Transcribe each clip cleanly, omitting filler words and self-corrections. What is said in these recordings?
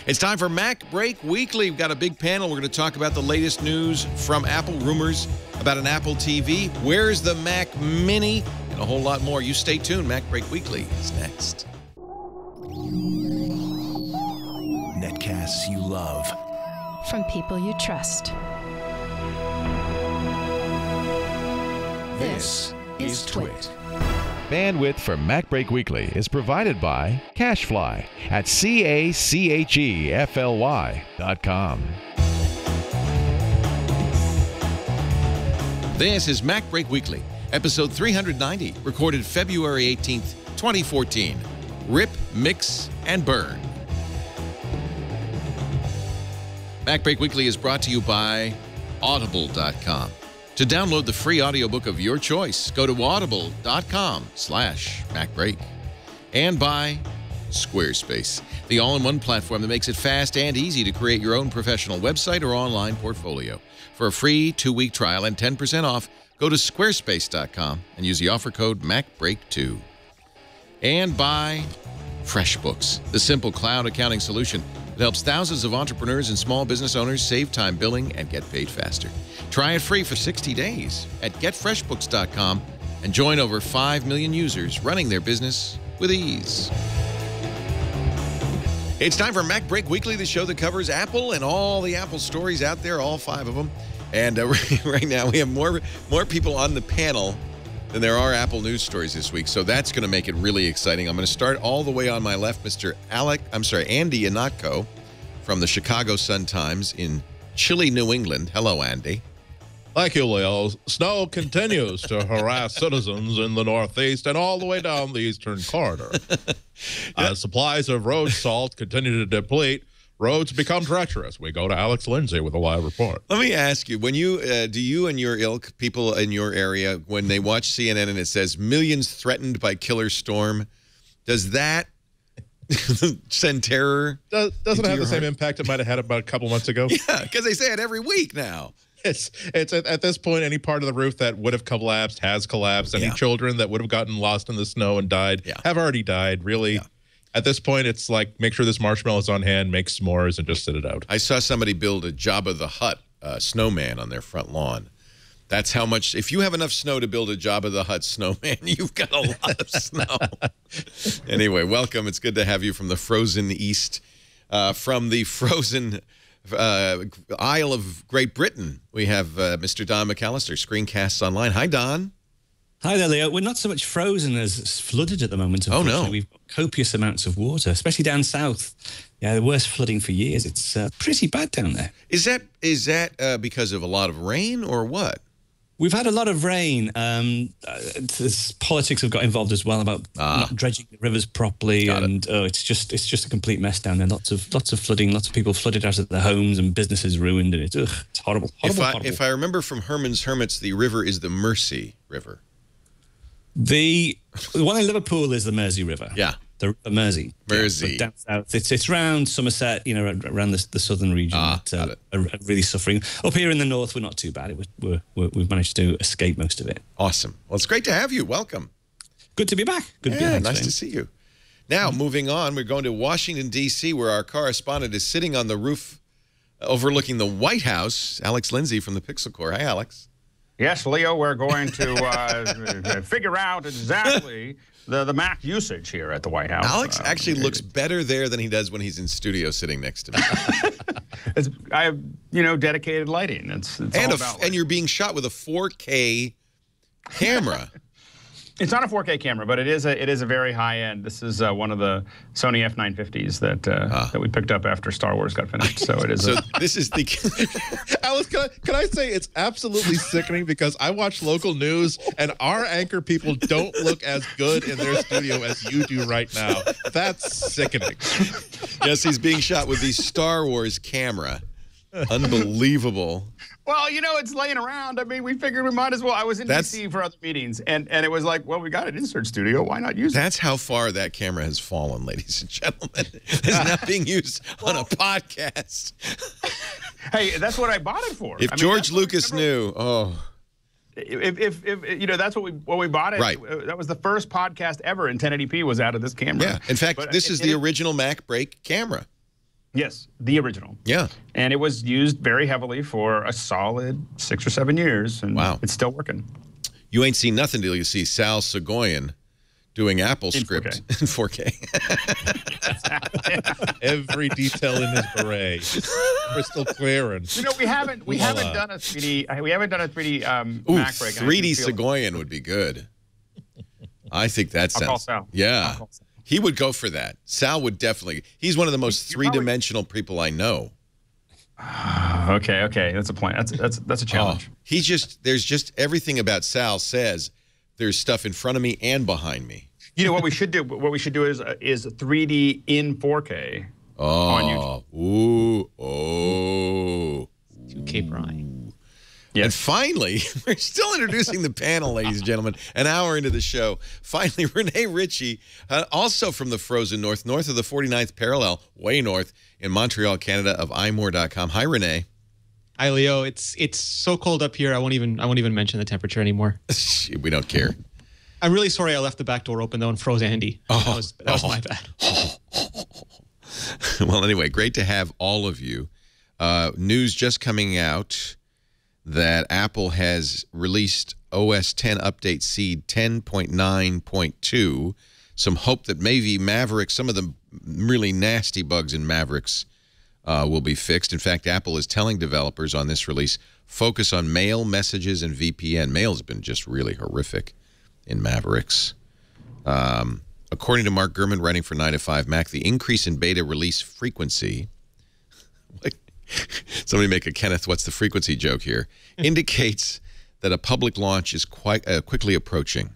It's time for MacBreak Weekly. We've got a big panel. We're going to talk about the latest news from Apple, rumors about an Apple TV, where's the Mac Mini, and a whole lot more. You stay tuned. MacBreak Weekly is next. Netcasts you love. From people you trust. This is Twit. Bandwidth for MacBreak Weekly is provided by CacheFly at CACHEFLY.com. This is MacBreak Weekly, episode 390, recorded February 18th, 2014. Rip, mix, and burn. MacBreak Weekly is brought to you by Audible.com. To download the free audiobook of your choice, go to audible.com/MacBreak. And by Squarespace, the all-in-one platform that makes it fast and easy to create your own professional website or online portfolio. For a free 2-week trial and 10% off, go to squarespace.com and use the offer code MacBreak2. And by Freshbooks, the simple cloud accounting solution that helps thousands of entrepreneurs and small business owners save time billing and get paid faster. Try it free for 60 days at getfreshbooks.com and join over 5 million users running their business with ease. It's time for MacBreak Weekly, the show that covers Apple and all the Apple stories out there, all 5 of them. And right now we have more people on the panel than there are Apple news stories this week, so that's going to make it really exciting. I'm going to start all the way on my left, Andy Ihnatko from the Chicago Sun-Times in chilly New England. Hello, Andy. Thank you, Leo. Snow continues to harass citizens in the Northeast and all the way down the Eastern Corridor. As supplies of road salt continue to deplete, roads become treacherous. We go to Alex Lindsay with a live report. Let me ask you, when you do you and your ilk, people in your area, when they watch CNN and it says millions threatened by killer storm, does that send terror? Doesn't it have the same impact it might have had about a couple months ago? Yeah, because they say it every week now. It's at this point, any part of the roof that would have collapsed has collapsed. Any children that would have gotten lost in the snow and died have already died, really. Yeah. At this point, it's like, make sure this marshmallow is on hand, make s'mores, and just sit it out. I saw somebody build a Jabba the Hutt snowman on their front lawn. That's how much, if you have enough snow to build a Jabba the Hutt snowman, you've got a lot of snow. Anyway, welcome. It's good to have you from the frozen East, from the frozen Isle of Great Britain. We have Mr. Don McAllister, Screencasts Online. Hi, Don. Hi there, Leo. We're not so much frozen as flooded at the moment. Oh, no. We've got copious amounts of water, especially down south. Yeah, the worst flooding for years. It's pretty bad down there. Is that because of a lot of rain or what? We've had a lot of rain. Politics have got involved as well about not dredging the rivers properly, it's just a complete mess down there. Lots of flooding, lots of people flooded out of their homes and businesses ruined, and it's horrible. If I remember from Herman's Hermits, the river is the Mersey River. The one in Liverpool is the Mersey River. Yeah. The Mersey. Mersey. Yeah, down south, it's around Somerset, around the southern region that are really suffering. Up here in the north, we're not too bad. We've managed to escape most of it. Awesome. Well, it's great to have you. Welcome. Good to be back. Good to be back. Nice to see you. Now, moving on, we're going to Washington, D.C., where our correspondent is sitting on the roof overlooking the White House. Alex Lindsay from the Pixel Corps. Hi, Alex. Yes, Leo, we're going to figure out exactly the Mac usage here at the White House. Alex actually looks better there than he does when he's in studio sitting next to me. I have, dedicated lighting. It's all about lighting. And you're being shot with a 4K camera. It's not a 4K camera, but it is a very high end. This is one of the Sony F950s that we picked up after Star Wars got finished. So it is. So this is the. Alice, can I say it's absolutely sickening because I watch local news and our anchor people don't look as good in their studio as you do right now. That's sickening. Yes, he's being shot with the Star Wars camera. Unbelievable. Well, it's laying around. I mean, we figured we might as well. I was in D.C. for other meetings, and it was like, well, we got an insert studio. Why not use it? That's how far that camera has fallen, ladies and gentlemen. It's now being used on a podcast. Hey, that's what I bought it for. If George Lucas knew, If that's what we bought it. Right. That was the first podcast ever in 1080p was out of this camera. Yeah. In fact, this is the original MacBreak camera. Yes, the original. Yeah. And it was used very heavily for a solid 6 or 7 years, and wow. It's still working. You ain't seen nothing till you see Sal Segoyan doing Apple In script 4K. in 4K. Every detail in his beret, crystal clear, and You know, we haven't done a 3D MacBreak. 3D Segoyan would be good. I think that I'll call sounds. Sal. Yeah. I'll call Sal. He would go for that. Sal would definitely. He's one of the most three-dimensional people I know. Okay, that's a plan. That's a challenge. He's just there's just everything about Sal says there's stuff in front of me and behind me. You know what we should do? What we should do is 3D in 4K on YouTube. Ooh, 2K Prime. Yes. And finally, we're still introducing the panel, ladies and gentlemen. An hour into the show, finally, Renee Ritchie, also from the frozen north of the 49th parallel, way north in Montreal, Canada, of imore.com. Hi, Renee. Hi, Leo. It's so cold up here. I won't even mention the temperature anymore. We don't care. I'm really sorry I left the back door open though and froze Andy. That was my bad. Well, anyway, great to have all of you. News just coming out that Apple has released OS X update seed 10.9.2. Some hope that maybe Mavericks, some of the really nasty bugs in Mavericks will be fixed. In fact, Apple is telling developers on this release, focus on mail, messages, and VPN. Mail's been just really horrific in Mavericks. According to Mark Gurman, writing for 9 to 5 Mac, the increase in beta release frequency somebody make a Kenneth, what's the frequency joke here, indicates that a public launch is quite quickly approaching.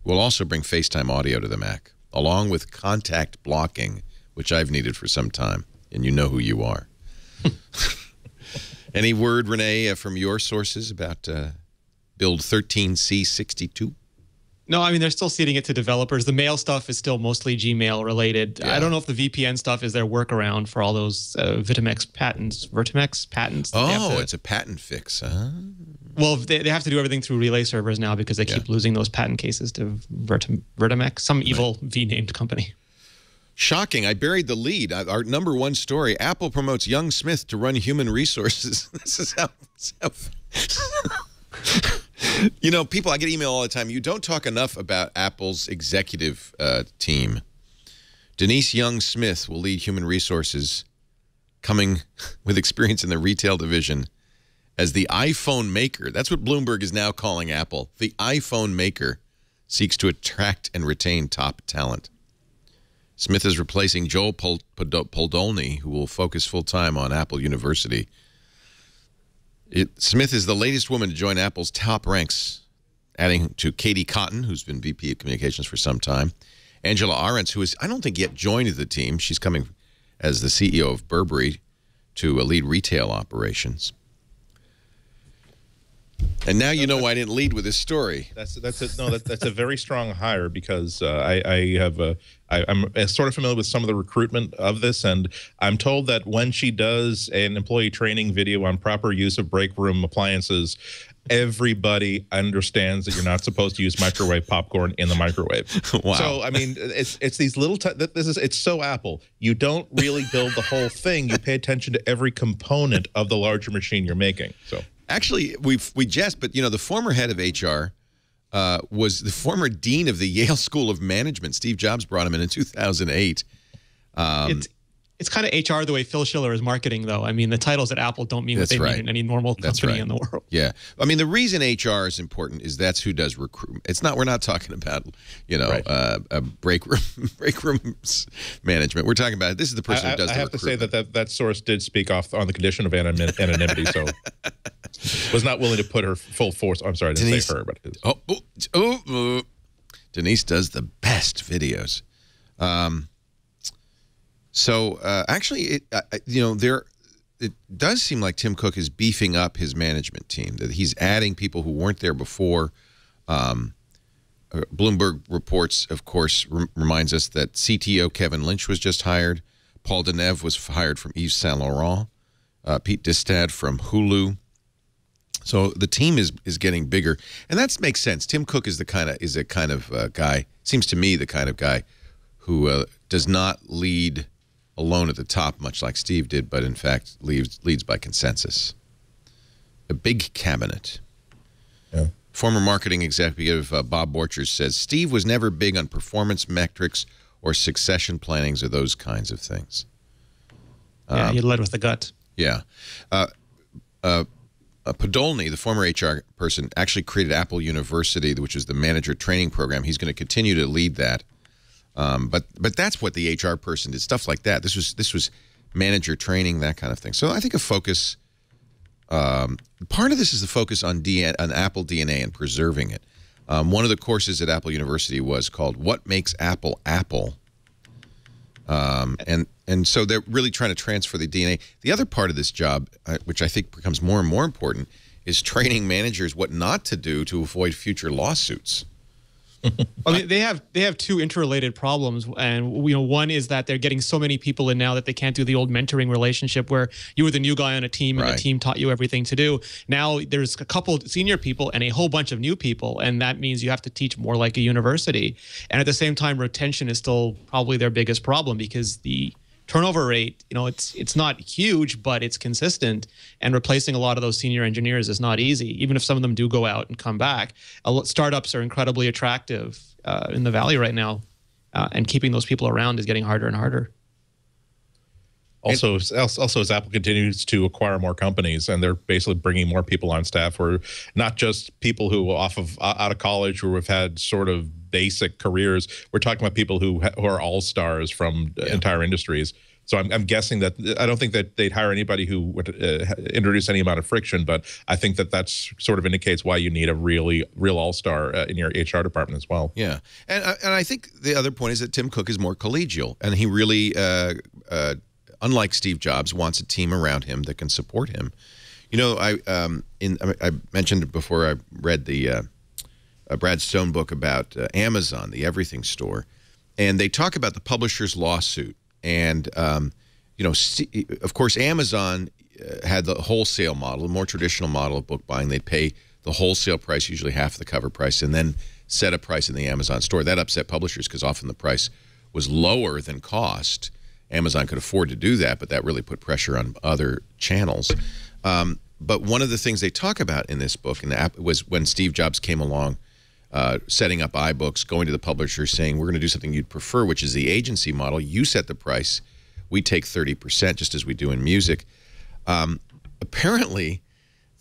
We'll also bring FaceTime audio to the Mac, along with contact blocking, which I've needed for some time, and you know who you are. Any word, Renee, from your sources about Build 13C62? No, I mean, they're still seeding it to developers. The mail stuff is still mostly Gmail related. Yeah. I don't know if the VPN stuff is their workaround for all those Vertemex patents. Oh, it's a patent fix, huh? Well, they have to do everything through relay servers now because they keep losing those patent cases to Vertemex, some evil V-named company. Shocking. I buried the lead. Our #1 story, Apple promotes young Smith to run human resources. This is how you know, people, I get email all the time. You don't talk enough about Apple's executive team. Denise Young-Smith will lead human resources, coming with experience in the retail division as the iPhone maker. That's what Bloomberg is now calling Apple. The iPhone maker seeks to attract and retain top talent. Smith is replacing Joel Podolny, who will focus full-time on Apple University. Smith is the latest woman to join Apple's top ranks, adding to Katie Cotton, who's been VP of Communications for some time, Angela Arendts, who is, I don't think, yet joined the team. She's coming as the CEO of Burberry to lead retail operations. And now you know why I didn't lead with this story. That's a very strong hire because I'm sort of familiar with some of the recruitment of this, and I'm told that when she does an employee training video on proper use of break room appliances, everybody understands that you're not supposed to use microwave popcorn in the microwave. Wow. So I mean, it's these little. It's so Apple. You don't really build the whole thing. You pay attention to every component of the larger machine you're making. So. Actually, we jest, but, you know, the former head of HR was the former dean of the Yale School of Management. Steve Jobs brought him in 2008. It's kind of HR the way Phil Schiller is marketing, though. I mean, the titles at Apple don't mean what they mean in any normal company in the world. Yeah. I mean, the reason HR is important is that's who does recruitment. It's not, we're not talking about, you know, break rooms management. We're talking about, this is the person who does the recruitment. I have to say that source did speak off on the condition of anonymity, so was not willing to put her full force. I'm sorry, I didn't say her, but Denise does the best videos. So actually, you know, it does seem like Tim Cook is beefing up his management team, that he's adding people who weren't there before. Bloomberg reports, of course, reminds us that CTO Kevin Lynch was just hired. Paul Deneuve was hired from Yves Saint Laurent. Pete Distad from Hulu. So the team is getting bigger, and that makes sense. Tim Cook is a kind of guy. Seems to me the kind of guy who does not lead alone at the top, much like Steve did, but in fact leads by consensus. A big cabinet. Yeah. Former marketing executive Bob Borchers says Steve was never big on performance metrics or succession plannings or those kinds of things. Yeah, he led with the gut. Yeah. Podolny, the former HR person, actually created Apple University, which is the manager training program. He's going to continue to lead that. But that's what the HR person did, stuff like that. This was manager training, that kind of thing. So I think a focus, part of this is the focus on Apple DNA and preserving it. One of the courses at Apple University was called "What Makes Apple Apple," and so they're really trying to transfer the DNA. The other part of this job, which I think becomes more and more important, is training managers what not to do to avoid future lawsuits. I mean, they have two interrelated problems, and one is that they're getting so many people in now that they can't do the old mentoring relationship where you were the new guy on a team and the team taught you everything to do. Now there's a couple senior people and a whole bunch of new people, and that means you have to teach more like a university. And at the same time, retention is still probably their biggest problem because the turnover rate, it's not huge, but it's consistent. And replacing a lot of those senior engineers is not easy, even if some of them do go out and come back. Startups are incredibly attractive in the Valley right now, and keeping those people around is getting harder and harder. Also, as Apple continues to acquire more companies, and they're basically bringing more people on staff, who are not just people who out of college who have had sort of basic careers. We're talking about people who are all-stars from entire industries. So I'm guessing that I don't think that they'd hire anybody who would introduce any amount of friction, but I think that that's sort of indicates why you need a real all-star in your HR department as well. Yeah, and I think the other point is that Tim Cook is more collegial, and he really, unlike Steve Jobs, wants a team around him that can support him. I mentioned before I read the Brad Stone book about Amazon, the everything store, and they talk about the publisher's lawsuit. And, of course, Amazon had the wholesale model, a more traditional model of book buying. They'd pay the wholesale price, usually half the cover price, and then set a price in the Amazon store. That upset publishers because often the price was lower than cost. Amazon could afford to do that, but that really put pressure on other channels. But one of the things they talk about in this book was when Steve Jobs came along, setting up iBooks, going to the publisher, saying, we're going to do something you'd prefer, which is the agency model. You set the price. We take 30%, just as we do in music. Apparently,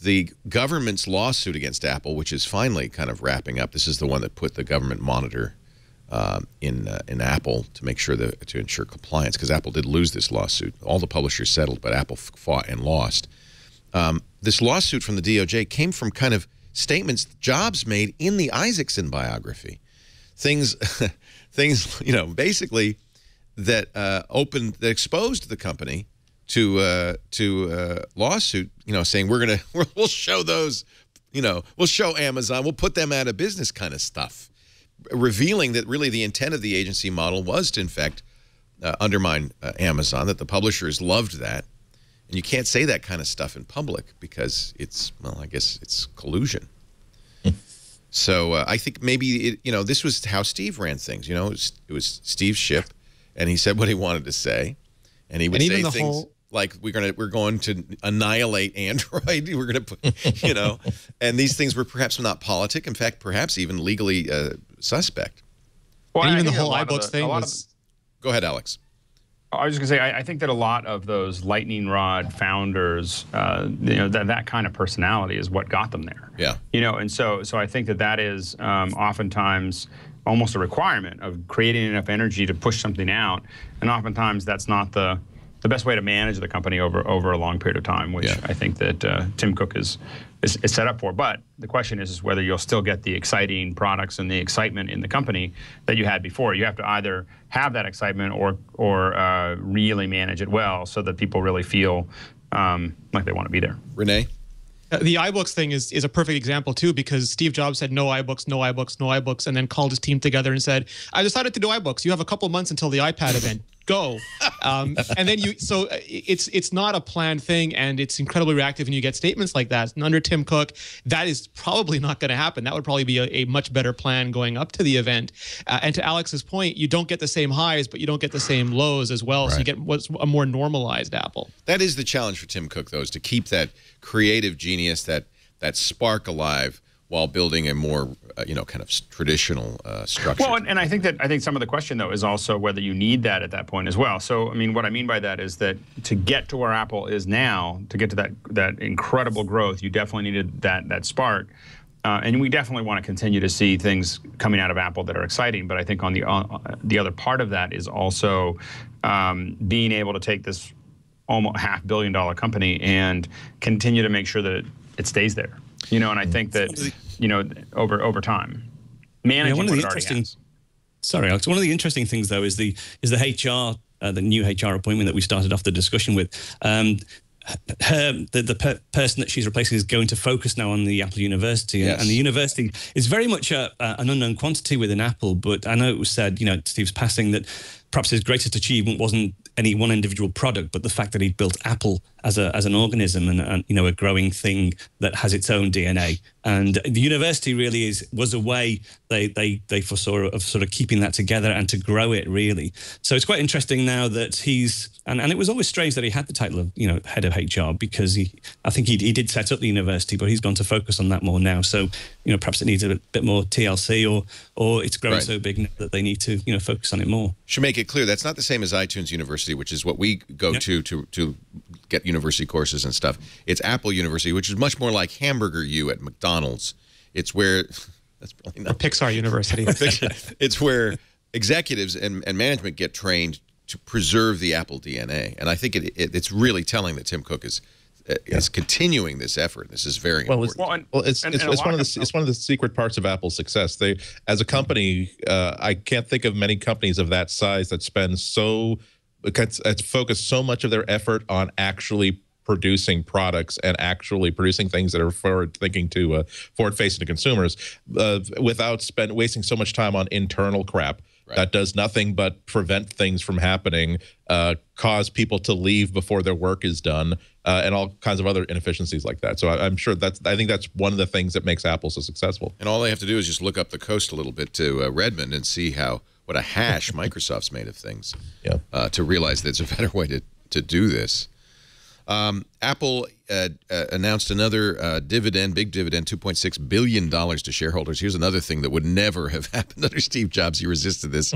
the government's lawsuit against Apple, which is finally kind of wrapping up, this is the one that put the government monitor in Apple to make sure to ensure compliance, because Apple did lose this lawsuit. All the publishers settled, but Apple fought and lost. This lawsuit from the DOJ came from kind of statements Jobs made in the Isaacson biography, things basically that exposed the company to lawsuit, saying we'll show those, we'll show Amazon, we'll put them out of business, kind of stuff, revealing that really the intent of the agency model was to in fact undermine Amazon, that the publishers loved that. And you can't say that kind of stuff in public because it's, well, I guess it's collusion. So I think maybe, this was how Steve ran things. It was Steve's ship, and he said what he wanted to say. And he would say things like, we're going to annihilate Android. We're going to put, and these things were perhaps not politic. In fact, perhaps even legally suspect. Well, and even the whole iBooks thing was... Go ahead, Alex. I was just going to say, I think that a lot of those lightning rod founders, that kind of personality is what got them there. Yeah. And so I think that is oftentimes almost a requirement of creating enough energy to push something out, and oftentimes that's not the best way to manage the company over a long period of time, which I think that Tim Cook is set up for. But the question is whether you'll still get the exciting products and the excitement in the company that you had before. You have to either have that excitement or really manage it well so that people really feel like they want to be there. Renee? The iBooks thing is a perfect example, too, because Steve Jobs said no iBooks, no iBooks, no iBooks, and then called his team together and said, I decided to do iBooks. You have a couple months until the iPad event. go. And then it's not a planned thing, and it's incredibly reactive, and you get statements like that. And under Tim Cook, that is probably not going to happen. That would probably be a much better plan going up to the event. And to Alex's point, you don't get the same highs, but you don't get the same lows as well. Right. So you get what's a more normalized Apple. That is the challenge for Tim Cook, though, is to keep that creative genius, that spark alive, while building a more, kind of traditional structure. Well, and I think some of the question, though, is also whether you need that at that point as well. So, I mean, what I mean by that is that to get to where Apple is now, to get to that incredible growth, you definitely needed that spark. And we definitely want to continue to see things coming out of Apple that are exciting. But I think on the other part of that is also being able to take this almost $500 million company and continue to make sure that it stays there. And I think that, over time, managing what it already has. Sorry, Alex. One of the interesting things, though, is the HR, the new HR appointment that we started off the discussion with. The person that she's replacing is going to focus now on the Apple University, yes. And the university is very much an unknown quantity within Apple. But I know it was said, Steve's passing, that perhaps his greatest achievement wasn't any one individual product, but the fact that he built Apple as an organism and a growing thing that has its own DNA. And the university really was a way they foresaw of sort of keeping that together and to grow it, really. So it's quite interesting now that he's and it was always strange that he had the title of head of HR, because I think he did set up the university, but he's gone to focus on that more now. So perhaps it needs a bit more TLC, or it's growing so big now that they need to focus on it more. Should make it clear that's not the same as iTunes University, which is what we go to get university courses and stuff. It's Apple University, which is much more like Hamburger U at McDonald's. It's where that's probably not or Pixar University. It's where executives and management get trained to preserve the Apple DNA, and I think it's really telling that Tim Cook is continuing this effort. This is very important. It's one of the secret parts of Apple's success. They, as a company, I can't think of many companies of that size that spend focus so much of their effort on actually producing products and actually producing things that are forward-facing to consumers, without wasting so much time on internal crap. Right. That does nothing but prevent things from happening, cause people to leave before their work is done, and all kinds of other inefficiencies like that. So I'm sure I think that's one of the things that makes Apple so successful. And all they have to do is just look up the coast a little bit to Redmond and see what a hash Microsoft's made of things. Yeah. To realize that there's a better way to do this. Apple announced another big dividend, $2.6 billion to shareholders. Here's another thing that would never have happened under Steve Jobs. He resisted this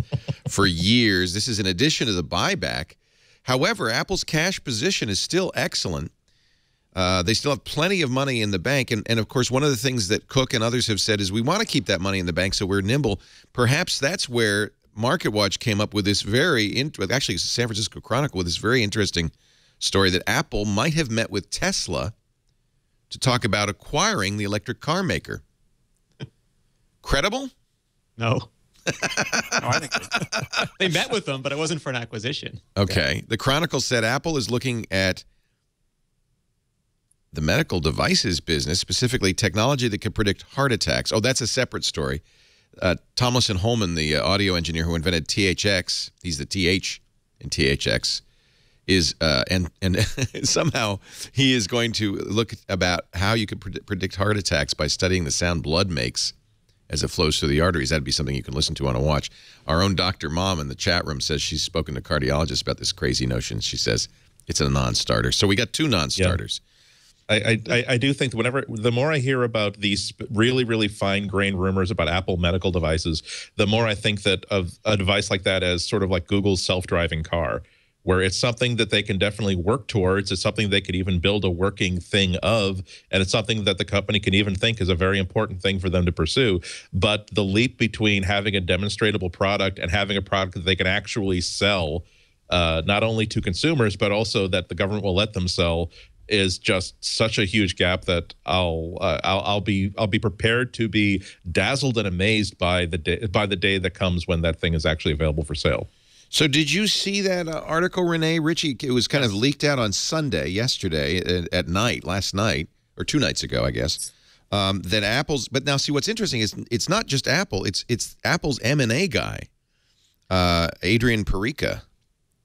for years. This is in addition to the buyback. However, Apple's cash position is still excellent. They still have plenty of money in the bank. And of course, one of the things that Cook and others have said is we want to keep that money in the bank so we're nimble. Perhaps that's where MarketWatch came up with this actually San Francisco Chronicle with this very interesting story that Apple might have met with Tesla to talk about acquiring the electric car maker. Credible? No. No, I think they met with them, but it wasn't for an acquisition. Okay. The Chronicle said Apple is looking at the medical devices business, specifically technology that could predict heart attacks. Oh, that's a separate story. Tomlinson Holman, the audio engineer who invented THX, he's the TH in THX, is and somehow he is going to look about how you could predict heart attacks by studying the sound blood makes as it flows through the arteries. That'd be something you can listen to on a watch. Our own Dr. Mom in the chat room says she's spoken to cardiologists about this crazy notion. She says it's a non-starter. So we got two non-starters. Yeah. I do think the more I hear about these really, really fine-grained rumors about Apple medical devices, the more I think that of a device like that as sort of like Google's self-driving car, where it's something that they can definitely work towards. It's something they could even build a working thing of, and it's something that the company can even think is a very important thing for them to pursue. But the leap between having a demonstrable product and having a product that they can actually sell, not only to consumers, but also that the government will let them sell, is just such a huge gap that I'll be prepared to be dazzled and amazed by the day that comes when that thing is actually available for sale. So did you see that article, Renee? Richie, it was kind of leaked out on yesterday at night, last night, or 2 nights ago, I guess, that Apple's, but now see what's interesting is it's not just Apple, it's Apple's M&A guy, Adrian Perica,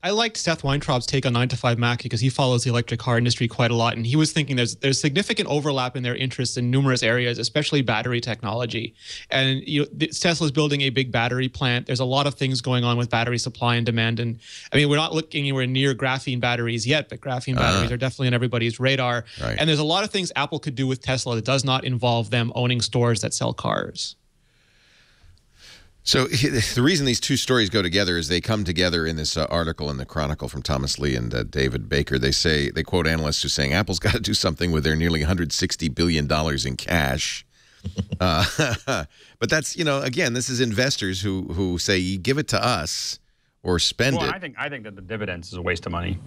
I liked Seth Weintraub's take on 9 to 5 Mac because he follows the electric car industry quite a lot, and he was thinking there's significant overlap in their interests in numerous areas, especially battery technology. And Tesla's building a big battery plant. There's a lot of things going on with battery supply and demand, and I mean we're not looking anywhere near graphene batteries yet, but graphene batteries are definitely on everybody's radar. Right. And there's a lot of things Apple could do with Tesla that does not involve them owning stores that sell cars. So the reason these two stories go together is they come together in this article in the Chronicle from Thomas Lee and David Baker. They quote analysts who are saying Apple's got to do something with their nearly $160 billion in cash. But that's, again, this is investors who say, give it to us or spend it. I think that the dividends is a waste of money.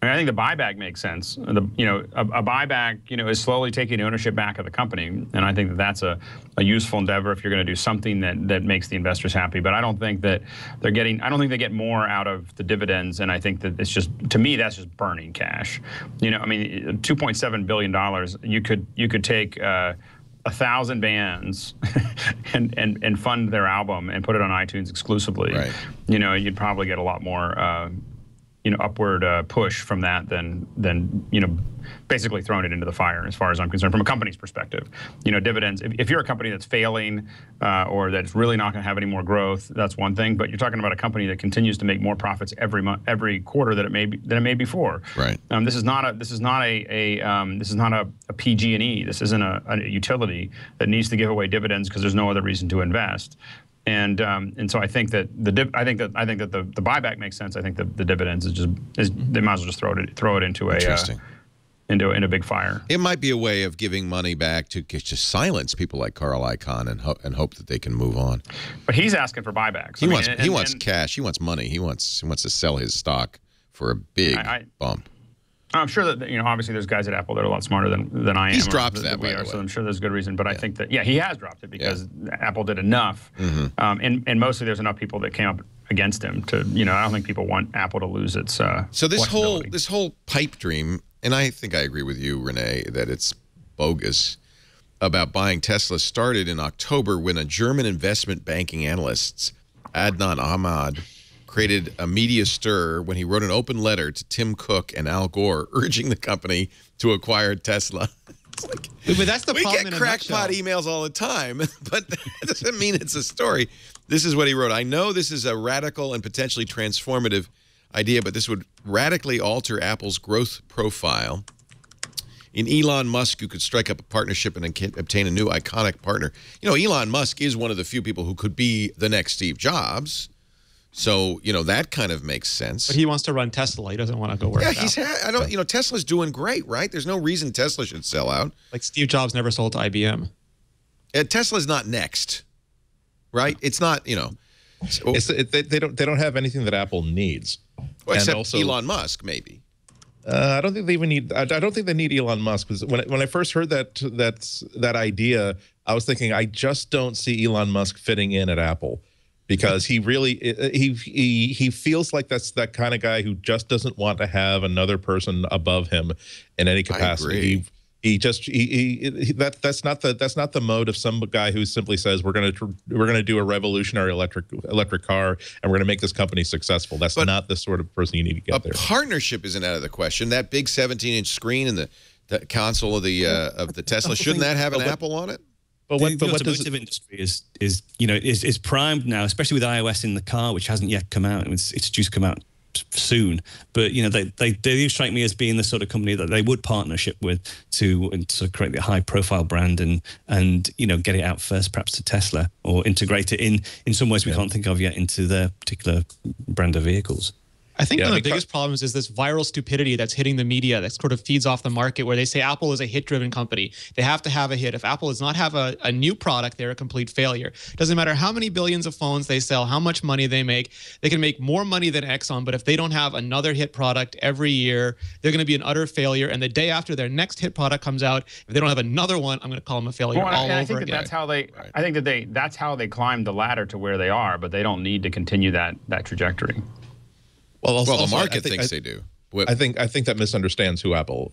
I mean, I think the buyback makes sense. A buyback, is slowly taking ownership back of the company, and I think that that's a useful endeavor if you're going to do something that makes the investors happy. But I don't think that I don't think they get more out of the dividends, and I think that it's just, to me, that's just burning cash. I mean, $2.7 billion. You could take 1,000 bands and fund their album and put it on iTunes exclusively. Right. You'd probably get a lot more upward push from that than basically throwing it into the fire, as far as I'm concerned, from a company's perspective. Dividends, if you're a company that's failing or that's really not going to have any more growth, that's one thing. But you're talking about a company that continues to make more profits every quarter than it made before. Right. This is not a PG&E. This isn't a utility that needs to give away dividends because there's no other reason to invest. And so I think that the buyback makes sense. I think the dividends is they might as well just throw it into a big fire. It might be a way of giving money back to just silence people like Carl Icahn and hope that they can move on. But he's asking for buybacks. He wants cash. He wants money. He wants to sell his stock for a big bump. I'm sure that obviously there's guys at Apple that are a lot smarter than I am. He's dropped that, by the way. So I'm sure there's good reason. But I think that he has dropped it because Apple did enough, and mostly there's enough people that came up against him to I don't think people want Apple to lose its. So this whole pipe dream, and I think I agree with you, Renee, that it's bogus about buying Tesla started in October when a German investment banking analyst, Adnan Ahmad, created a media stir when he wrote an open letter to Tim Cook and Al Gore urging the company to acquire Tesla. It's like, but that's the problem. We get crackpot emails all the time, but that doesn't mean it's a story. This is what he wrote. I know this is a radical and potentially transformative idea, but this would radically alter Apple's growth profile. In Elon Musk, who could strike up a partnership and obtain a new iconic partner. Elon Musk is one of the few people who could be the next Steve Jobs. So, that kind of makes sense. But he wants to run Tesla. He doesn't want to go work Yeah, Tesla's doing great, right? There's no reason Tesla should sell out. Like Steve Jobs never sold to IBM. Tesla's not next, right? It's not, they don't have anything that Apple needs. Well, except also, Elon Musk, maybe. I don't think they even need. I don't think they need Elon Musk, because when I first heard that idea, I was thinking I just don't see Elon Musk fitting in at Apple. Because he really he feels like that's that kind of guy who just doesn't want to have another person above him in any capacity. That's not the mode of some guy who simply says we're gonna do a revolutionary electric car and we're gonna make this company successful. That's not the sort of person you need to get there. A partnership isn't out of the question. That big 17-inch screen and the console of the Tesla, shouldn't that have an Apple on it? But the automotive industry is primed now, especially with iOS in the car, which hasn't yet come out. It's due to come out soon. But they do strike me as being the sort of company that they would partnership with to sort of create the high-profile brand and get it out first, perhaps to Tesla, or integrate it in some ways we can't think of yet into their particular brand of vehicles. I think one of the biggest problems is this viral stupidity that's hitting the media that sort of feeds off the market, where they say Apple is a hit-driven company. They have to have a hit. If Apple does not have a new product, they're a complete failure. It doesn't matter how many billions of phones they sell, how much money they make. They can make more money than Exxon, but if they don't have another hit product every year, they're going to be an utter failure. And the day after their next hit product comes out, if they don't have another one, I'm going to call them a failure all over again. That's how they. I think that that's how they climbed the ladder to where they are, but they don't need to continue that trajectory. Well, the market thinks they do. I think that misunderstands who Apple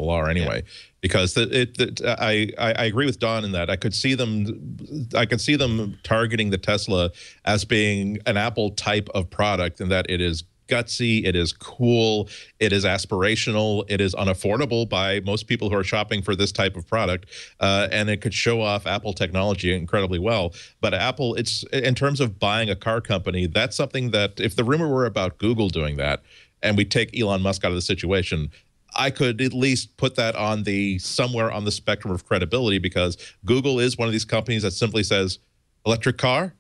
are anyway, because I agree with Don in that I could see them targeting the Tesla as being an Apple type of product, and that it is gutsy, it is cool, it is aspirational, it is unaffordable by most people who are shopping for this type of product, and it could show off Apple technology incredibly well. But Apple, it's in terms of buying a car company, that's something that if the rumor were about Google doing that, and we take Elon Musk out of the situation, I could at least put that on somewhere on the spectrum of credibility, because Google is one of these companies that simply says, electric car?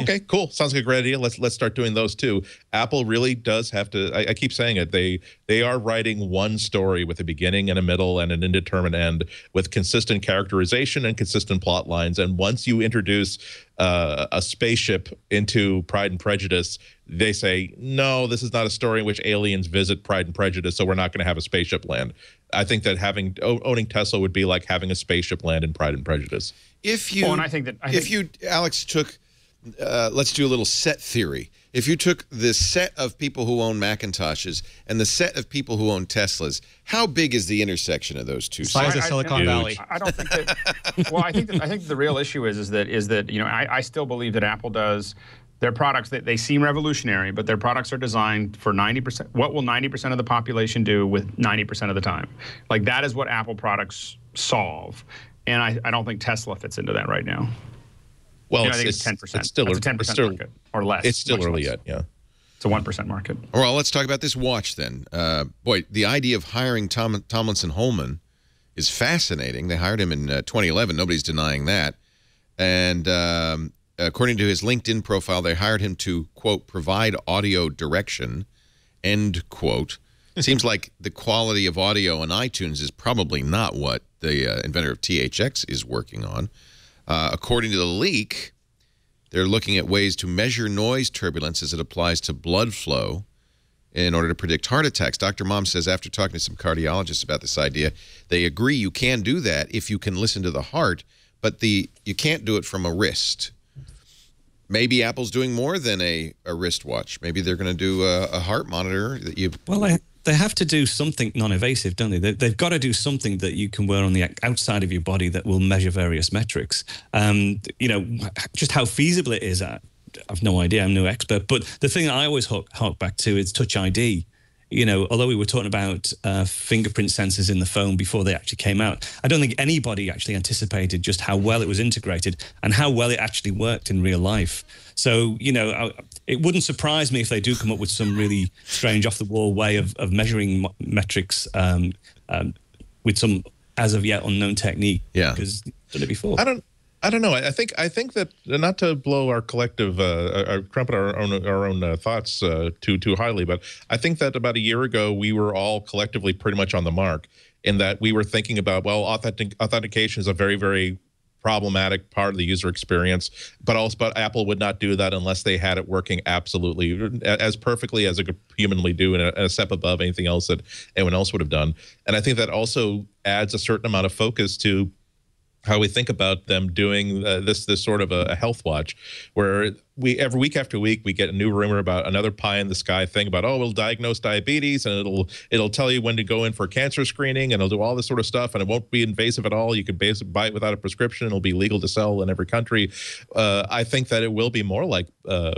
Okay, cool. Sounds like a great idea. Let's start doing those too. Apple really does have to. I keep saying it. They are writing one story with a beginning and a middle and an indeterminate end, with consistent characterization and consistent plot lines. And once you introduce a spaceship into Pride and Prejudice, they say, no, this is not a story in which aliens visit Pride and Prejudice, so we're not going to have a spaceship land. I think that owning Tesla would be like having a spaceship land in Pride and Prejudice. If you, Alex, took. Let's do a little set theory. If you took the set of people who own Macintoshes and the set of people who own Teslas, how big is the intersection of those two? Size of Silicon Valley. I don't think that. Well, I think the real issue is that I still believe that Apple does their products. They seem revolutionary, but their products are designed for 90%. What will 90% of the population do with 90% of the time? Like, that is what Apple products solve, and I don't think Tesla fits into that right now. Well, I think it's 10%. It's still it's a 10% market or less. It's still early yet, yeah. It's a 1% market. Well, let's talk about this watch then. Boy, the idea of hiring Tomlinson Holman is fascinating. They hired him in 2011. Nobody's denying that. And according to his LinkedIn profile, they hired him to, quote, provide audio direction, end quote. Seems like the quality of audio on iTunes is probably not what the inventor of THX is working on. According to the leak, they're looking at ways to measure noise turbulence as it applies to blood flow in order to predict heart attacks. Dr. Mom says after talking to some cardiologists about this idea, they agree you can do that if you can listen to the heart, but you can't do it from a wrist. Maybe Apple's doing more than a wristwatch. Maybe they're going to do a heart monitor that you... Well, they have to do something non-invasive, don't they? They've got to do something that you can wear on the outside of your body that will measure various metrics. Just how feasible it is, I've no idea. I'm no expert. But the thing that I always hark back to is Touch ID. Although we were talking about fingerprint sensors in the phone before they actually came out, I don't think anybody actually anticipated just how well it was integrated and how well it actually worked in real life. So, it wouldn't surprise me if they do come up with some really strange off-the-wall way of measuring metrics with some as of yet unknown technique. Yeah. Because done it before. I don't know. I think that, not to blow our collective, trumpet our own thoughts too highly, but I think that about a year ago we were all collectively pretty much on the mark in that we were thinking about, well, authentication is a very, very problematic part of the user experience, but Apple would not do that unless they had it working absolutely as perfectly as it could humanly do, and a step above anything else that anyone else would have done. And I think that also adds a certain amount of focus to how we think about them doing this sort of a health watch, where every week after week we get a new rumor about another pie in the sky thing about, oh, it'll diagnose diabetes and it'll tell you when to go in for cancer screening, and it'll do all this sort of stuff, and it won't be invasive at all. You can buy it without a prescription. It'll be legal to sell in every country. I think that it will be more like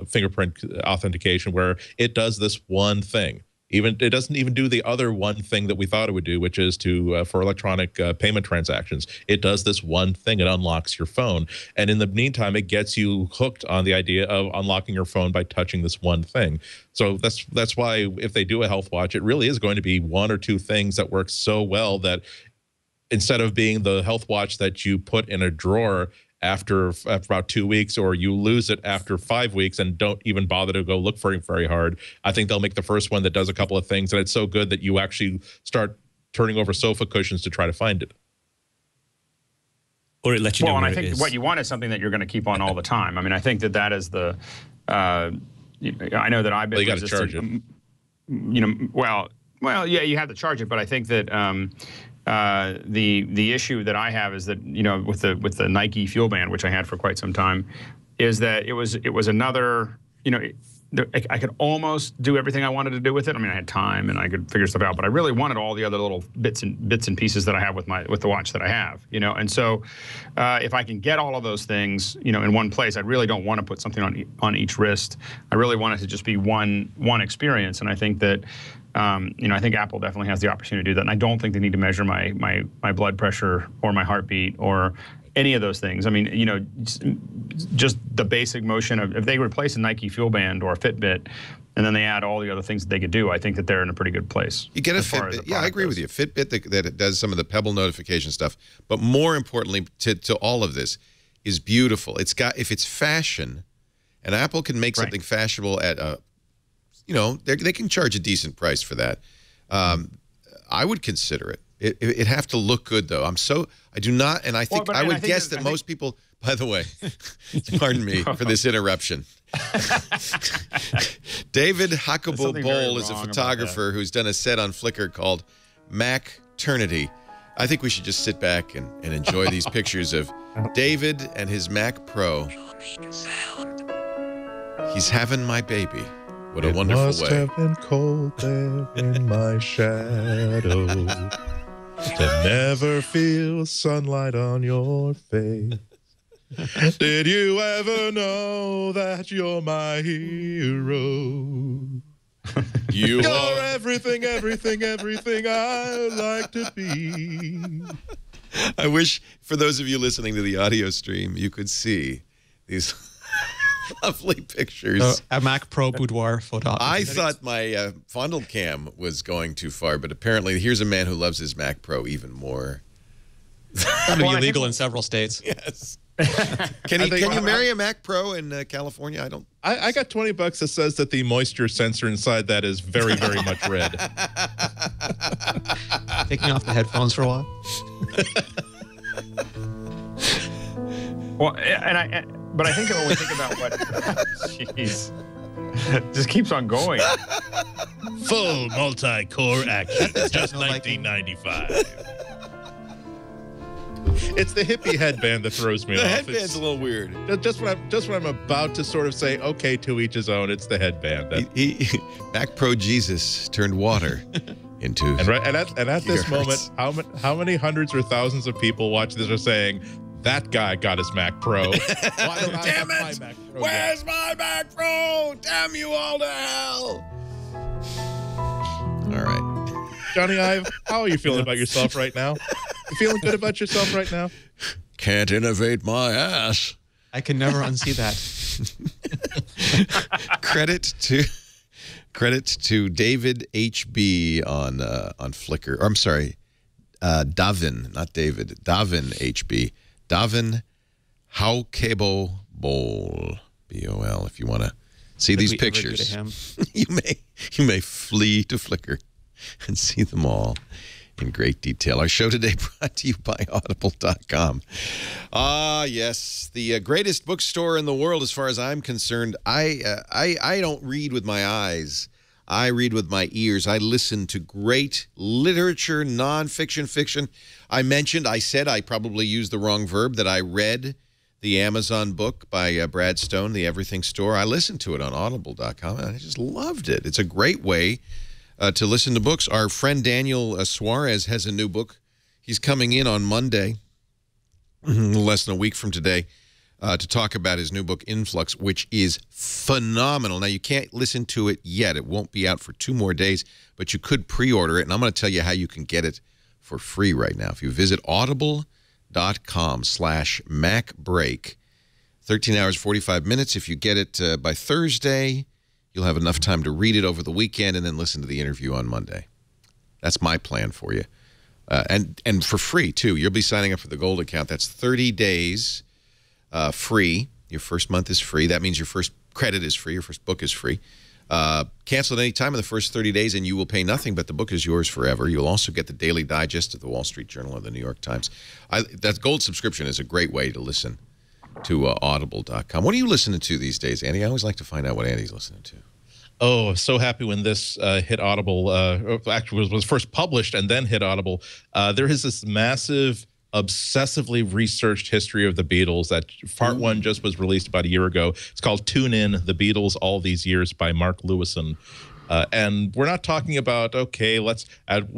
fingerprint authentication, where it does this one thing. It doesn't even do the other one thing that we thought it would do, which is for electronic payment transactions. It does this one thing. It unlocks your phone. And in the meantime, it gets you hooked on the idea of unlocking your phone by touching this one thing. So that's why if they do a health watch, it really is going to be one or two things that work so well that instead of being the health watch that you put in a drawer after about 2 weeks, or you lose it after 5 weeks and don't even bother to go look for it very hard, I think they'll make the first one that does a couple of things, and it's so good that you actually start turning over sofa cushions to try to find it. Or it lets you know. Well, and where I think what you want is something that you're going to keep on all the time. I mean, I think that is the. I know that I've been. Well, you got to charge it. Well, yeah, you have to charge it, but I think that. The issue that I have is that, with the Nike Fuel Band, which I had for quite some time, is that it was another, I could almost do everything I wanted to do with it. I mean, I had time and I could figure stuff out, but I really wanted all the other little bits and pieces that I have with the watch that I have, you know. And so, if I can get all of those things, you know, in one place, I really don't want to put something on each wrist. I really want it to just be one experience. And I think that, you know, I think Apple definitely has the opportunity to do that. And I don't think they need to measure my blood pressure or my heartbeat or any of those things. I mean, you know, just the basic motion of, if they replace a Nike Fuel Band or a Fitbit, and then they add all the other things that they could do, I think that they're in a pretty good place. You get a Fitbit. Yeah, I agree with you. Fitbit that it does some of the Pebble notification stuff, but more importantly to all of this is beautiful. It's got, if it's fashion, and Apple can make something fashionable at a, you know, they can charge a decent price for that. I would consider it. It'd have to look good, though. I do not, and I think, I would guess that most people, by the way, pardon me for this interruption. David Huckable is a photographer who's done a set on Flickr called Mac-ternity. I think we should just sit back and enjoy these pictures of David and his Mac Pro. He's having my baby. What a wonderful way. It must have been cold there in my shadow to never feel sunlight on your face. Did you ever know that you're my hero? You're everything, everything, everything I like to be. I wish, for those of you listening to the audio stream, you could see these lovely pictures. A Mac Pro boudoir photo. I thought my fondle cam was going too far, but apparently here's a man who loves his Mac Pro even more. Probably illegal in several states. Yes. Can you marry a Mac Pro in California? I don't. I got $20 that says that the moisture sensor inside that is very, very much red. Taking off the headphones for a while. Well, but I think that when we think about what, jeez, just keeps on going. Full multi-core action. Just 1995. It's the hippie headband that throws me off. The headband's a little weird. Just when I'm about to sort of say, okay, to each his own, it's the headband. Mac Pro Jesus turned water into. And at this moment, how many hundreds or thousands of people watching this are saying, that guy got his Mac Pro. Why don't I have my Mac Pro? Where's my Mac Pro? Damn you all to hell. All right. Johnny Ive, how are you feeling about yourself right now? You feeling good about yourself right now? Can't innovate my ass. I can never unsee that. Credit to David HB on Flickr. Or, I'm sorry, Davin, not David. Davin HB. Davin Haukebo Bol, B-O-L. If you want to see these pictures, you may flee to Flickr and see them all in great detail. Our show today brought to you by Audible.com. Yes, the greatest bookstore in the world as far as I'm concerned. I don't read with my eyes. I read with my ears. I listen to great literature, nonfiction, fiction. I said I probably used the wrong verb, that I read the Amazon book by Brad Stone, The Everything Store. I listened to it on Audible.com, and I just loved it. It's a great way to listen to books. Our friend Daniel Suarez has a new book. He's coming in on Monday, less than a week from today, to talk about his new book, Influx, which is phenomenal. Now, you can't listen to it yet. It won't be out for 2 more days, but you could pre-order it, and I'm going to tell you how you can get it for free right now. If you visit audible.com/MacBreak, 13 hours, 45 minutes. If you get it by Thursday, you'll have enough time to read it over the weekend and then listen to the interview on Monday. That's my plan for you. And for free, too. You'll be signing up for the Gold account. That's 30 days free. Your first month is free. That means your first credit is free. Your first book is free. Cancel at any time in the first 30 days, and you will pay nothing, but the book is yours forever. You'll also get the daily digest of the Wall Street Journal and the New York Times. That Gold subscription is a great way to listen to Audible.com. What are you listening to these days, Andy? I always like to find out what Andy's listening to. Oh, so happy when this hit Audible. Actually, was first published and then hit Audible. There is this massive obsessively researched history of the Beatles. That part one just was released about a year ago. It's called Tune In: The Beatles All These Years by Mark Lewison. And we're not talking about, okay, let's add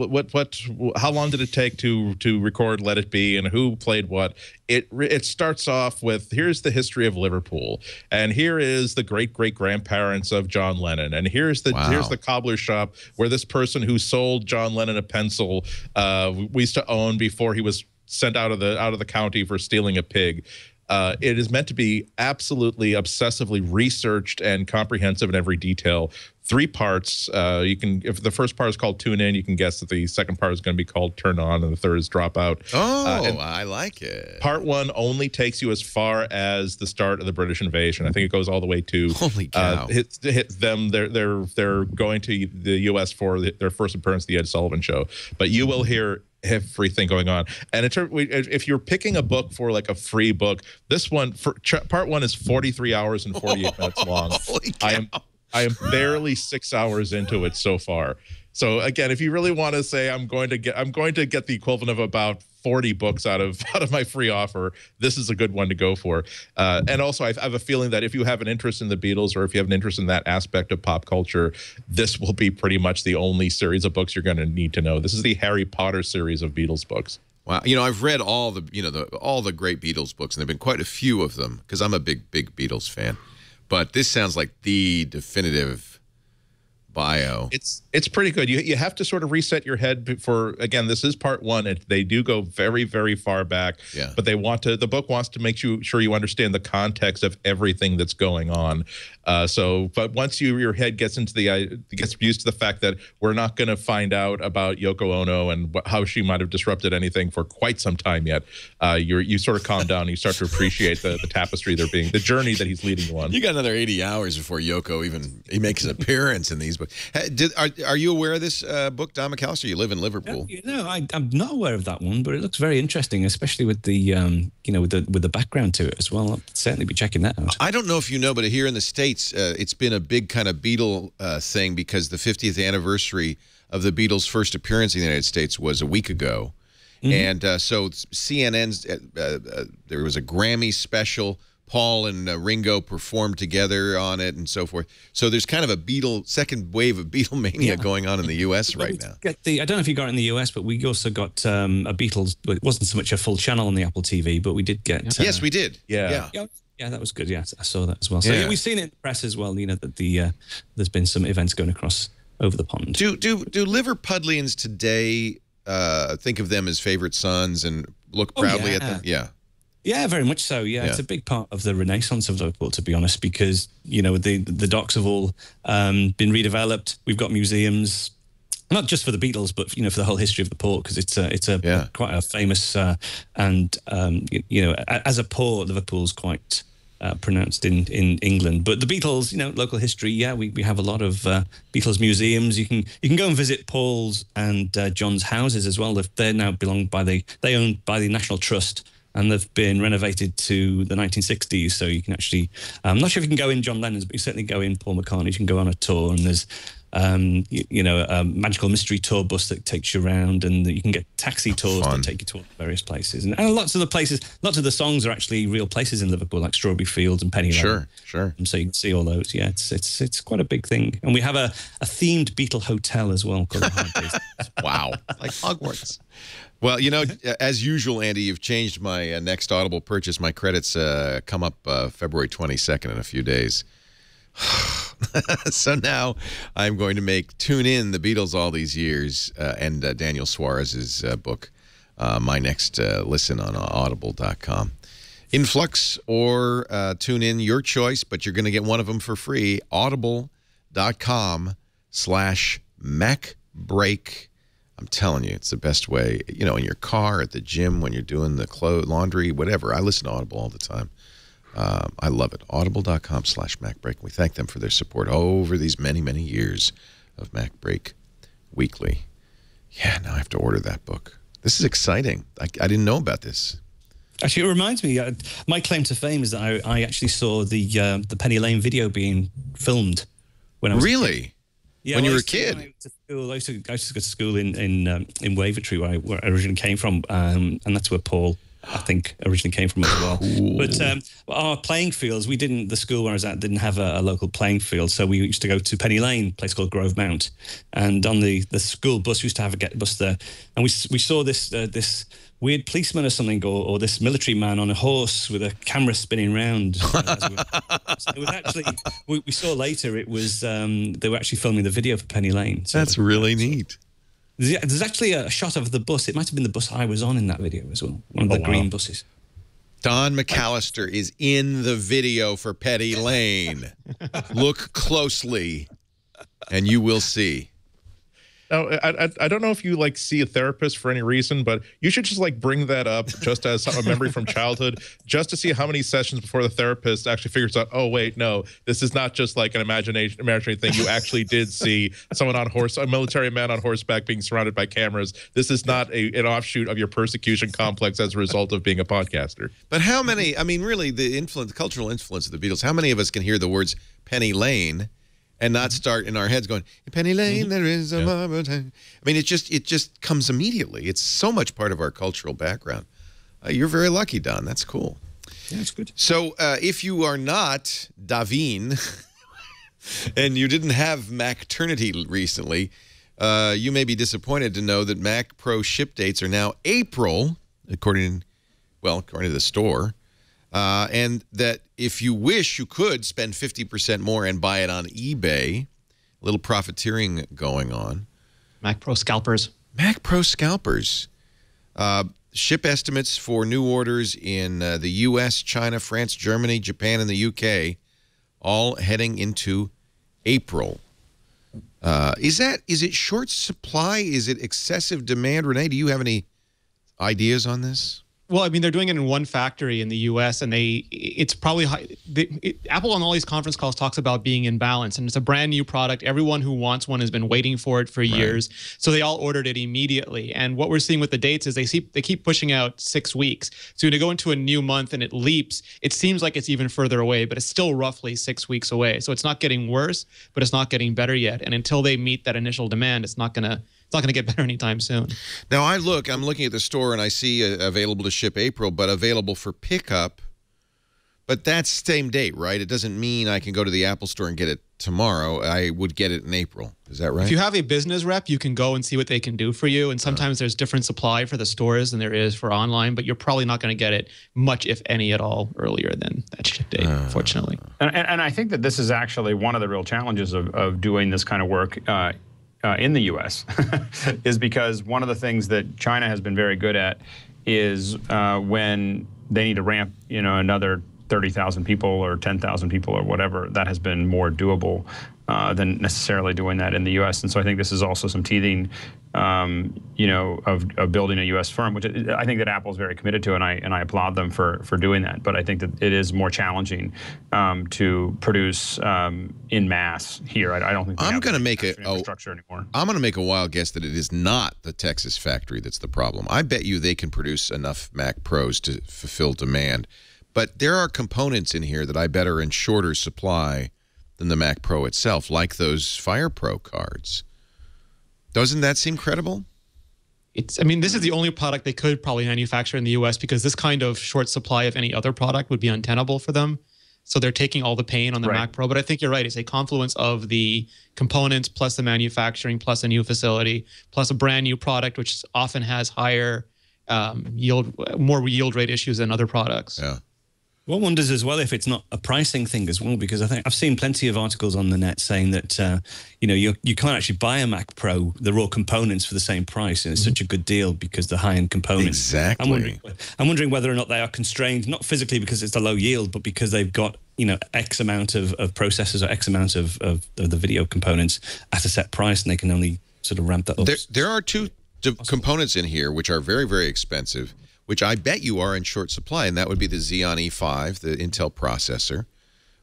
how long did it take to record Let It Be and who played what. It starts off with, here's the history of Liverpool, and here is the great-great-grandparents of John Lennon, and here's the cobbler shop where this person who sold John Lennon a pencil we used to own before he was sent out of the county for stealing a pig. It is meant to be absolutely obsessively researched and comprehensive in every detail. 3 parts. If the first part is called Tune In, you can guess that the second part is going to be called Turn On, and the third is Drop Out. I like it. Part 1 only takes you as far as the start of the British invasion. I think it goes all the way to holy cow. Hit them. They're going to the U.S. for their first appearance at the Ed Sullivan Show. But you will hear everything going on. And if you're picking a book for like a free book, this one part 1 is 43 hours and 48 minutes long. Holy cow. I am barely 6 hours into it so far. So again, if you really want to say I'm going to get the equivalent of about 40 books out of my free offer, this is a good one to go for. And also, I have a feeling that if you have an interest in the Beatles, or if you have an interest in that aspect of pop culture, this will be pretty much the only series of books you're going to need to know. This is the Harry Potter series of Beatles books. Wow, I've read all the great Beatles books, and there've been quite a few of them because I'm a big Beatles fan. But this sounds like the definitive bio. It's pretty good. You have to sort of reset your head for, again, this is part 1. They do go very, very far back. Yeah. But the book wants to make sure you understand the context of everything that's going on. But once your head gets used to the fact that we're not going to find out about Yoko Ono and how she might have disrupted anything for quite some time yet, you sort of calm down and you start to appreciate the tapestry the journey that he's leading you on. You got another 80 hours before Yoko he makes an appearance in these books. Are you aware of this book, Don McAllister? You live in Liverpool. No, I'm not aware of that one, but it looks very interesting, especially with the with the background to it as well. I'll certainly be checking that out. I don't know if you know, but here in the States, it's been a big kind of Beatle thing because the 50th anniversary of the Beatles' first appearance in the United States was a week ago. Mm-hmm. And so CNN's, there was a Grammy special. Paul and Ringo performed together on it and so forth. So there's kind of a second wave of Beatlemania going on in the U.S. right now. I don't know if you got it in the U.S., but we also got a Beatles, but it wasn't so much a full channel on the Apple TV, but we did get... yes, we did. Yeah, that was good. Yeah, I saw that as well. So we've seen it in the press as well, that there's been some events going across over the pond. Do Liverpudlians today think of them as favorite sons and look proudly at them? Yeah. Yeah, very much so. Yeah, it's a big part of the renaissance of Liverpool, to be honest, because the docks have all been redeveloped. We've got museums, not just for the Beatles, but for the whole history of the port, because it's quite a famous and as a port, Liverpool's quite pronounced in England. But the Beatles, local history. Yeah, we have a lot of Beatles museums. You can go and visit Paul's and John's houses as well. They're now owned by the National Trust. And they've been renovated to the 1960s, so you can actually... I'm not sure if you can go in John Lennon's, but you certainly go in Paul McCartney's. You can go on a tour, and there's, a magical mystery tour bus that takes you around, and you can get taxi tours that take you to various places. And lots of the songs are actually real places in Liverpool, like Strawberry Fields and Penny Lane. Sure. And so you can see all those. Yeah, it's quite a big thing. And we have a themed Beatle hotel as well called the Hard Days. Wow, like Hogwarts. Well, as usual, Andy, you've changed my next Audible purchase. My credits come up February 22nd in a few days. So now I'm going to make Tune In: The Beatles All These Years and Daniel Suarez's book, my next listen on Audible.com. Influx or Tune In, your choice, but you're going to get one of them for free. Audible.com/MacBreak. I'm telling you, it's the best way, in your car, at the gym, when you're doing the laundry, whatever. I listen to Audible all the time. I love it. Audible.com/MacBreak. We thank them for their support over these many, many years of MacBreak Weekly. Yeah, now I have to order that book. This is exciting. I didn't know about this. Actually, it reminds me, my claim to fame is that I actually saw the Penny Lane video being filmed when I was Really? Yeah, when well, you were a kid. I used to go to school in Wavertree, where I originally came from, and that's where Paul, I think, originally came from as well. Cool. But our playing fields, the school where I was at didn't have a local playing field, so we used to go to Penny Lane, a place called Grove Mount, and on the school bus, we used to have a get bus there, and we saw this weird policeman or something, or this military man on a horse with a camera spinning round. So it was actually, we saw later, it was, they were actually filming the video for Penny Lane. So That's really neat. There's actually a shot of the bus. It might have been the bus I was on in that video as well. One of the green buses. Don McAllister is in the video for Penny Lane. Look closely, and you will see. Now, I don't know if you like see a therapist for any reason, but you should just like bring that up just as a memory from childhood, just to see how many sessions before the therapist actually figures out, oh wait, no, this is not just like an imaginary thing. You actually did see someone on horse, a military man on horseback being surrounded by cameras. This is not an offshoot of your persecution complex as a result of being a podcaster. But how many? I mean, really, the cultural influence of the Beatles. How many of us can hear the words Penny Lane and not start in our heads going, Penny Lane, there is a marble time. I mean, it just comes immediately. It's so much part of our cultural background. You're very lucky, Don. That's cool. Yeah, that's good. So if you are not Davine and you didn't have Macternity recently, you may be disappointed to know that Mac Pro ship dates are now April, according to the store. And that if you wish, you could spend 50% more and buy it on eBay. A little profiteering going on. Mac Pro scalpers. Mac Pro scalpers. Ship estimates for new orders in the U.S., China, France, Germany, Japan, and the U.K. all heading into April. Is it short supply? Is it excessive demand? Renee, do you have any ideas on this? Well, I mean, they're doing it in one factory in the U.S., and it's probably Apple on all these conference calls talks about being in balance, and it's a brand new product. Everyone who wants one has been waiting for it for years, so they all ordered it immediately. And what we're seeing with the dates is they keep pushing out 6 weeks. So to go into a new month and it leaps, it seems like it's even further away, but it's still roughly 6 weeks away. So it's not getting worse, but it's not getting better yet. And until they meet that initial demand, it's not going to get better anytime soon. Now, I'm looking at the store, and I see available to ship April, but available for pickup. But that's same date, right? It doesn't mean I can go to the Apple store and get it tomorrow. I would get it in April. Is that right? If you have a business rep, you can go and see what they can do for you. And sometimes there's different supply for the stores than there is for online, but you're probably not going to get it much, if any at all, earlier than that ship date, fortunately. And I think that this is actually one of the real challenges of doing this kind of work in the U.S. is because one of the things that China has been very good at is when they need to ramp, another 30,000 people or 10,000 people or whatever, that has been more doable than necessarily doing that in the U.S. And so I think this is also some teething, of building a U.S. firm, which I think that Apple is very committed to, and I applaud them for doing that. But I think that it is more challenging to produce in mass here. I don't think I'm going to make infrastructure anymore. I'm going to make a wild guess that it is not the Texas factory that's the problem. I bet you they can produce enough Mac Pros to fulfill demand. But there are components in here that I bet are in shorter supply than the Mac Pro itself, like those Fire Pro cards. Doesn't that seem credible? I mean, this is the only product they could probably manufacture in the U.S. because this kind of short supply of any other product would be untenable for them. So they're taking all the pain on the Mac Pro. But I think you're right. It's a confluence of the components plus the manufacturing plus a new facility plus a brand new product, which often has higher more yield rate issues than other products. Yeah. One wonders as well if it's not a pricing thing as well, because I think I've seen plenty of articles on the net saying that you can't actually buy a Mac Pro, the raw components, for the same price, and it's such a good deal because the high-end components. Exactly. I'm wondering whether or not they are constrained, not physically because it's a low yield, but because they've got X amount of processors or X amount of the video components at a set price, and they can only sort of ramp that up. There are two components in here which are very, very expensive, which I bet you are in short supply, and that would be the Xeon E5, the Intel processor,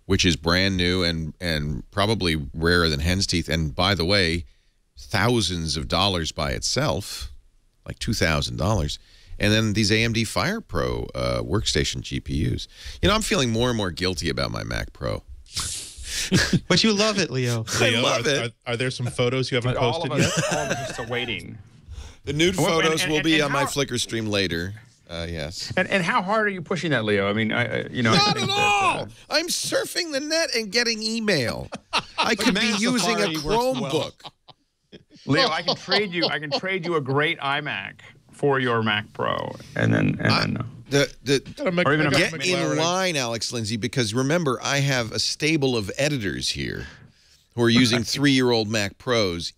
which is brand new and probably rarer than hen's teeth. And by the way, thousands of dollars by itself, like $2,000. And then these AMD Fire Pro workstation GPUs. I'm feeling more and more guilty about my Mac Pro. But you love it, Leo. Leo, I love it. Are there some photos you haven't But all posted of yet? us are still waiting. The nude photos will be on my how- Flickr stream later. Yes. And how hard are you pushing that, Leo? I mean, you know, I Not think at that, all. I'm surfing the net and getting email. I could be Command using a Safari works well. Chromebook. Leo, I can trade you a great iMac for your Mac Pro, and then Or even a Get Mac in line, Alex Lindsay, because remember, I have a stable of editors here who are using 3-year-old Mac Pros,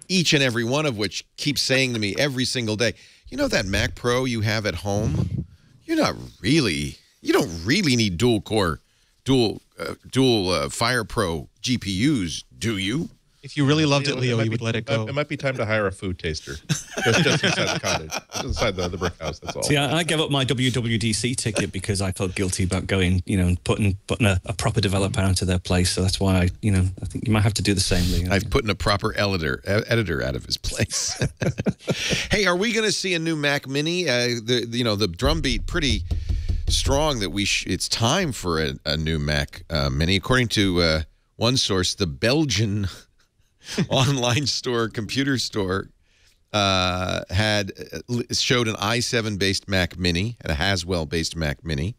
each and every one of which keeps saying to me every single day, you know that Mac Pro you have at home? You don't really need dual Fire Pro GPUs, do you? If you really loved it, Leo, you would let it go. It might be time to hire a food taster. just inside the cottage. Just inside the brick house, that's all. See, I gave up my WWDC ticket because I felt guilty about going, and putting a proper developer out of their place. So that's why I think you might have to do the same, Leo. I've put in a proper editor out of his place. Hey, are we going to see a new Mac Mini? The drumbeat pretty strong that it's time for a new Mac Mini. According to one source, the Belgian online store, computer store, showed an i7-based Mac Mini and a Haswell-based Mac Mini.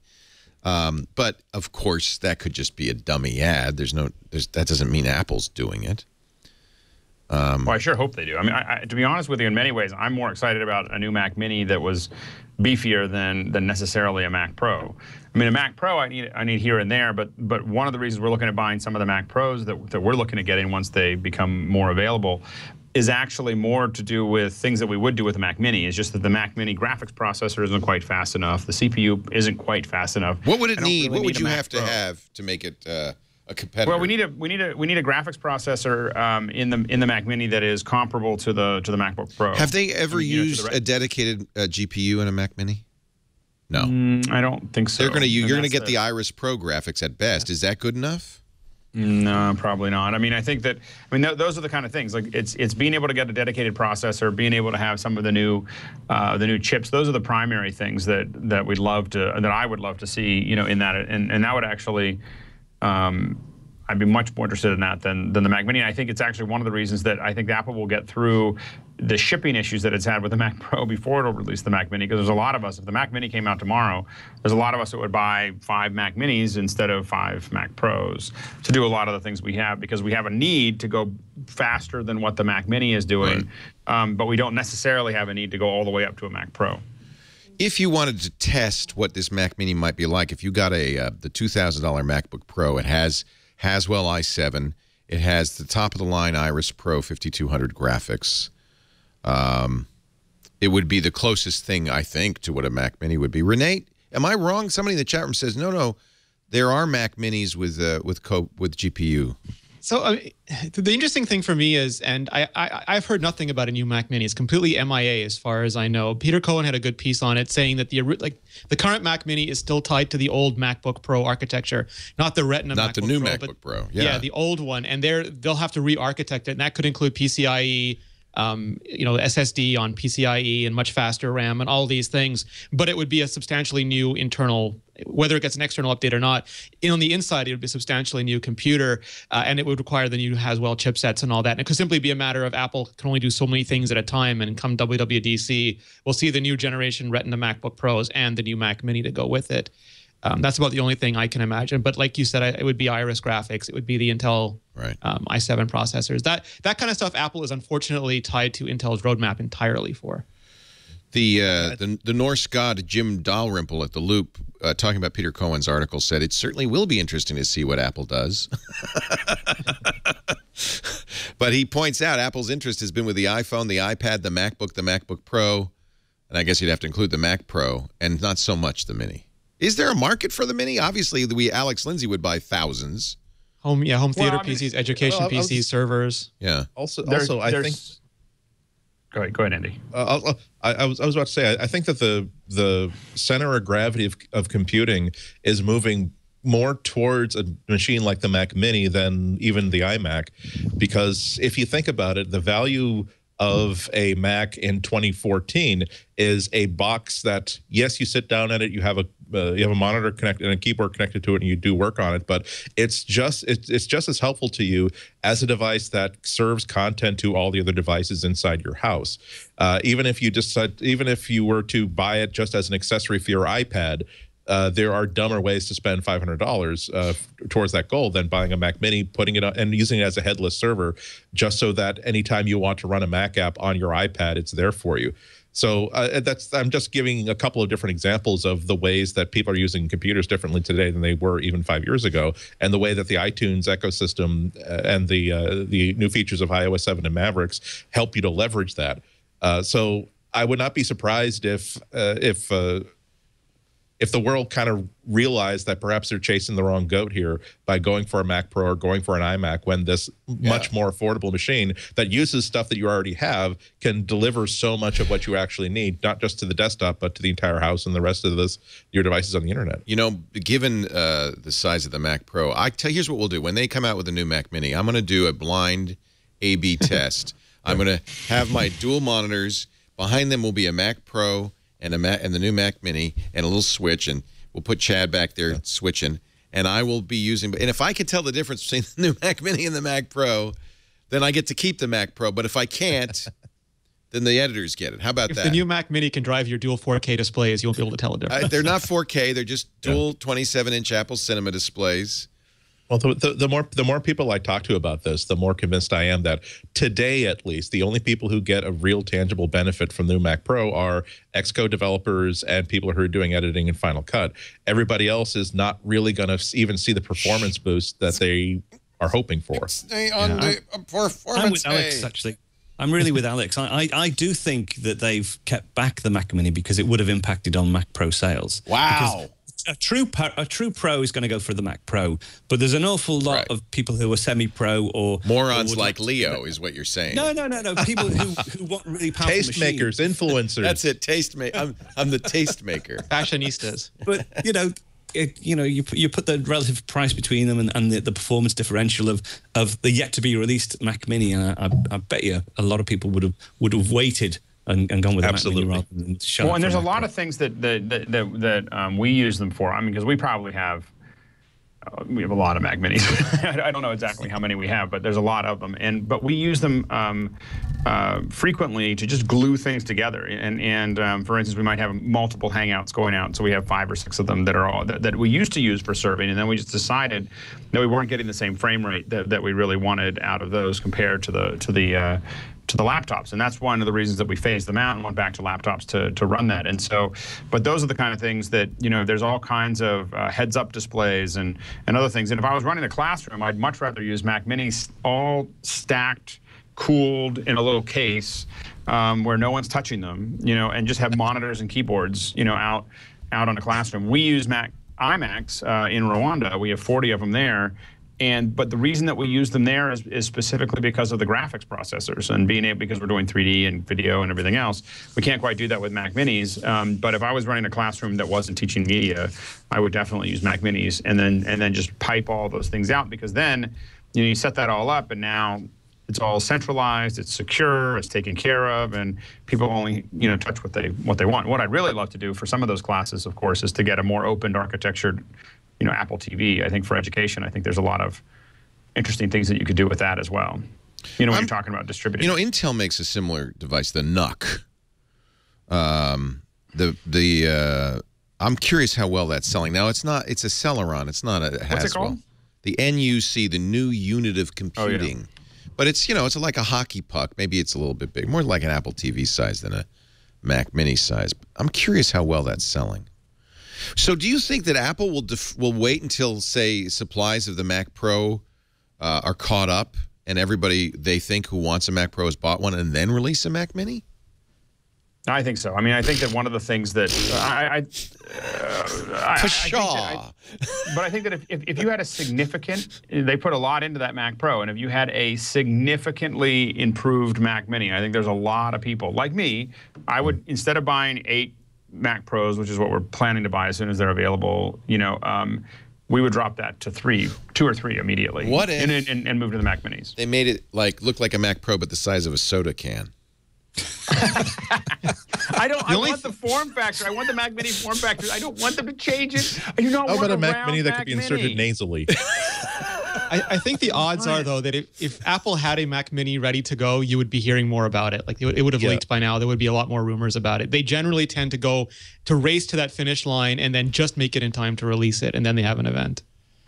But, of course, that could just be a dummy ad. That doesn't mean Apple's doing it. well, I sure hope they do. I mean, to be honest with you, in many ways, I'm more excited about a new Mac Mini that was beefier than necessarily a Mac Pro. I mean, a Mac Pro I need here and there, but one of the reasons we're looking at buying some of the Mac Pros that we're looking at getting once they become more available is actually more to do with things that we would do with the Mac Mini. It's just that the Mac Mini graphics processor isn't quite fast enough. The CPU isn't quite fast enough. What would it need? Really What would you Mac have to Pro. have to make it a competitor? Well, we need a graphics processor in the Mac Mini that is comparable to the MacBook Pro. Have they ever used a dedicated GPU in a Mac Mini? No, I don't think so. You're going to get the Iris Pro graphics at best. Is that good enough? No, probably not. I mean, I think that those are the kind of things. Like it's being able to get a dedicated processor, being able to have some of the new chips. Those are the primary things that I would love to see. In that, and that would actually. I'd be much more interested in that than the Mac Mini. And I think it's actually one of the reasons that I think Apple will get through the shipping issues that it's had with the Mac Pro before it'll release the Mac Mini. Because there's a lot of us, if the Mac Mini came out tomorrow, there's a lot of us that would buy 5 Mac Minis instead of 5 Mac Pros to do a lot of the things we have, because we have a need to go faster than what the Mac Mini is doing, but we don't necessarily have a need to go all the way up to a Mac Pro. If you wanted to test what this Mac Mini might be like, if you got the $2,000 MacBook Pro, it has Haswell i7. It has the top-of-the-line Iris Pro 5200 graphics. It would be the closest thing, I think, to what a Mac Mini would be. Renee, am I wrong? Somebody in the chat room says, no, there are Mac Minis with GPU. So the interesting thing for me is, and I've heard nothing about a new Mac Mini. It's completely MIA as far as I know. Peter Cohen had a good piece on it saying that the current Mac Mini is still tied to the old MacBook Pro architecture, not the Retina MacBook Pro. Not the new MacBook Pro. Yeah, the old one. And they'll have to re-architect it, and that could include PCIe, SSD on PCIe and much faster RAM and all these things. But it would be a substantially new internal, whether it gets an external update or not. On the inside, it would be a substantially new computer, and it would require the new Haswell chipsets and all that. And it could simply be a matter of Apple can only do so many things at a time, and come WWDC, we'll see the new generation Retina MacBook Pros and the new Mac Mini to go with it. That's about the only thing I can imagine. But like you said, it would be Iris graphics. It would be the Intel i7 processors. That kind of stuff Apple is unfortunately tied to Intel's roadmap entirely for. The Norse god Jim Dalrymple at The Loop, talking about Peter Cohen's article, said it certainly will be interesting to see what Apple does. But he points out Apple's interest has been with the iPhone, the iPad, the MacBook Pro, and I guess you'd have to include the Mac Pro, and not so much the Mini. Is there a market for the Mini? Obviously, Alex Lindsay would buy thousands. Home theater PCs, education PCs, servers. Yeah. Also, I think. Go ahead, Andy. I was about to say, I think that the center of gravity of computing is moving more towards a machine like the Mac Mini than even the iMac, because if you think about it, the value of a Mac in 2014 is a box that, yes, you sit down at it, you have a monitor connected and a keyboard connected to it, and you do work on it, but it's just as helpful to you as a device that serves content to all the other devices inside your house. Even if you were to buy it just as an accessory for your iPad, there are dumber ways to spend $500 towards that goal than buying a Mac Mini, putting it on, and using it as a headless server, just so that anytime you want to run a Mac app on your iPad, it's there for you. So I'm just giving a couple of different examples of the ways that people are using computers differently today than they were even 5 years ago, and the way that the iTunes ecosystem and the new features of iOS 7 and Mavericks help you to leverage that. So I would not be surprised if the world kind of realized that perhaps they're chasing the wrong goat here by going for a Mac Pro or going for an iMac, when this much more affordable machine that uses stuff that you already have can deliver so much of what you actually need, not just to the desktop, but to the entire house and the rest of your devices on the internet. You know, given the size of the Mac Pro, here's what we'll do. When they come out with a new Mac Mini, I'm going to do a blind A/B test. I'm going to have my dual monitors. Behind them will be a Mac Pro and the new Mac Mini and a little switch, and we'll put Chad back there switching, and I will be using. And if I can tell the difference between the new Mac Mini and the Mac Pro, then I get to keep the Mac Pro. But if I can't, then the editors get it. How about that? If the new Mac Mini can drive your dual 4K displays, you won't be able to tell the difference. They're not 4K. They're just dual 27-inch Apple Cinema displays. Well, the more people I talk to about this, the more convinced I am that today, at least, the only people who get a real tangible benefit from the new Mac Pro are Xcode developers and people who are doing editing in Final Cut. Everybody else is not really going to even see the performance boost that they are hoping for. Stay on the performance. I'm with Alex, actually. I'm really with Alex. I do think that they've kept back the Mac Mini because it would have impacted on Mac Pro sales. Wow. Because a true pro is going to go for the Mac Pro, but there's an awful lot of people who are semi-pro or morons like Leo is what you're saying. No. People who want really powerful tastemakers, influencers. That's it. I'm the tastemaker. Fashionistas. But you put the relative price between them and the performance differential of the yet to be released Mac Mini, and I bet you a lot of people would have waited and gone with the Mac Mini rather than shut. Well, and there's a lot of things that we use them for. I mean, because we have a lot of Mac Minis. I don't know exactly how many we have, but there's a lot of them. But we use them frequently to just glue things together. And for instance, we might have multiple Hangouts going out, so we have 5 or 6 of them that are all that we used to use for serving, and then we just decided that we weren't getting the same frame rate that we really wanted out of those compared to the laptops, and that's one of the reasons that we phased them out and went back to laptops to run that. And so, but those are the kind of things that, there's all kinds of heads-up displays and other things. And if I was running a classroom, I'd much rather use Mac Minis all stacked, cooled in a little case where no one's touching them, and just have monitors and keyboards, out on a classroom. We use iMacs in Rwanda. We have 40 of them there. But the reason that we use them there is specifically because of the graphics processors and because we're doing 3D and video and everything else. We can't quite do that with Mac Minis. But if I was running a classroom that wasn't teaching media, I would definitely use Mac Minis and then just pipe all those things out, because then you set that all up and now it's all centralized, it's secure, it's taken care of, and people only touch what they want. What I'd really love to do for some of those classes, of course, is to get a more open architectured Apple TV. I think for education, I think there's a lot of interesting things that you could do with that as well. When you're talking about distributing. Intel makes a similar device, the NUC. I'm curious how well that's selling. Now, it's a Celeron. It's not a Haswell. What's it called? The NUC, the new unit of computing. Oh, yeah. But it's, it's like a hockey puck. Maybe it's a little bit big, more like an Apple TV size than a Mac Mini size. I'm curious how well that's selling. So do you think that Apple will wait until, say, supplies of the Mac Pro are caught up and everybody they think who wants a Mac Pro has bought one and then release a Mac Mini? I think so. I mean, I think that one of the things that but I think that if you had a significant, they put a lot into that Mac Pro, and if you had a significantly improved Mac Mini, I think there's a lot of people like me. I would, instead of buying 8 Mac Pros, which is what we're planning to buy as soon as they're available, we would drop that to 2 or 3 immediately. What if and move to the Mac Minis? They made it look like a Mac Pro, but the size of a soda can. I want the form factor. I want the Mac Mini form factor. I don't want them to change it. I do not How want about a Mac Mini that Mac could be inserted nasally? I think the odds are, though, that if Apple had a Mac Mini ready to go, you would be hearing more about it. Like it would have leaked by now. There would be a lot more rumors about it. They generally tend to race to that finish line and then just make it in time to release it, and then they have an event.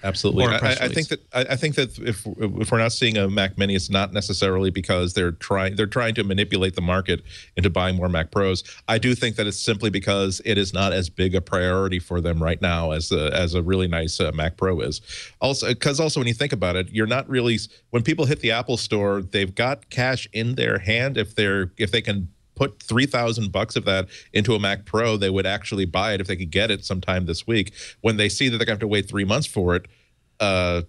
Absolutely. I think that if we're not seeing a Mac Mini, it's not necessarily because they're trying to manipulate the market into buying more Mac Pros. I do think that it's simply because it is not as big a priority for them right now as a really nice Mac Pro is. Also, because when you think about it, you're not really, when people hit the Apple Store, they've got cash in their hand. If they can put $3,000 of that into a Mac Pro, they would actually buy it if they could get it sometime this week. When they see that they're going to have to wait 3 months for it, that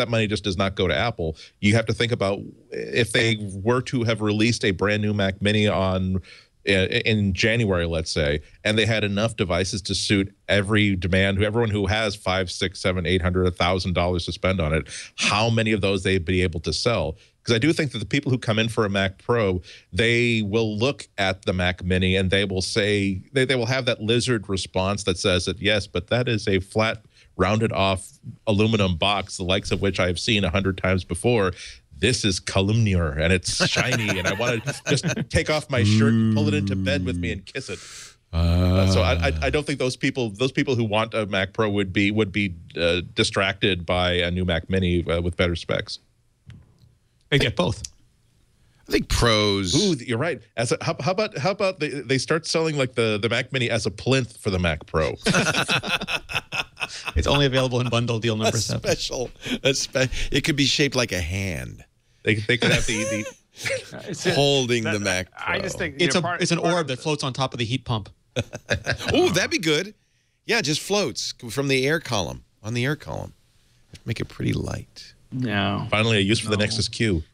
money just does not go to Apple. You have to think about if they were to have released a brand new Mac Mini in January, let's say, and they had enough devices to suit every demand, everyone who has $500, $600, $700, $800, $1,000 to spend on it, how many of those they'd be able to sell? Because I do think that the people who come in for a Mac Pro, they will look at the Mac Mini and they will say, they will have that lizard response that says that, yes, but that is a flat, rounded off aluminum box, the likes of which I have seen 100 times before. This is calumniar and it's shiny and I want to just take off my shirt and pull it into bed with me and kiss it. So I don't think those people who want a Mac Pro would be distracted by a new Mac Mini with better specs. They get both. I think Pros. Ooh, you're right. How about they start selling like the Mac Mini as a plinth for the Mac Pro? It's only available in bundle deal number 7. Special. It could be shaped like a hand. They could have the holding the Mac Pro. I just think it's an orb that floats on top of the heat pump. Oh, that'd be good. Yeah, just floats from the air column on the air column. Make it pretty light. No. Finally, a use for the Nexus Q.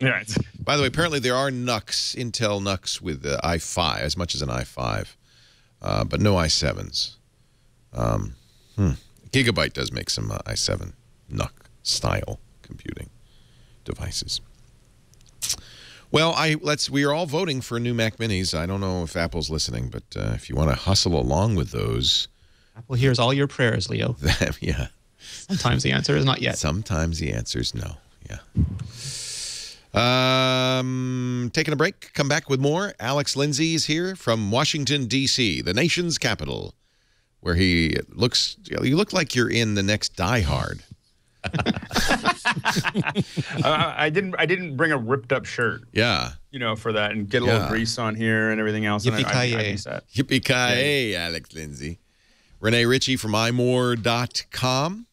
Right. By the way, apparently there are NUCs, Intel NUCs with the i5, as much as an i5, but no i7s. Gigabyte does make some i7 NUC style computing devices. Well, we are all voting for new Mac Minis. I don't know if Apple's listening, but if you want to hustle along with those, Apple hears all your prayers, Leo. Yeah. Sometimes the answer is not yet. Sometimes the answer is no. Yeah. Taking a break. Come back with more. Alex Lindsay is here from Washington, D.C., the nation's capital, where you look like you're in the next Die Hard. I didn't bring a ripped up shirt. Yeah. For that and get a little grease on here and everything else. Yippee-ki-yay. Yippee-ki-yay, Alex Lindsay. Renee Ritchie from imore.com.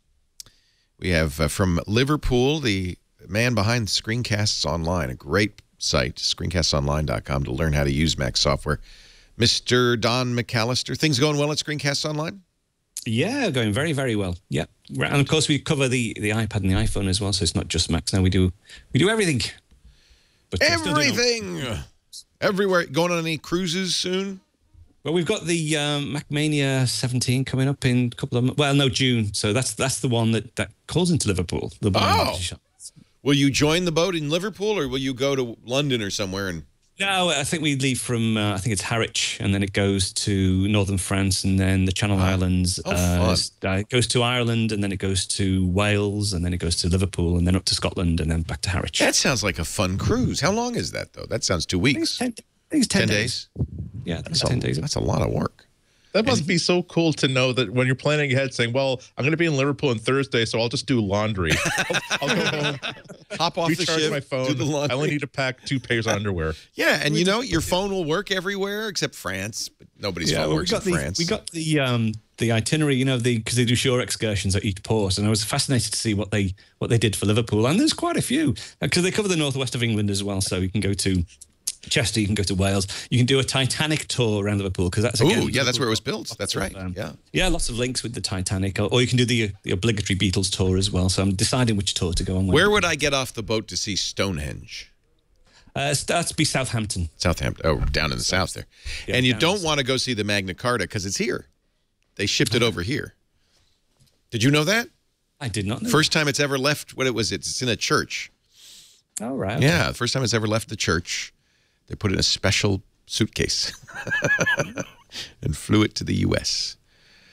We have from Liverpool, the man behind Screencasts Online, a great site, screencastsonline.com, to learn how to use Mac software. Mr. Don McAllister, things going well at Screencasts Online? Yeah, going very, very well. Yeah, and of course we cover the iPad and the iPhone as well, so it's not just Macs now. We do everything. But everything, everywhere. Going on any cruises soon? Well, we've got the MacMania 17 coming up in a couple of months. Well, no, June. So that's the one that calls into Liverpool. Will you join the boat in Liverpool, or will you go to London or somewhere? No, I think we leave from, I think it's Harwich, and then it goes to northern France, and then the Channel Islands. It goes to Ireland, and then it goes to Wales, and then it goes to Liverpool, and then up to Scotland, and then back to Harwich. That sounds like a fun cruise. How long is that, though? That sounds 2 weeks. I think it's 10 days. Yeah, that's 10 days. That's a lot of work. That must be so cool to know that when you're planning ahead, saying, well, I'm going to be in Liverpool on Thursday, so I'll just do laundry. I'll go home, hop off the ship, my phone. do the laundry. I only need to pack 2 pairs of underwear. Yeah, and your phone will work everywhere except France. But nobody's phone works in France. We got the itinerary, because they do shore excursions at each port, and I was fascinated to see what they did for Liverpool. And there's quite a few, because they cover the northwest of England as well, so you can go to Chester, you can go to Wales. You can do a Titanic tour around Liverpool, because that's that's where it was built. That's right. Yeah, lots of links with the Titanic, or you can do the obligatory Beatles tour as well. So I'm deciding which tour to go on with. Where would I get off the boat to see Stonehenge? That'd be Southampton. Oh, down in the south there. Yeah, and you don't want to go see the Magna Carta because it's here. They shipped it over here. Did you know that? I did not know. First time it's ever left. It's in a church. Oh, right. Okay. Yeah, the first time it's ever left the church, they put it in a special suitcase and flew it to the U.S.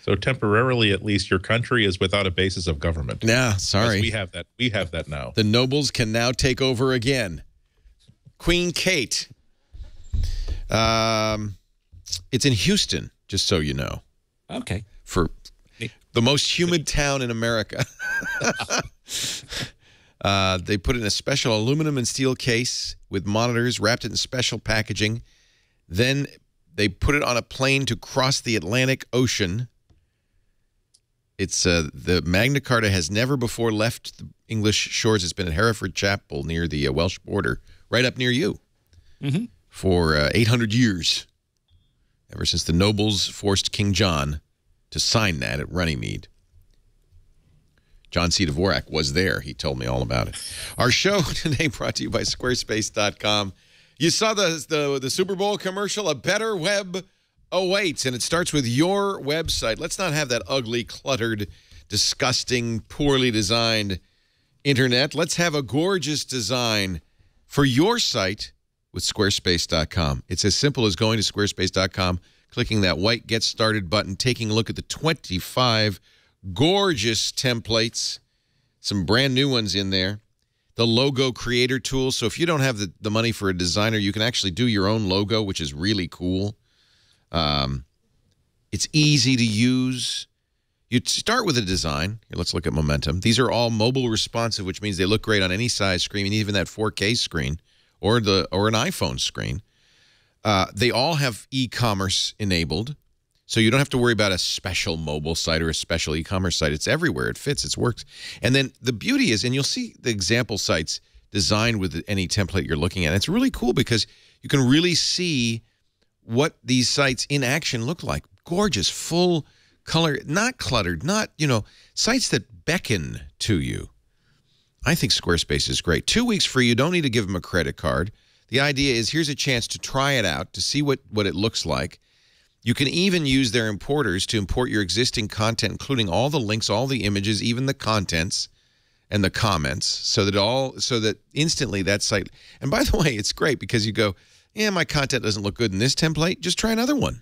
So temporarily, at least, your country is without a basis of government. Yeah, sorry. Yes, we have that. We have that now. The nobles can now take over again. Queen Kate. It's in Houston, just so you know. Okay. For the most humid town in America. They put it in a special aluminum and steel case with monitors, wrapped it in special packaging. Then they put it on a plane to cross the Atlantic Ocean. It's the Magna Carta has never before left the English shores. It's been at Hereford Chapel near the Welsh border, right up near you, for 800 years, ever since the nobles forced King John to sign that at Runnymede. John C. Dvorak was there. He told me all about it. Our show today brought to you by Squarespace.com. You saw the Super Bowl commercial. A better web awaits, and it starts with your website. Let's not have that ugly, cluttered, disgusting, poorly designed internet. Let's have a gorgeous design for your site with Squarespace.com. It's as simple as going to Squarespace.com, clicking that white Get Started button, taking a look at the 25 gorgeous templates, some brand new ones in there. The logo creator tool. So if you don't have the money for a designer, you can actually do your own logo, which is really cool. It's easy to use. You start with a design. Here, let's look at Momentum. These are all mobile responsive, which means they look great on any size screen, even that 4K screen or an iPhone screen. They all have e-commerce enabled. So you don't have to worry about a special mobile site or a special e-commerce site. It's everywhere. It fits. It works. And then the beauty is, and you'll see the example sites designed with any template you're looking at. It's really cool because you can really see what these sites in action look like. Gorgeous, full color, not cluttered, not, sites that beckon to you. I think Squarespace is great. 2 weeks free. You don't need to give them a credit card. The idea is here's a chance to try it out, to see what it looks like. You can even use their importers to import your existing content, including all the links, all the images, even the contents and the comments, so that instantly that site. And by the way, it's great because you go, yeah, my content doesn't look good in this template. Just try another one.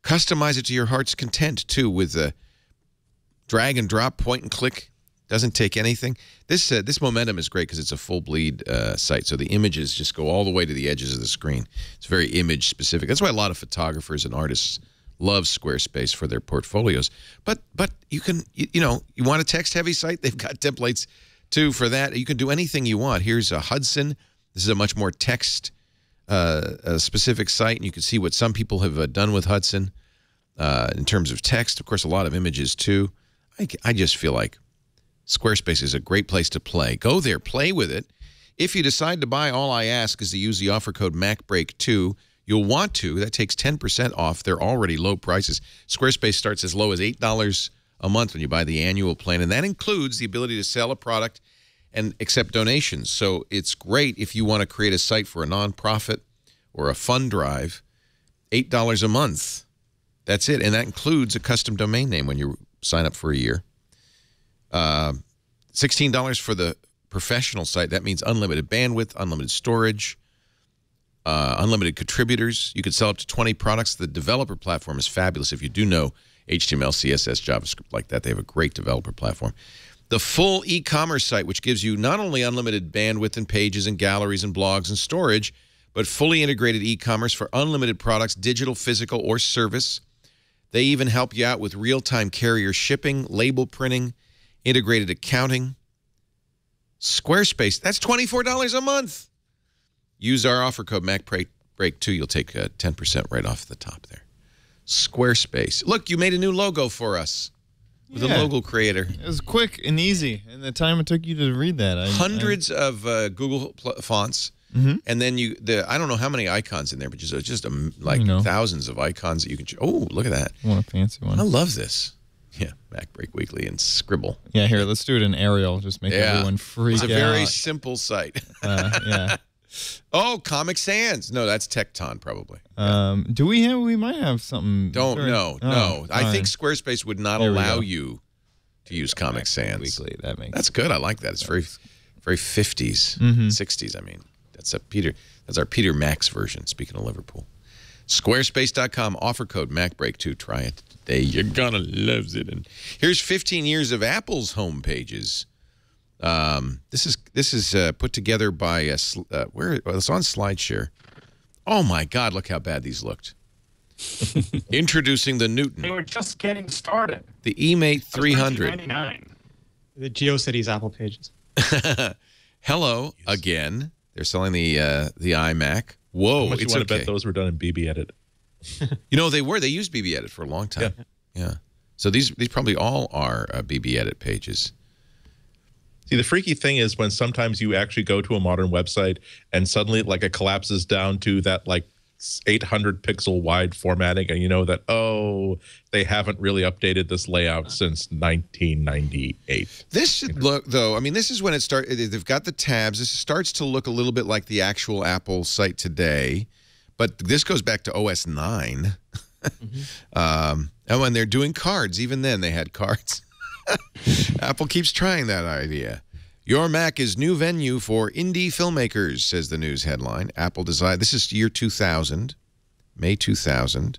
Customize it to your heart's content too, with a drag and drop, point and click. Doesn't take anything. This Momentum is great because it's a full bleed site, so the images just go all the way to the edges of the screen. It's very image specific. That's why a lot of photographers and artists love Squarespace for their portfolios. But you can you want a text heavy site? They've got templates too for that. You can do anything you want. Here's a Hudson. This is a much more text specific site, and you can see what some people have done with Hudson in terms of text. Of course, a lot of images too. I just feel like Squarespace is a great place to play. Go there, play with it. If you decide to buy, all I ask is to use the offer code MacBreak2. You'll want to. That takes 10% off their already low prices. Squarespace starts as low as $8 a month when you buy the annual plan, and that includes the ability to sell a product and accept donations. So it's great if you want to create a site for a nonprofit or a fund drive. $8 a month. That's it, and that includes a custom domain name when you sign up for a year. $16 for the professional site. That means unlimited bandwidth, unlimited storage, unlimited contributors. You could sell up to 20 products. The developer platform is fabulous. If you do know HTML, CSS, JavaScript like that, they have a great developer platform. The full e-commerce site, which gives you not only unlimited bandwidth and pages and galleries and blogs and storage, but fully integrated e-commerce for unlimited products, digital, physical, or service. They even help you out with real-time carrier shipping, label printing, integrated accounting. Squarespace, that's $24 a month. Use our offer code MacBreak2. You'll take 10% right off the top there. Squarespace. Look, you made a new logo for us with a logo creator. It was quick and easy, and the time it took you to read that. Hundreds of Google fonts, and then I don't know how many icons in there, but just like thousands of icons that you can. Oh, look at that! I want a fancy one. I love this. Yeah, MacBreak Weekly and Scribble. Yeah, here, let's do it in Arial. Just make everyone freak out. It's a very simple site. Yeah. Oh, Comic Sans. No, that's Tecton probably. Do we have? We might have something. No. I think Squarespace would not allow you to use Comic Sans. Weekly. That's good. I like that. It's very Very 50s, 60s. I mean, that's our Peter Max version. Speaking of Liverpool, Squarespace.com offer code MacBreak2. Try it today. You're gonna love it. And here's 15 years of Apple's home pages. This is put together by it's on SlideShare. Oh my God! Look how bad these looked. Introducing the Newton. They were just getting started. The eMate 300. The GeoCities Apple pages. Hello again. They're selling the iMac. Whoa! How much you want to bet those were done in BB Edit? You know, they were. They used BB Edit for a long time. Yeah. So these probably all are BB Edit pages. See, the freaky thing is when sometimes you actually go to a modern website and suddenly it collapses down to that 800 pixel wide formatting, and you know that, oh, they haven't really updated this layout since 1998. This should look, though, I mean, this is when it started. They've got the tabs. This starts to look a little bit like the actual Apple site today, but this goes back to OS 9. And when they're doing cards, even then they had cards. Apple keeps trying that idea. Your Mac is new venue for indie filmmakers, says the news headline. Apple decided, this is year 2000, May 2000.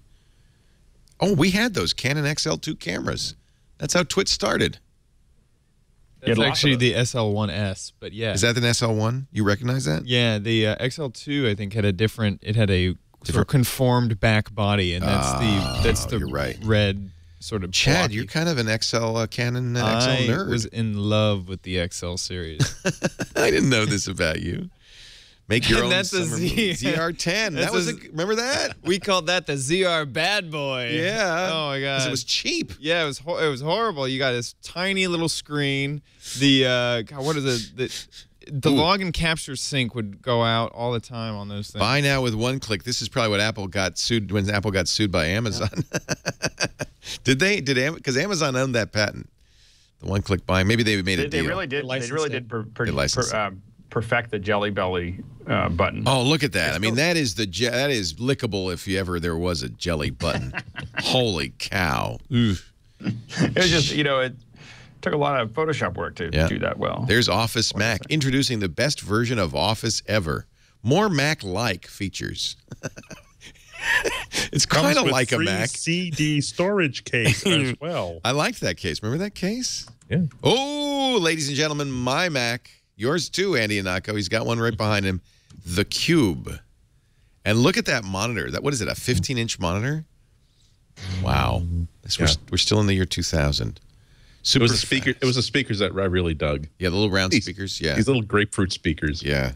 Oh, we had those Canon XL2 cameras. That's how Twitch started. That's actually the SL1S, but yeah. Is that an SL1? You recognize that? Yeah, the XL2 I think had a different. It had a sort of conformed back body, and that's the you're right. red sort of. Chad, blocky. you're kind of an Canon XL nerd. I was in love with the XL series. I didn't know this about you. Make your own that's a ZR10. That was remember that? We called that the ZR bad boy. Yeah. Oh my god. It was cheap. Yeah, it was horrible. You got this tiny little screen. The what is it? The log and capture sync would go out all the time on those things. Buy now with one click. This is probably what Apple got sued when Apple got sued by Amazon. Yeah. Did they? Because Amazon owned that patent. The one click buy. Maybe they made a deal. They really did. They really did perfect the Jelly Belly button. Oh, look at that! I mean, that is lickable if there was a jelly button. Holy cow! Oof. It was just it took a lot of Photoshop work to do that well. There's Office Mac introducing the best version of Office ever. More Mac-like features. It's kind of like a Mac. CD storage case as well. I liked that case. Remember that case? Yeah. Oh, ladies and gentlemen, my Mac. Yours too, Andy Anako. He's got one right behind him. The Cube. And look at that monitor. What is it, a 15-inch monitor? Wow. We're still in the year 2000. It was the speakers that I really dug. Yeah, the little round speakers. Yeah. These little grapefruit speakers. Yeah.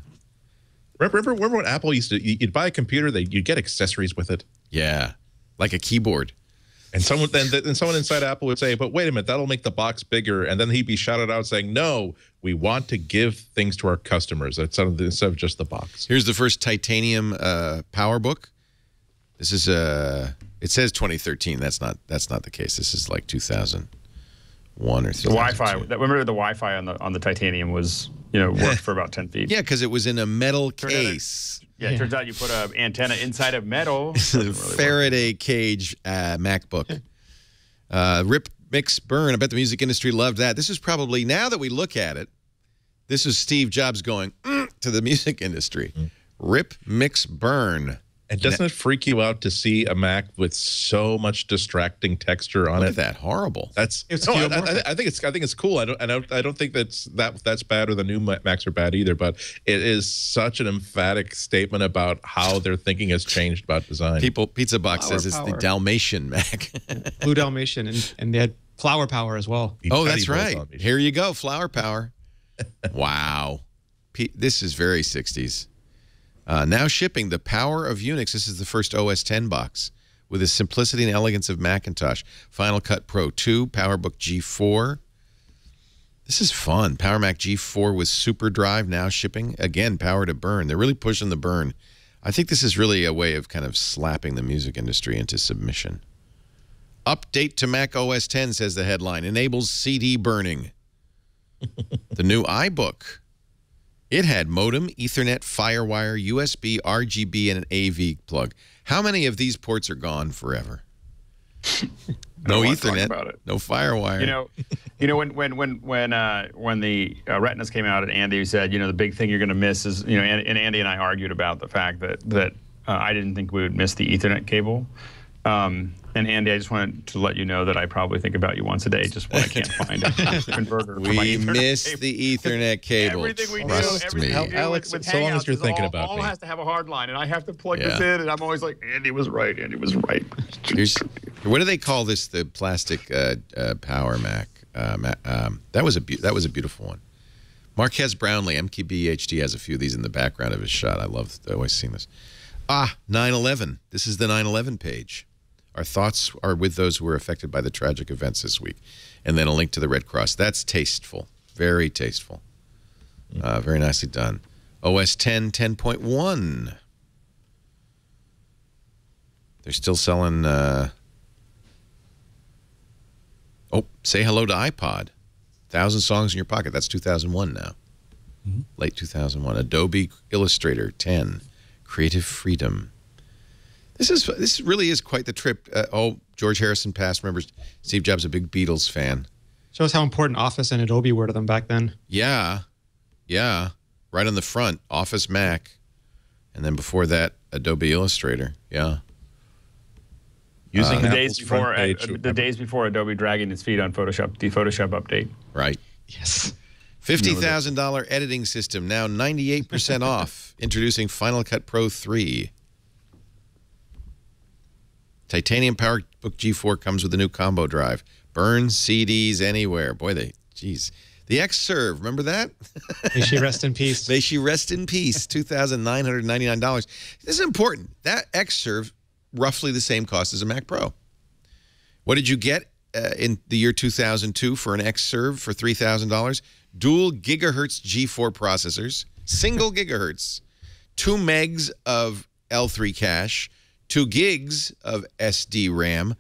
Remember when Apple used to, you'd buy a computer, you'd get accessories with it. Yeah. Like a keyboard. And someone inside Apple would say, but wait a minute, that'll make the box bigger. And then he'd be shouted out saying, no, we want to give things to our customers instead of just the box. Here's the first titanium PowerBook. This is it says 2013. That's not the case. This is like 2001 or 2002. The Wi-Fi. Remember the Wi-Fi on the titanium was worked for about 10 feet. Yeah, because it was in a metal case. Yeah, it turns out you put an antenna inside of metal. Faraday cage MacBook. Rip, mix, burn. I bet the music industry loved that. This is probably, now that we look at it, this is Steve Jobs going to the music industry. Rip, mix, burn. And doesn't it freak you out to see a Mac with so much distracting texture on it? Look at that, horrible. I think it's cool. I don't think that's bad, or the new Macs are bad either. But it is such an emphatic statement about how their thinking has changed about design. Pizza Box says it's the Dalmatian Mac. Blue Dalmatian, and they had Flower Power as well. Oh, that's right. Here you go, Flower Power. Wow, this is very 60s. Now shipping the power of Unix. This is the first OS X box with the simplicity and elegance of Macintosh. Final Cut Pro 2, PowerBook G4. This is fun. Power Mac G4 with Super Drive now shipping. Again, power to burn. They're really pushing the burn. I think this is really a way of kind of slapping the music industry into submission. Update to Mac OS X, says the headline, enables CD burning. The new iBook. It had modem, Ethernet, FireWire, USB, RGB, and an AV plug. How many of these ports are gone forever? No want to talk Ethernet, about it. no FireWire. When the Retinas came out, and Andy said, the big thing you're going to miss is, and Andy and I argued about the fact that I didn't think we would miss the Ethernet cable. And Andy, I just wanted to let you know that I probably think about you once a day, just when I can't find a converter. For my We Ethernet miss cable. the Ethernet cable. Everything we Trust do, everything me. we do Alex, with so long as Hangouts you're is thinking all, about all me. has to have a hard line, and I have to plug this in, and I'm always like, Andy was right. Andy was right. What do they call this? The plastic Power Mac. That was a beautiful one. Marquez Brownlee, MKBHD, has a few of these in the background of his shot. I always seen this. 9/11. This is the 9/11 page. Our thoughts are with those who were affected by the tragic events this week. And then a link to the Red Cross. That's tasteful. Very tasteful. Very nicely done. OS 10, 10.1. They're still selling... Say hello to iPod. 1,000 songs in your pocket. That's 2001 now. Late 2001. Adobe Illustrator 10. Creative freedom. This really is quite the trip. George Harrison passed. Remember, Steve Jobs, a big Beatles fan. Shows how important Office and Adobe were to them back then. Yeah. Right on the front, Office Mac. And then before that, Adobe Illustrator. Yeah. Using the days before Adobe dragging its feet on Photoshop, the Photoshop update. Right. Yes. $50,000 editing system, now 98% off. Introducing Final Cut Pro 3. Titanium PowerBook G4 comes with a new combo drive. Burn CDs anywhere. Boy, geez. The X-Serve, remember that? May she rest in peace. May she rest in peace. $2,999. This is important. That X-Serve, roughly the same cost as a Mac Pro. What did you get in the year 2002 for an X-Serve for $3,000? Dual gigahertz G4 processors, single gigahertz, 2 megs of L3 cache, 2 gigs of SD RAM.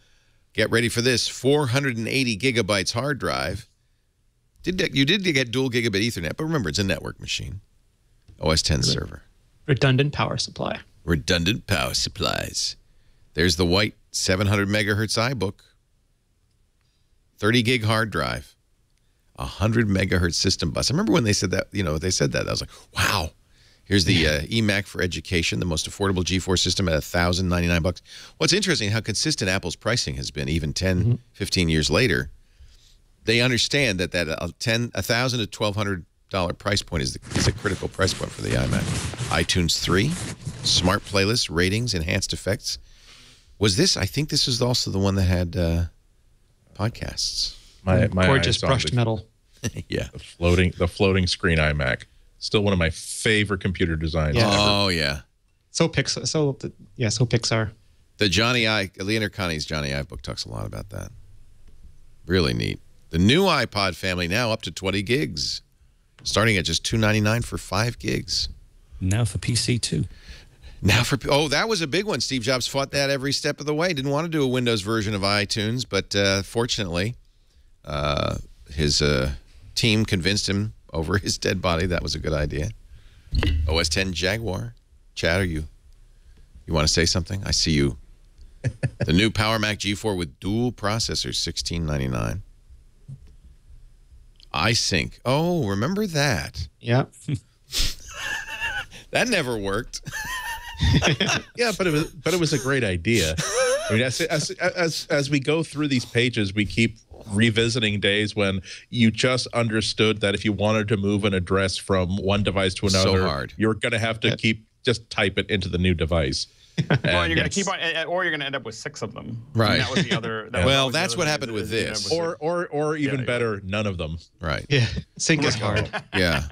Get ready for this, 480 gigabytes hard drive. You did get dual gigabit Ethernet, but remember, it's a network machine. OS 10 server. Redundant power supply. Redundant power supplies. There's the white 700 megahertz iBook. 30 gig hard drive. 100 megahertz system bus. I remember when they said that, I was like, wow. Here's the eMac for education, the most affordable G4 system at $1,099. What's interesting, how consistent Apple's pricing has been, even 10, 15 years later. They understand that $1,000 to $1,200 price point is a critical price point for the iMac. iTunes 3, smart playlists, ratings, enhanced effects. I think this was also the one that had podcasts. My gorgeous brushed metal. Yeah. The floating screen iMac. Still one of my favorite computer designs ever. Oh, yeah. So Pixar. The Leonard Connie's Johnny Ive book talks a lot about that. Really neat. The new iPod family now up to 20 gigs. Starting at just $299 for 5 gigs. Now for PC too. That was a big one. Steve Jobs fought that every step of the way. Didn't want to do a Windows version of iTunes, but fortunately, his team convinced him over his dead body that was a good idea. OS 10 Jaguar. Chad, you want to say something? I see you. The new Power Mac G4 with dual processors, $1,699. iSync. Oh, remember that? Yeah. That never worked. Yeah, but it was a great idea. I mean, as we go through these pages, we keep revisiting days when you just understood that if you wanted to move an address from one device to another, you're going to have to just type it into the new device. Well, you're going to keep on, or you're going to end up with 6 of them. Right. And that was the other. That's what happened with this. Or even better, none of them. Right. Yeah. Sync is hard. Yeah.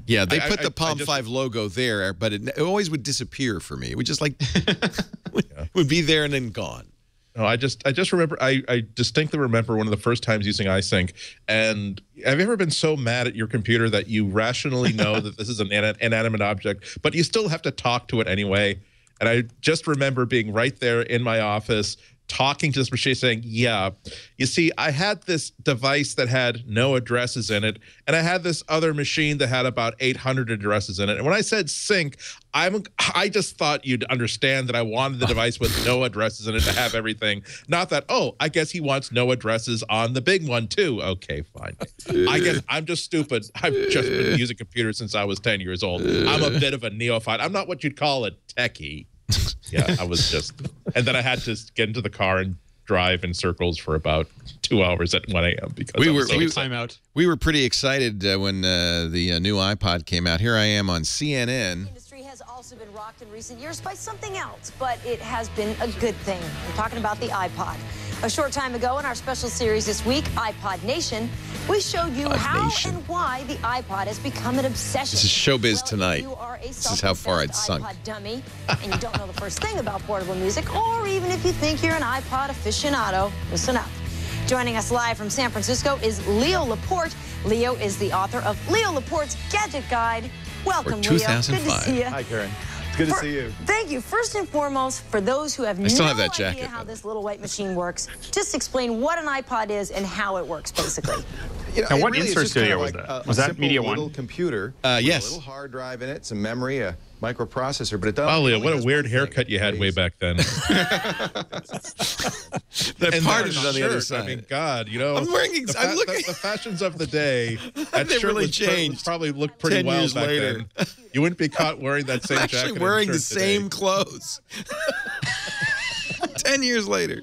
Yeah, they put the Palm 5 logo there, but it always would disappear for me. It would just would be there and then gone. No, I just remember, I distinctly remember one of the first times using iSync. And have you ever been so mad at your computer that you rationally know that this is an inanimate object, but you still have to talk to it anyway? And I just remember being right there in my office, talking to this machine saying, yeah, you see, I had this device that had no addresses in it, and I had this other machine that had about 800 addresses in it. And when I said sync, I just thought you'd understand that I wanted the device with no addresses in it to have everything. Not that, oh, I guess he wants no addresses on the big one too. Okay, fine. I guess I'm just stupid. I've just been using computers since I was 10 years old. I'm a bit of a neophyte. I'm not what you'd call a techie. Yeah, I was just, and then I had to get into the car and drive in circles for about 2 hours at 1 a.m. because we were pretty excited when the new iPod came out. Here I am on CNN. The industry has also been rocked in recent years by something else, but it has been a good thing. We're talking about the iPod. A short time ago in our special series this week, iPod Nation, we showed you how and why the iPod has become an obsession. This is Showbiz Tonight. You are a this is how far I'd sunk. iPod dummy, and you don't know the first thing about portable music, or even if you think you're an iPod aficionado, listen up. Joining us live from San Francisco is Leo Laporte. Leo is the author of Leo Laporte's Gadget Guide. Welcome, Leo. 2005. Good to see you. Hi, Karen. It's good to see you. Thank you. First and foremost, for those who have no idea how this little white machine works, just explain what an iPod is and how it works, basically. Now, what insert studio was that? Was that Media One? Little computer. Yes. A little hard drive in it, some memory, a microprocessor, but it doesn't. Wow, Leo, what a weird haircut you had way back then. That parted on the other side. I mean, God, you know, I'm wearing. I'm looking. The fashions of the day. That they really changed. Probably looked pretty 10 well years back later. then. You wouldn't be caught wearing that same jacket. Actually, wearing the today. same clothes. 10 years later.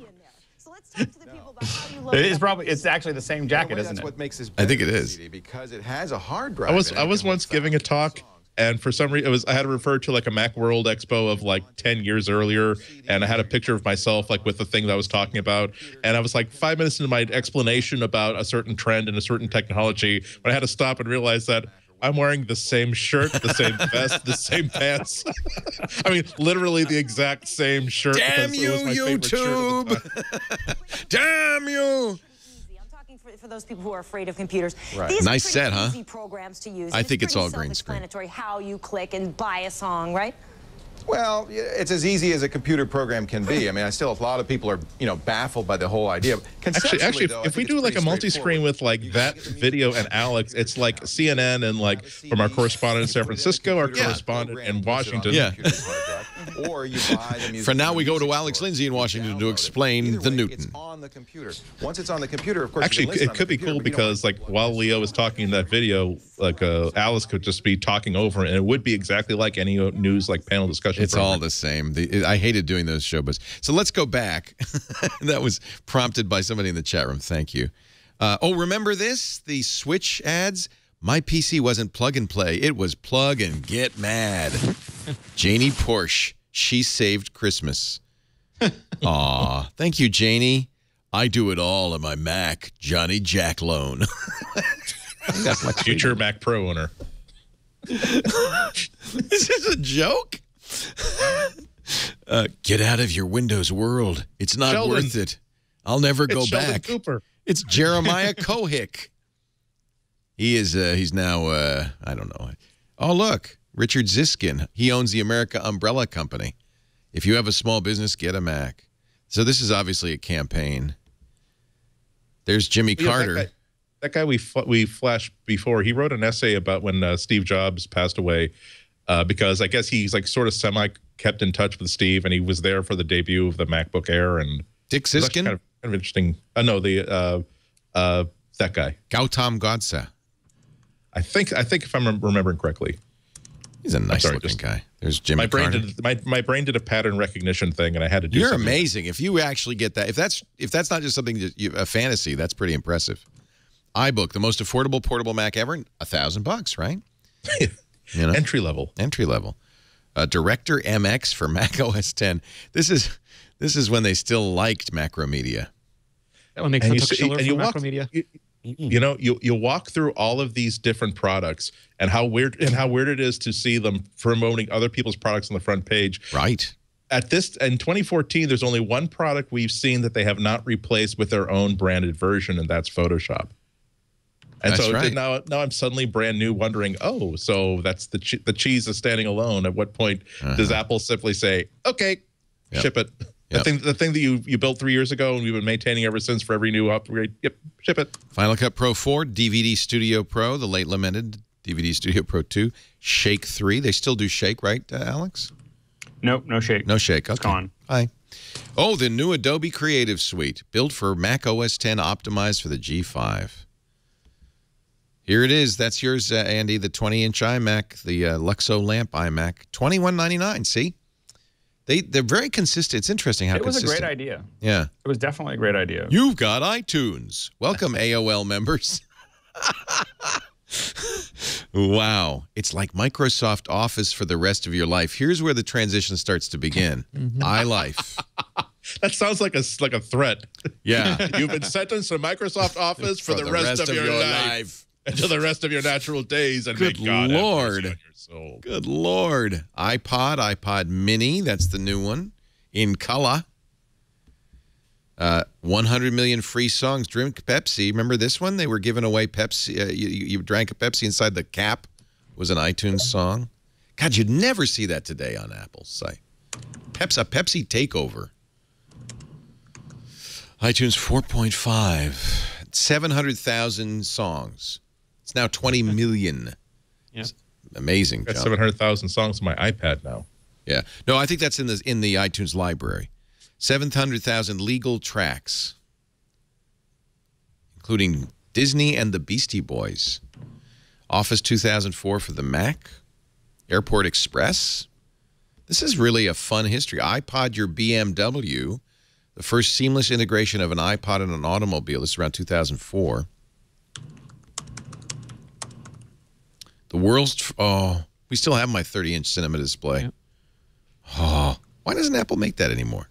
So let's talk to the people about how you look. It's actually the same jacket, isn't That's it? what makes this I think it is. because it has a hard drive. I was once giving a talk, and for some reason I had to refer to like a Macworld Expo of like 10 years earlier, and I had a picture of myself like with the thing that I was talking about, and I was like 5 minutes into my explanation about a certain trend and a certain technology, but I had to stop and realize that I'm wearing the same shirt, the same vest, the same pants. I mean, literally the exact same shirt. Damn you, YouTube! Damn you! I'm talking for those people who are afraid of computers. Right. These Nice are set, huh? easy programs to use. I think it's all green screen. Self-explanatory how you click and buy a song, right? Well, it's as easy as a computer program can be. I mean, a lot of people are, baffled by the whole idea. Actually, though, if we do like a multi-screen with like that video and Alex, it's like CNN and like from our correspondent in San Francisco, our correspondent in Washington. Yeah. Or you buy the music. For now, we go to Alex Lindsay in Washington to explain the Newton. It's on the computer. Once it's on the computer, of course. Actually, it could be cool because like while Leo was talking in that video, like Alice could just be talking over it, and it would be exactly like any news like panel discussion. It's all the same. I hated doing those showbiz. So let's go back. That was prompted by somebody in the chat room. Thank you. Oh, remember this? The Switch ads? My PC wasn't plug and play. It was plug and get mad. Janie Porsche. She saved Christmas. Aw. Thank you, Janie. I do it all on my Mac. Johnny Jack Loan. That's my future Mac Pro owner. Is this a joke? Get out of your Windows world. It's not Sheldon. worth it. I'll never go Sheldon back. Cooper. It's Jeremiah Kohick. He is. He's now. I don't know. Oh, look, Richard Ziskin. He owns the America Umbrella Company. If you have a small business, get a Mac. So this is obviously a campaign. There's Jimmy Carter. That guy we flashed before. He wrote an essay about when Steve Jobs passed away. Because I guess he's like sort of kept in touch with Steve, and he was there for the debut of the MacBook Air. And Dick Ziskin? Kind of interesting. No, that guy. Gautam Godse. I think if I'm remembering correctly. He's a nice looking guy. There's Jimmy Carter. My brain did a pattern recognition thing, and I had to do. You're something. Amazing. If you actually get that, if that's not just something a fantasy, that's pretty impressive. iBook, the most affordable portable Mac ever, $1,000, right? Entry level. Director MX for Mac OS X. This is when they still liked Macromedia. That one makes sense. Schiller from Macromedia. You walk through all of these different products and how weird it is to see them promoting other people's products on the front page. Right. In 2014, there's only one product we've seen that they have not replaced with their own branded version, and that's Photoshop. And that's right. now I'm suddenly brand new wondering, oh, so that's the cheese is standing alone. At what point does Apple simply say, okay, ship it? Yep. The thing that you built 3 years ago and we've been maintaining ever since for every new upgrade. Yep, ship it. Final Cut Pro 4, DVD Studio Pro, the late lamented DVD Studio Pro 2, Shake 3. They still do Shake, right, Alex? Nope, no Shake. No Shake. Okay. It's gone. Hi. Oh, the new Adobe Creative Suite, built for Mac OS X, optimized for the G5. Here it is. That's yours, Andy, the 20-inch iMac, the Luxo Lamp iMac, $21.99. See? They're very consistent. It's interesting how consistent. It was a great idea. Yeah. It was definitely a great idea. You've got iTunes. Welcome, AOL members. Wow. It's like Microsoft Office for the rest of your life. Here's where the transition starts to begin. iLife. That sounds like a threat. Yeah. You've been sentenced to Microsoft Office for the rest of your life. Until the rest of your natural days. And Good may God Lord. have mercy on your soul. Good Lord. iPod Mini. That's the new one. In color. 100 million free songs. Drink Pepsi. Remember this one? They were giving away Pepsi. You drank a Pepsi inside the cap. Was an iTunes song. God, you'd never see that today on Apple's site. A Pepsi takeover. iTunes 4.5. 700,000 songs. It's now 20 million. Yeah. Amazing. Got John. 700,000 songs on my iPad now. Yeah. No, I think that's in the iTunes library. 700,000 legal tracks, including Disney and the Beastie Boys. Office 2004 for the Mac. Airport Express. This is really a fun history. iPod Your BMW. The first seamless integration of an iPod in an automobile. This is around 2004. The world's... Oh, we still have my 30-inch cinema display. Yep. Oh, why doesn't Apple make that anymore?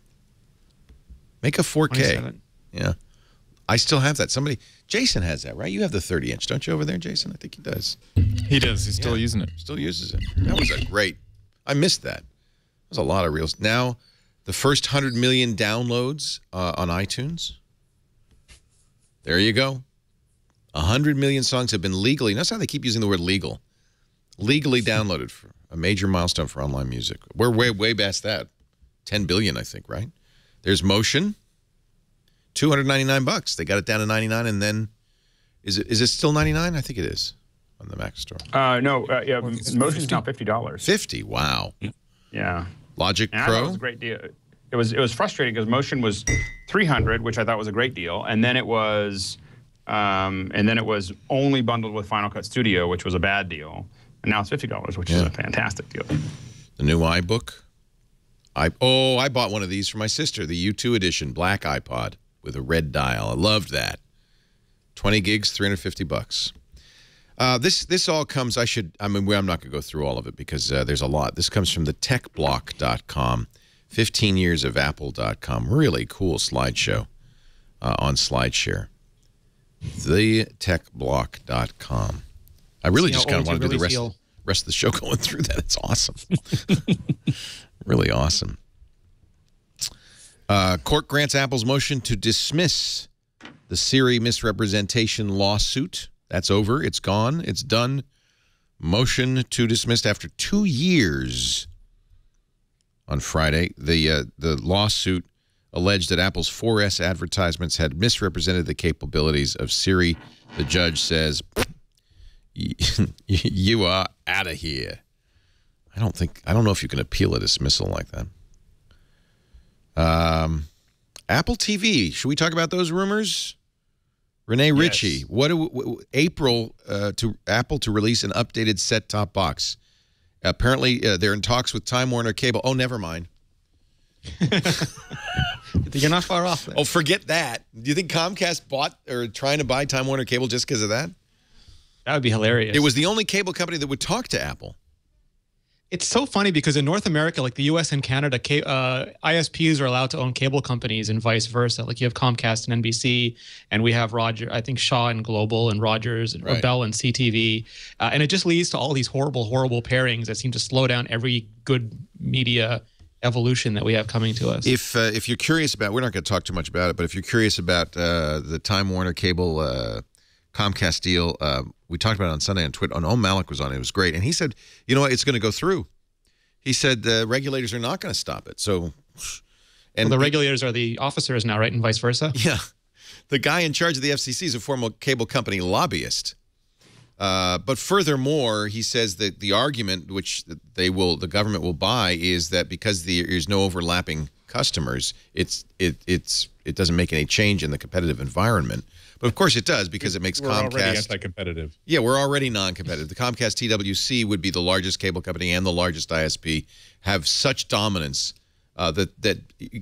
Make a 4K. 27. Yeah. I still have that. Jason has that, right? You have the 30-inch, don't you, over there, Jason? I think he does. He does. He's still using it. Still uses it. That was a great... I missed that. There's a lot of reels. Now, the first 100 million downloads on iTunes. There you go. 100 million songs have been legally... Notice how they keep using the word legal. Legally downloaded for a major milestone for online music. We're way past that. 10 billion, I think, right? There's Motion. $299. They got it down to 99, and then is it still 99? I think it is on the Mac store. No, yeah, Motion's now $50. 50. Wow. Yeah. Logic and Pro. I thought it was a great deal. It was frustrating because Motion was $300, which I thought was a great deal, and then it was only bundled with Final Cut Studio, which was a bad deal. And now it's $50, which is a fantastic deal. The new iBook. I bought one of these for my sister, the U2 edition, black iPod with a red dial. I loved that. 20 gigs, $350. This all comes, I'm not going to go through all of it because there's a lot. This comes from the techblock.com, 15 years of apple.com. Really cool slideshow on SlideShare. Thetechblock.com. I really just kind of want to do the rest of the show going through that. It's awesome. Really awesome. Court grants Apple's motion to dismiss the Siri misrepresentation lawsuit. That's over. It's gone. It's done. Motion to dismiss after 2 years. On Friday, the lawsuit alleged that Apple's 4S advertisements had misrepresented the capabilities of Siri. The judge says, you are out of here. I don't know if you can appeal a dismissal like that. Apple TV. Should we talk about those rumors? Renee Ritchie. Yes. April to Apple to release an updated set-top box. Apparently, they're in talks with Time Warner Cable. Oh, never mind. You're not far off. Then. Oh, forget that. Do you think Comcast bought or trying to buy Time Warner Cable just because of that? That would be hilarious. It was the only cable company that would talk to Apple. It's so funny because in North America, like the U.S. and Canada, ISPs are allowed to own cable companies and vice versa. Like you have Comcast and NBC, and we have Shaw and Global and Rogers and Bell and CTV. And it just leads to all these horrible pairings that seem to slow down every good media evolution that we have coming to us. If you're curious about, we're not going to talk too much about it, but if you're curious about the Time Warner Cable Comcast deal, we talked about it on Sunday on Twitter. On Malik was on it. It was great. And he said, you know what, it's going to go through. He said the regulators are not going to stop it. So, And the regulators are the officers now, right, and vice versa? Yeah. The guy in charge of the FCC is a former cable company lobbyist. But furthermore, he says that the argument which the government will buy is that because there's no overlapping customers, it doesn't make any change in the competitive environment. But of course it does, because it makes Comcast already anti-competitive. Yeah, we're already non-competitive. The Comcast TWC would be the largest cable company and the largest ISP, have such dominance that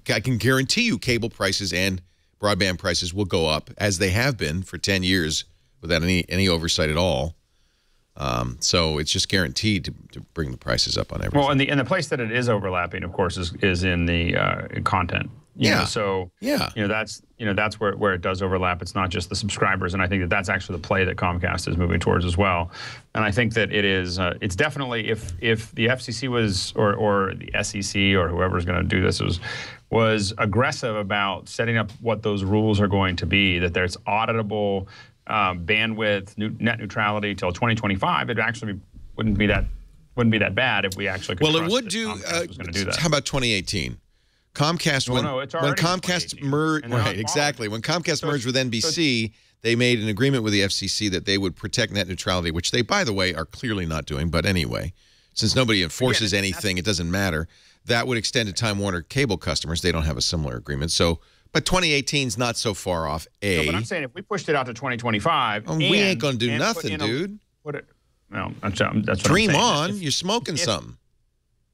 I can guarantee you cable prices and broadband prices will go up, as they have been for 10 years without any oversight at all. So it's just guaranteed to bring the prices up on everything. Well, and the place that it is overlapping, of course, is in the content. You know, so that's where it does overlap. It's not just the subscribers, and I think that's actually the play that Comcast is moving towards as well. And I think that it is it's definitely, if the FCC was or the SEC or whoever's going to do this was aggressive about setting up what those rules are going to be, that there's auditable bandwidth, net neutrality till 2025, it actually wouldn't be that bad if we actually could. Well, it would do. How about 2018? Comcast, when Comcast merged, right? Exactly. When Comcast merged with NBC, they made an agreement with the FCC that they would protect net neutrality, which they, by the way, are clearly not doing. But anyway, since nobody enforces anything, it doesn't matter. That would extend to Time Warner cable customers. They don't have a similar agreement. So, but 2018 is not so far off. No, but I'm saying if we pushed it out to 2025, we ain't gonna do nothing, dude. Well, that's what Dream I'm saying. on. You're smoking something.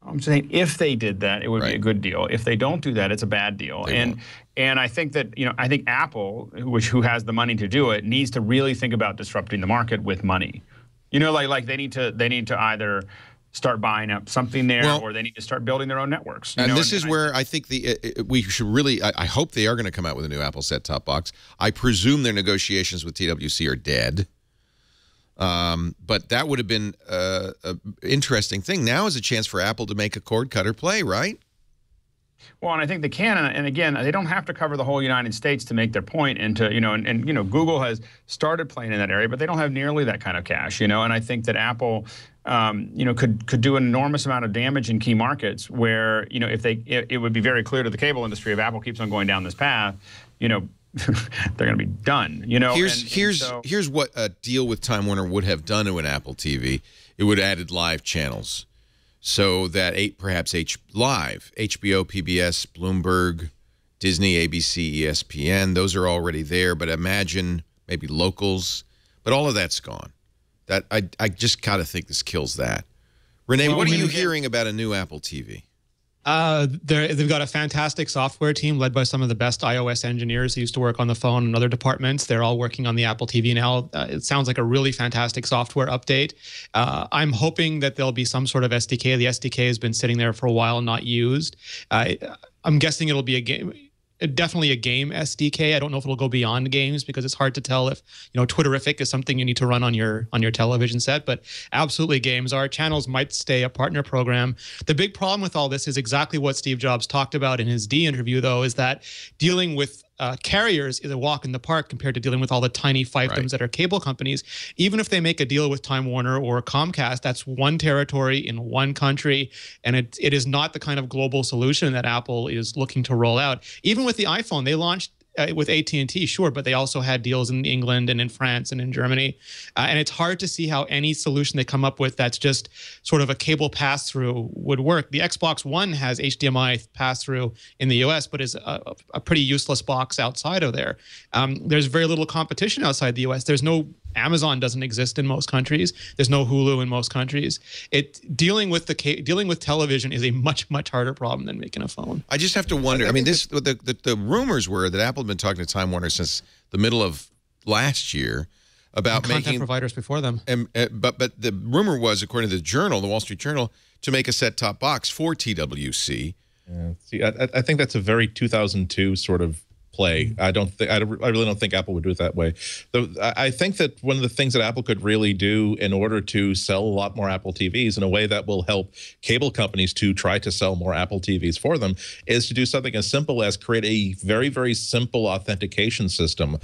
I'm saying if they did that, it would be a good deal. If they don't do that, it's a bad deal. And I think that, I think Apple, who has the money to do it, needs to really think about disrupting the market with money. Like they need to either start buying up something there, or they need to start building their own networks. And this is where I think we should really, I hope they are going to come out with a new Apple set-top box. I presume their negotiations with TWC are dead. But that would have been an interesting thing. Now is a chance for Apple to make a cord cutter play, right? Well, and I think they can, and again, they don't have to cover the whole United States to make their point, and to Google has started playing in that area, but they don't have nearly that kind of cash, and I think that Apple, could do an enormous amount of damage in key markets where, it would be very clear to the cable industry if Apple keeps on going down this path, they're going to be done. Here's what a deal with Time Warner would have done to an Apple TV. It would have added live channels, so that perhaps Live, HBO, PBS, Bloomberg, Disney, ABC, ESPN, those are already there. But imagine maybe locals. But all of that's gone. That I just gotta think this kills that. Renee, what are you hearing about a new Apple TV? They've got a fantastic software team led by some of the best iOS engineers who used to work on the phone and other departments. They're all working on the Apple TV now. It sounds like a really fantastic software update. I'm hoping that there'll be some sort of SDK. The SDK has been sitting there for a while, not used. I'm guessing it'll be a game. Definitely a game SDK. I don't know if it'll go beyond games, because it's hard to tell if Twitterific is something you need to run on your television set. But absolutely, games are. Channels might stay a partner program. The big problem with all this is exactly what Steve Jobs talked about in his D interview, though, is that dealing with carriers is a walk in the park compared to dealing with all the tiny fiefdoms that are cable companies. Even if they make a deal with Time Warner or Comcast, that's one territory in one country, and it is not the kind of global solution that Apple is looking to roll out. Even with the iPhone, they launched with AT&T, sure, but they also had deals in England and in France and in Germany. And it's hard to see how any solution they come up with that's just sort of a cable pass-through would work. The Xbox One has HDMI pass-through in the US, but is a pretty useless box outside of there. There's very little competition outside the US. There's no Amazon doesn't exist in most countries. There's no Hulu in most countries. Dealing with television is a much harder problem than making a phone. I just have to wonder. I mean, the rumors were that Apple had been talking to Time Warner since the middle of last year about content making providers before them. But the rumor was, according to the Wall Street Journal, to make a set-top box for TWC. Yeah. See, I think that's a very 2002 sort of play. I really don't think Apple would do it that way. I think that one of the things that Apple could really do in order to sell a lot more Apple TVs in a way that will help cable companies to try to sell more Apple TVs for them is to do something as simple as create a very, very simple authentication system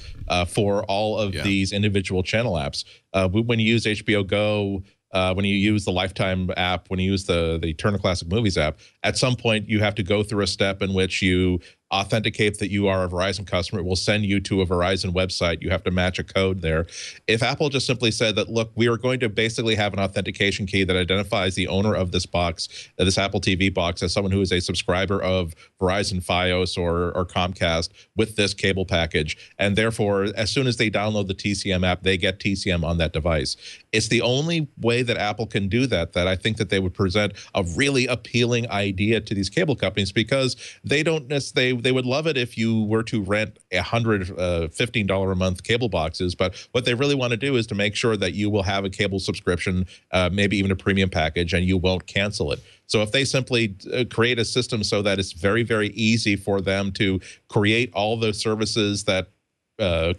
for all of these individual channel apps. When you use HBO Go, when you use the Lifetime app, when you use the Turner Classic Movies app, at some point you have to go through a step in which you authenticate that you are a Verizon customer. It will send you to a Verizon website. You have to match a code there. If Apple just simply said that, look, we are going to basically have an authentication key that identifies the owner of this box, this Apple TV box, as someone who is a subscriber of Verizon Fios or Comcast with this cable package, and therefore, as soon as they download the TCM app, they get TCM on that device. It's the only way that Apple can do that I think that they would present a really appealing idea to these cable companies, because they don't necessarily, they would love it if you were to rent $15 a month cable boxes, but what they really want to do is to make sure that you will have a cable subscription, maybe even a premium package, and you won't cancel it. So if they simply create a system so that it's very, very easy for them to create all the services that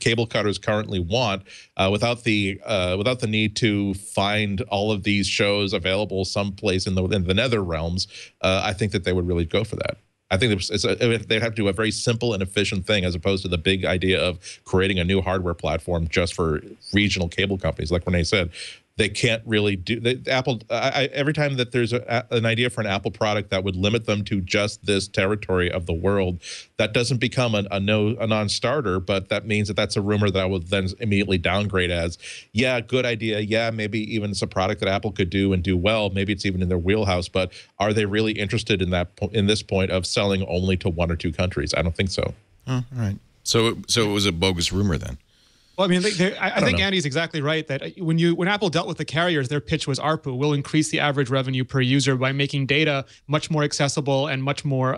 cable cutters currently want, without the need to find all of these shows available someplace in the nether realms, I think that they would really go for that. I think they'd have to do a very simple and efficient thing, as opposed to the big idea of creating a new hardware platform just for regional cable companies. Like Renee said, they can't really do Apple. Every time that there's an idea for an Apple product that would limit them to just this territory of the world, that doesn't become a non-starter, but that means that that's a rumor that I would then immediately downgrade as, yeah, good idea. Yeah, maybe even it's a product that Apple could do and do well. Maybe it's even in their wheelhouse, but are they really interested in this point of selling only to 1 or 2 countries? I don't think so. Oh, all right. So it was a bogus rumor then. Well, I mean, I think Andy's exactly right that when Apple dealt with the carriers, their pitch was ARPU. We'll increase the average revenue per user by making data much more accessible and much more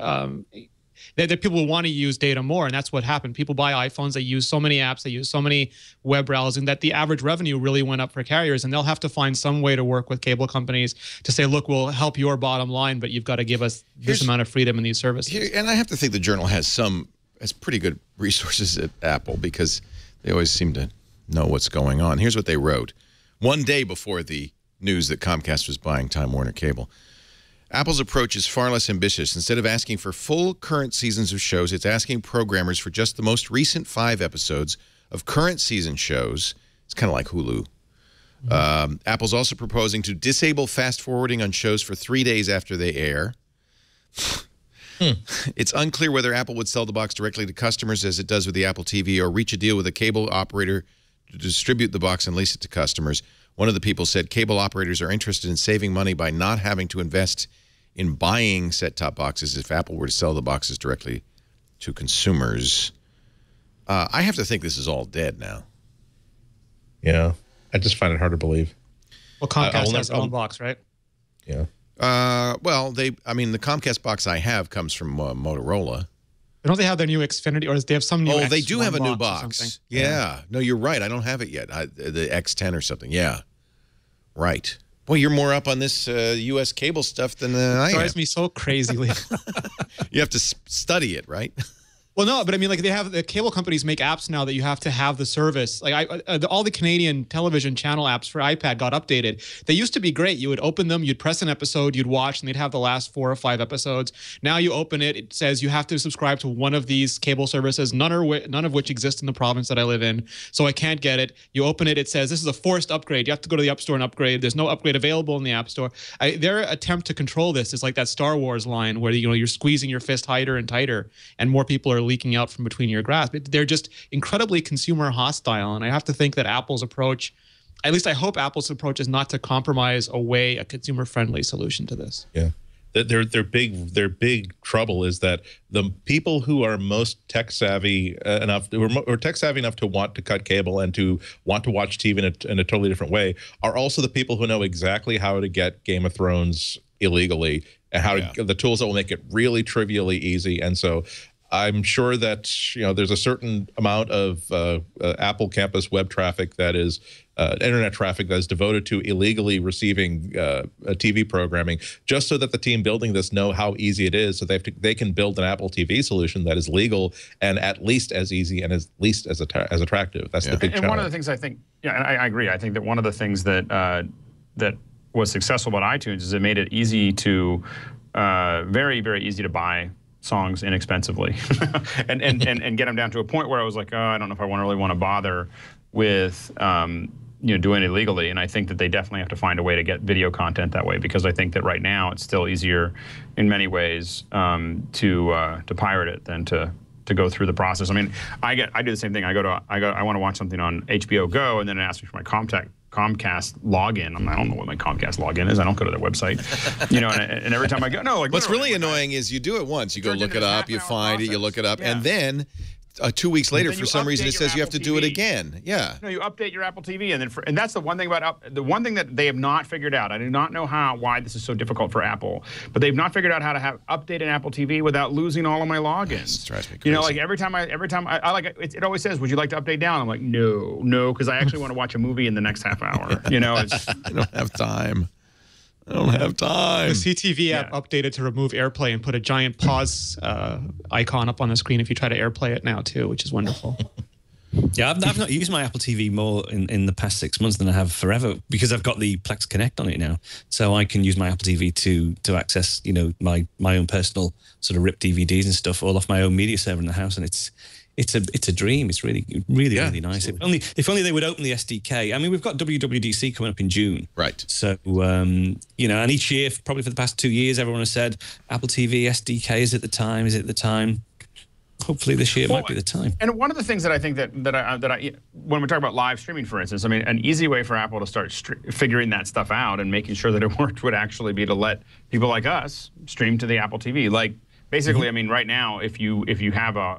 that people will want to use data more, and that's what happened. People buy iPhones, they use so many apps, they use so many web browsing that the average revenue really went up for carriers, and they'll have to find some way to work with cable companies to say, look, we'll help your bottom line, but you've got to give us this amount of freedom in these services. And I have to think the Journal has pretty good resources at Apple, because they always seem to know what's going on. Here's what they wrote one day before the news that Comcast was buying Time Warner Cable. Apple's approach is far less ambitious. Instead of asking for full current seasons of shows, it's asking programmers for just the most recent 5 episodes of current season shows. It's kind of like Hulu. Apple's also proposing to disable fast forwarding on shows for 3 days after they air. It's unclear whether Apple would sell the box directly to customers as it does with the Apple TV, or reach a deal with a cable operator to distribute the box and lease it to customers. One of the people said cable operators are interested in saving money by not having to invest in buying set-top boxes if Apple were to sell the boxes directly to consumers. I have to think this is all dead now. Yeah, I just find it hard to believe. Well, Comcast has their own box, right? Yeah. Well, the Comcast box I have comes from Motorola. Don't they have their new Xfinity, or they have some new? Oh, they do have a new box. Yeah. Yeah. No, you're right. I don't have it yet. The X10 or something. Yeah. Right. Boy, you're more up on this U.S. cable stuff than I am. It drives me so crazily. You have to study it, right? Well, no, but I mean, like, the cable companies make apps now that you have to have the service. Like, all the Canadian television channel apps for iPad got updated. They used to be great. You would open them, you'd press an episode, you'd watch, and they'd have the last 4 or 5 episodes. Now you open it, it says you have to subscribe to one of these cable services, none of which exist in the province that I live in, so I can't get it. You open it, it says this is a forced upgrade. You have to go to the App Store and upgrade. There's no upgrade available in the App Store. Their attempt to control this is like that Star Wars line where you're squeezing your fist tighter and tighter, and more people are leaking out from between your grasp. They're just incredibly consumer hostile, and I have to think that Apple's approach, at least I hope Apple's approach, is not to compromise away a consumer-friendly solution to this. Yeah, their big trouble is that the people who are most tech savvy enough, or tech savvy enough to want to cut cable and to want to watch TV in a totally different way, are also the people who know exactly how to get Game of Thrones illegally, and how to the tools that will make it really trivially easy. And so I'm sure that there's a certain amount of Apple campus web traffic that is internet traffic that is devoted to illegally receiving TV programming, just so that the team building this know how easy it is, so they can build an Apple TV solution that is legal and at least as easy and at least as attractive. That's the big challenge. And one of the things I think, and I agree. I think that one of the things that that was successful about iTunes is it made it easy to very, very easy to buy songs inexpensively and get them down to a point where I was like, oh, I don't know if I really want to bother with doing it illegally. And I think that they definitely have to find a way to get video content that way, because I think that right now it's still easier in many ways to pirate it than to go through the process. I mean, I do the same thing. I want to watch something on HBO Go, and then it asks me for my Comcast login. I don't know what my Comcast login is. I don't go to their website. And every time I go, what's really annoying is you do it once. You go look it up, you find it, you look it up, and then 2 weeks later, for some reason, it says you have to do it again. Yeah. No, you update your Apple TV, and that's the one thing about the one thing that they have not figured out. I do not know why this is so difficult for Apple, but they've not figured out how to update an Apple TV without losing all of my logins. It drives me crazy. Like every time I like it always says, "Would you like to update down?" I'm like, no, because I actually want to watch a movie in the next half hour. I don't have time. I don't have time. The CTV app updated to remove AirPlay and put a giant pause icon up on the screen if you try to AirPlay it now too, which is wonderful. Yeah, I've not used my Apple TV more in the past 6 months than I have forever, because I've got the Plex Connect on it now, so I can use my Apple TV to access my own personal sort of rip DVDs and stuff all off my own media server in the house, and it's a dream. It's really nice. If only they would open the SDK. I mean, we've got WWDC coming up in June. Right. So, and each year, probably for the past 2 years, everyone has said, Apple TV SDK, is it the time? Is it the time? Hopefully this year might be the time. And one of the things that I think that I when we talk about live streaming, for instance, I mean, an easy way for Apple to start figuring that stuff out and making sure that it worked would actually be to let people like us stream to the Apple TV. Like, basically, I mean, right now, if you have a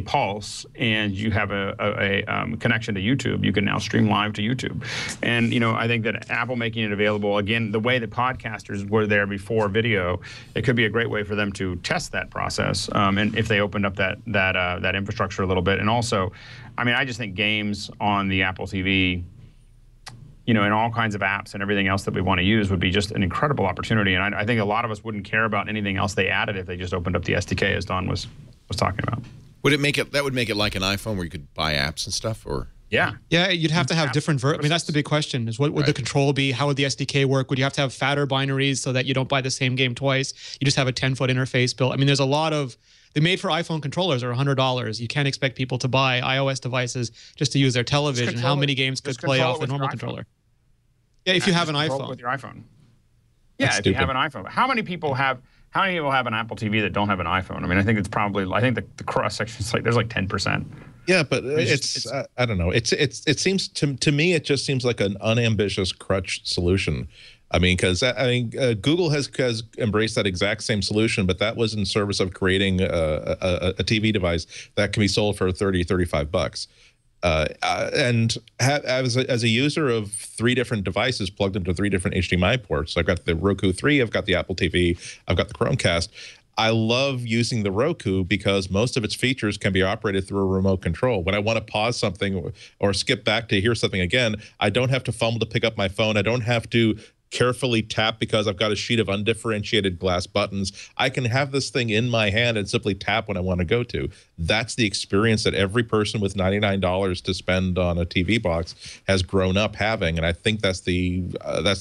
Pulse and you have a connection to YouTube, you can now stream live to YouTube. And I think that Apple making it available again, the way that podcasters were there before video, it could be a great way for them to test that process. And if they opened up that infrastructure a little bit, and also, I mean, I just think games on the Apple TV, and all kinds of apps and everything else that we want to use would be just an incredible opportunity. And I think a lot of us wouldn't care about anything else they added if they just opened up the SDK, as Don was talking about. That would make it like an iPhone where you could buy apps and stuff, or? Yeah. Yeah, you'd have to have different I mean, that's the big question, is what would the control be? How would the SDK work? Would you have to have fatter binaries so that you don't buy the same game twice? You just have a 10-foot interface built. I mean, there's a lot of... The made for iPhone controllers are $100. You can't expect people to buy iOS devices just to use their television. How many games could play off a normal controller? Yeah, if you have an iPhone. With your iPhone. Yeah, if you have an iPhone. How many people have an Apple TV that don't have an iPhone? I mean, I think it's probably, the cross section is there's like 10%. Yeah, but it's I don't know. It seems to me, it just seems like an unambitious crutch solution. I mean, because Google has embraced that exact same solution, but that was in service of creating a TV device that can be sold for $30-35. And as a user of 3 different devices plugged into 3 different HDMI ports, I've got the Roku 3, I've got the Apple TV, I've got the Chromecast. I love using the Roku because most of its features can be operated through a remote control. When I want to pause something or skip back to hear something again, I don't have to fumble to pick up my phone. I don't have to carefully tap because I've got a sheet of undifferentiated glass buttons. I can have this thing in my hand and simply tap when I want to go to. That's the experience that every person with $99 to spend on a TV box has grown up having, and I think that's the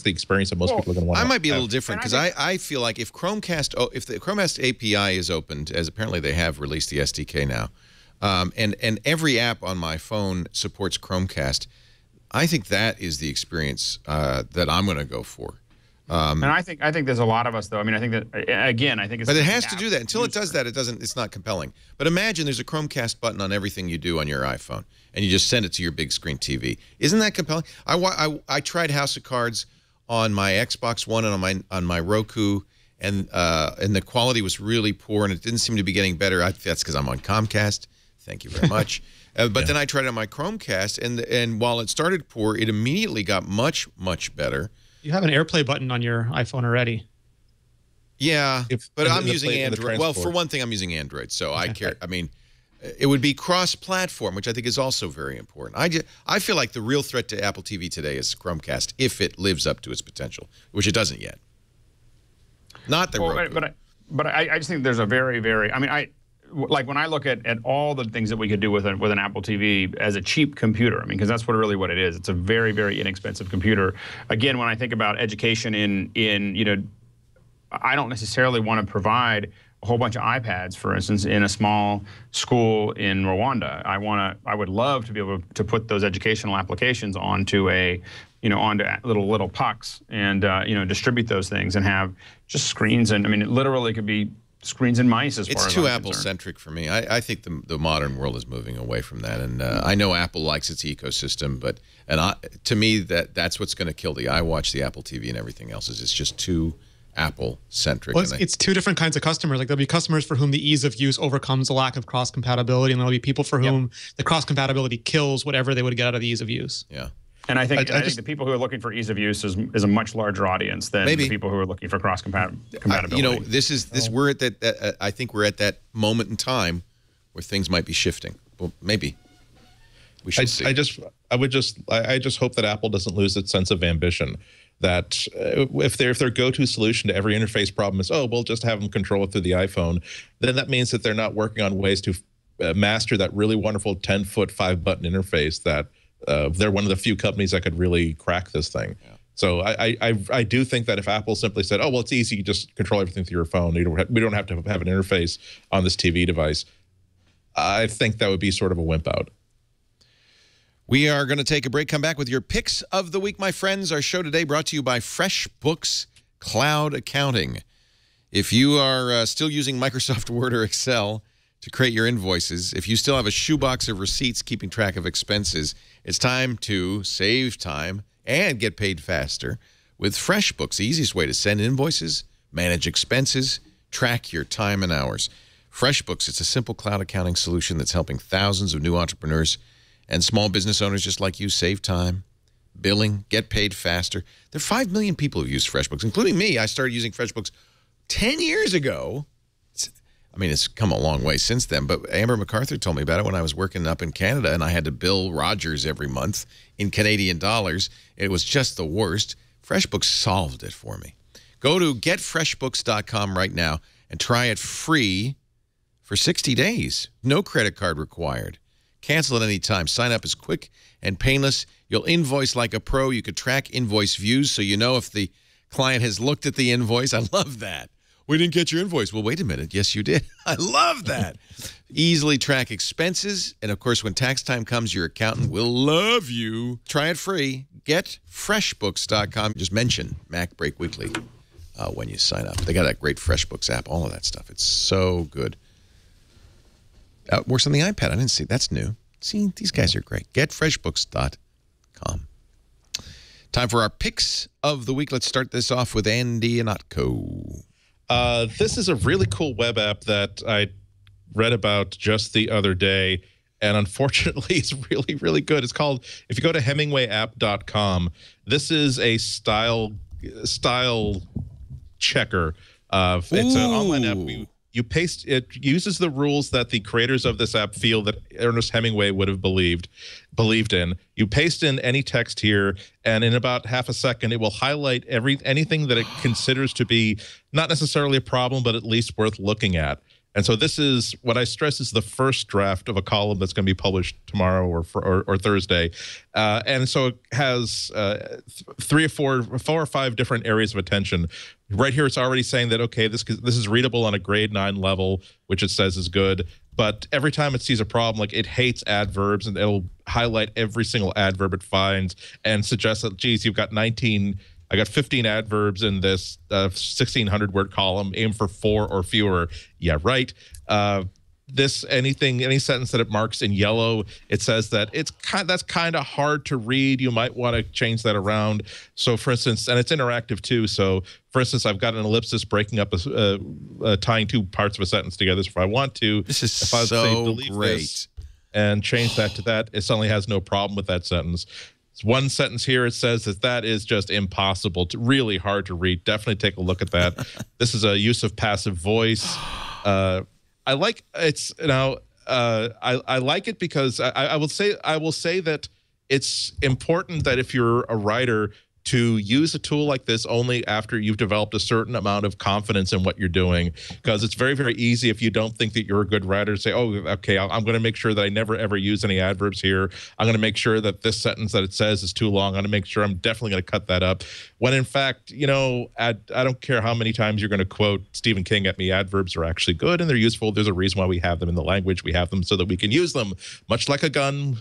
experience that most people are going to want. I might be a little different because I feel like if the Chromecast API is opened, as apparently they have released the SDK now, and every app on my phone supports Chromecast, I think that is the experience that I'm going to go for. And I think there's a lot of us, though. I mean, I think that again, I think it's. But it has to do that. Until it does that, it's not compelling. But imagine there's a Chromecast button on everything you do on your iPhone, and you just send it to your big screen TV. Isn't that compelling? I tried House of Cards on my Xbox One and on my Roku, and the quality was really poor, and it didn't seem to be getting better. That's because I'm on Comcast. Thank you very much. But then I tried it on my Chromecast, and while it started poor, it immediately got much, much better. You have an AirPlay button on your iPhone already. Yeah, but I'm using Android. Well, for one thing, I'm using Android, so I care. I mean, it would be cross-platform, which I think is also very important. I feel like the real threat to Apple TV today is Chromecast, if it lives up to its potential, which it doesn't yet. Not the Roku. But I just think there's a very, very. I mean, like when I look at all the things that we could do with an Apple TV as a cheap computer, I mean, because that's really what it is. It's a very, very inexpensive computer. Again, when I think about education in I don't necessarily want to provide a whole bunch of iPads, for instance, in a small school in Rwanda. I would love to be able to put those educational applications onto onto little pucks and distribute those things and have just screens. And I mean, it literally could be screens and mice as far as it's too Apple-centric for me. I think the modern world is moving away from that, and I know Apple likes its ecosystem, but to me that's what's going to kill the iWatch, the Apple TV, and everything else. Is it's just too Apple-centric. Well, it's two different kinds of customers. Like there'll be customers for whom the ease of use overcomes the lack of cross-compatibility, and there'll be people for whom the cross-compatibility kills whatever they would get out of the ease of use. Yeah. And I think the people who are looking for ease of use is a much larger audience than the people who are looking for cross compatibility. We're at that. I think we're at that moment in time where things might be shifting. Well, maybe we should see. I just hope that Apple doesn't lose its sense of ambition. That if their go-to solution to every interface problem is, we'll just have them control it through the iPhone, then that means that they're not working on ways to master that really wonderful 10-foot 5-button interface that. They're one of the few companies that could really crack this thing. Yeah. So I do think that if Apple simply said, oh, well, it's easy, you just control everything through your phone. We don't have to have an interface on this TV device. I think that would be sort of a wimp out. We are going to take a break, come back with your picks of the week, my friends. Our show today brought to you by Freshbooks Cloud Accounting. If you are still using Microsoft Word or Excel to create your invoices, if you still have a shoebox of receipts keeping track of expenses, it's time to save time and get paid faster with FreshBooks, the easiest way to send invoices, manage expenses, track your time and hours. FreshBooks, it's a simple cloud accounting solution that's helping thousands of new entrepreneurs and small business owners just like you save time, billing, get paid faster. There are 5 million people who use FreshBooks, including me. I started using FreshBooks 10 years ago. I mean, it's come a long way since then, but Amber MacArthur told me about it when I was working up in Canada, and I had to bill Rogers every month in Canadian dollars. It was just the worst. FreshBooks solved it for me. Go to getfreshbooks.com right now and try it free for 60 days. No credit card required. Cancel at any time. Sign up is quick and painless. You'll invoice like a pro. You could track invoice views so you know if the client has looked at the invoice. I love that. We didn't get your invoice. Well, wait a minute. Yes, you did. I love that. Easily track expenses. And, of course, when tax time comes, your accountant will love you. Try it free. GetFreshbooks.com. Just mention MacBreak Weekly when you sign up. They got that great FreshBooks app, all of that stuff. It's so good. Works on the iPad. I didn't see. That's new. See, these guys are great. GetFreshbooks.com. Time for our picks of the week. Let's start this off with Andy Anatko. This is a really cool web app that I read about just the other day, and unfortunately, it's really, really good. It's called, if you go to HemingwayApp.com, this is a style checker. It's an online app. You paste, it uses the rules that the creators of this app feel that Ernest Hemingway would have believed in. You paste in any text here, and in about half a second, it will highlight anything that it considers to be not necessarily a problem, but at least worth looking at. And so this is what I stress is the first draft of a column that's going to be published tomorrow or Thursday. And so it has four or five different areas of attention. Right here, it's already saying that, okay, this is readable on a grade 9 level, which it says is good. But every time it sees a problem, like it hates adverbs, and it'll highlight every single adverb it finds and suggest that, geez, you've got 15 adverbs in this 1,600 word column. Aim for 4 or fewer. Yeah, right. Any sentence that it marks in yellow, it says that that's kind of hard to read. You might want to change that around. So, for instance, and it's interactive too. So, for instance, I've got an ellipsis breaking up tying two parts of a sentence together. So if I want to, this is so great, and change that to that, it suddenly has no problem with that sentence. One sentence here, it says that is just impossible, really hard to read. Definitely take a look at that. This is a use of passive voice. I like it because I will say that it's important that if you're a writer to use a tool like this only after you've developed a certain amount of confidence in what you're doing, because it's very, very easy if you don't think that you're a good writer to say, oh, okay, I'm going to make sure that I never, ever use any adverbs here. I'm going to make sure that this sentence that it says is too long. I'm going to make sure I'm definitely going to cut that up. When in fact, you know, I don't care how many times you're going to quote Stephen King at me, adverbs are actually good and they're useful. There's a reason why we have them in the language. We have them so that we can use them, much like a gun.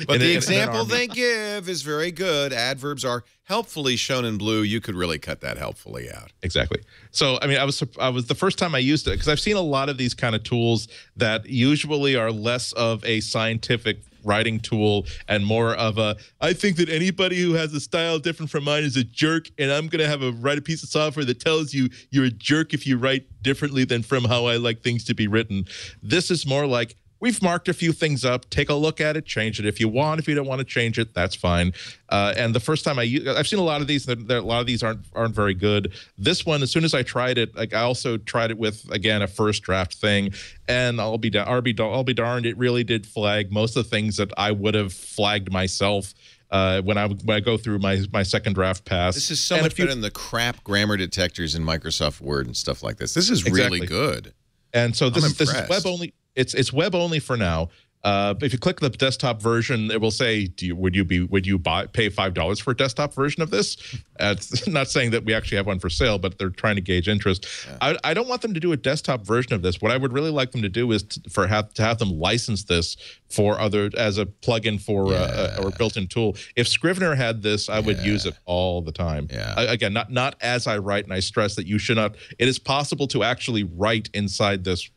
But the example they give is very good. Adverbs are helpfully shown in blue. You could really cut that helpfully out. Exactly. So, I mean, I was the first time I used it, because I've seen a lot of these kind of tools that usually are less of a scientific writing tool and more of a, I think that anybody who has a style different from mine is a jerk, and I'm going to write a piece of software that tells you you're a jerk if you write differently than from how I like things to be written. This is more like, we've marked a few things up. Take a look at it, change it if you want. If you don't want to change it, that's fine. And the first time I've seen a lot of these. A lot of these aren't very good. This one, as soon as I tried it, like I also tried it with, again, a first draft thing, and I'll be darned, it really did flag most of the things that I would have flagged myself when I go through my second draft pass. This is so much better than the crap grammar detectors in Microsoft Word and stuff like this. This is really good. And so this is web only. It's web only for now. If you click the desktop version, it will say, would you pay $5 for a desktop version of this? It's not saying that we actually have one for sale, but they're trying to gauge interest. Yeah. I don't want them to do a desktop version of this. What I would really like them to do is to have them license this for as a plugin for or a built-in tool. If Scrivener had this, I would use it all the time. Yeah. Again, not as I write, and I stress that you should not. It is possible to actually write inside this